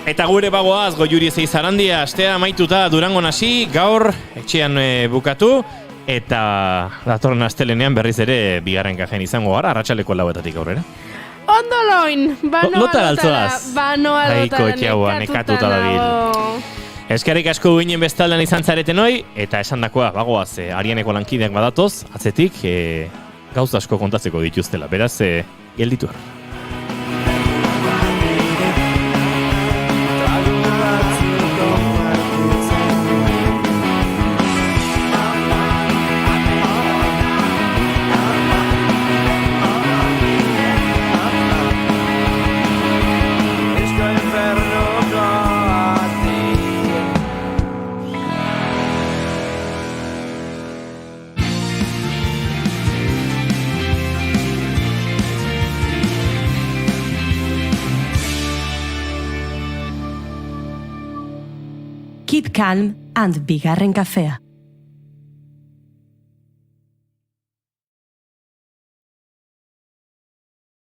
Eta gure bagoaz, Goiuri Zeizarandia, astea maituta Durangon hasi, gaur etxean bukatu, eta datorren astelenean berriz ere bigarren kafean izango gara, arratsaleko 4:00 aurrera. Ondo loin, banoa nekatuta dabil. Eskerrik asko ginen bestaldean izan zareten hoi, eta esan dakoa, bagoaz, Arianeko lankideak badatoz, atzetik, gauza asko kontatzeko dituztela, beraz, gelditu. Keep calm and bigarren kafea.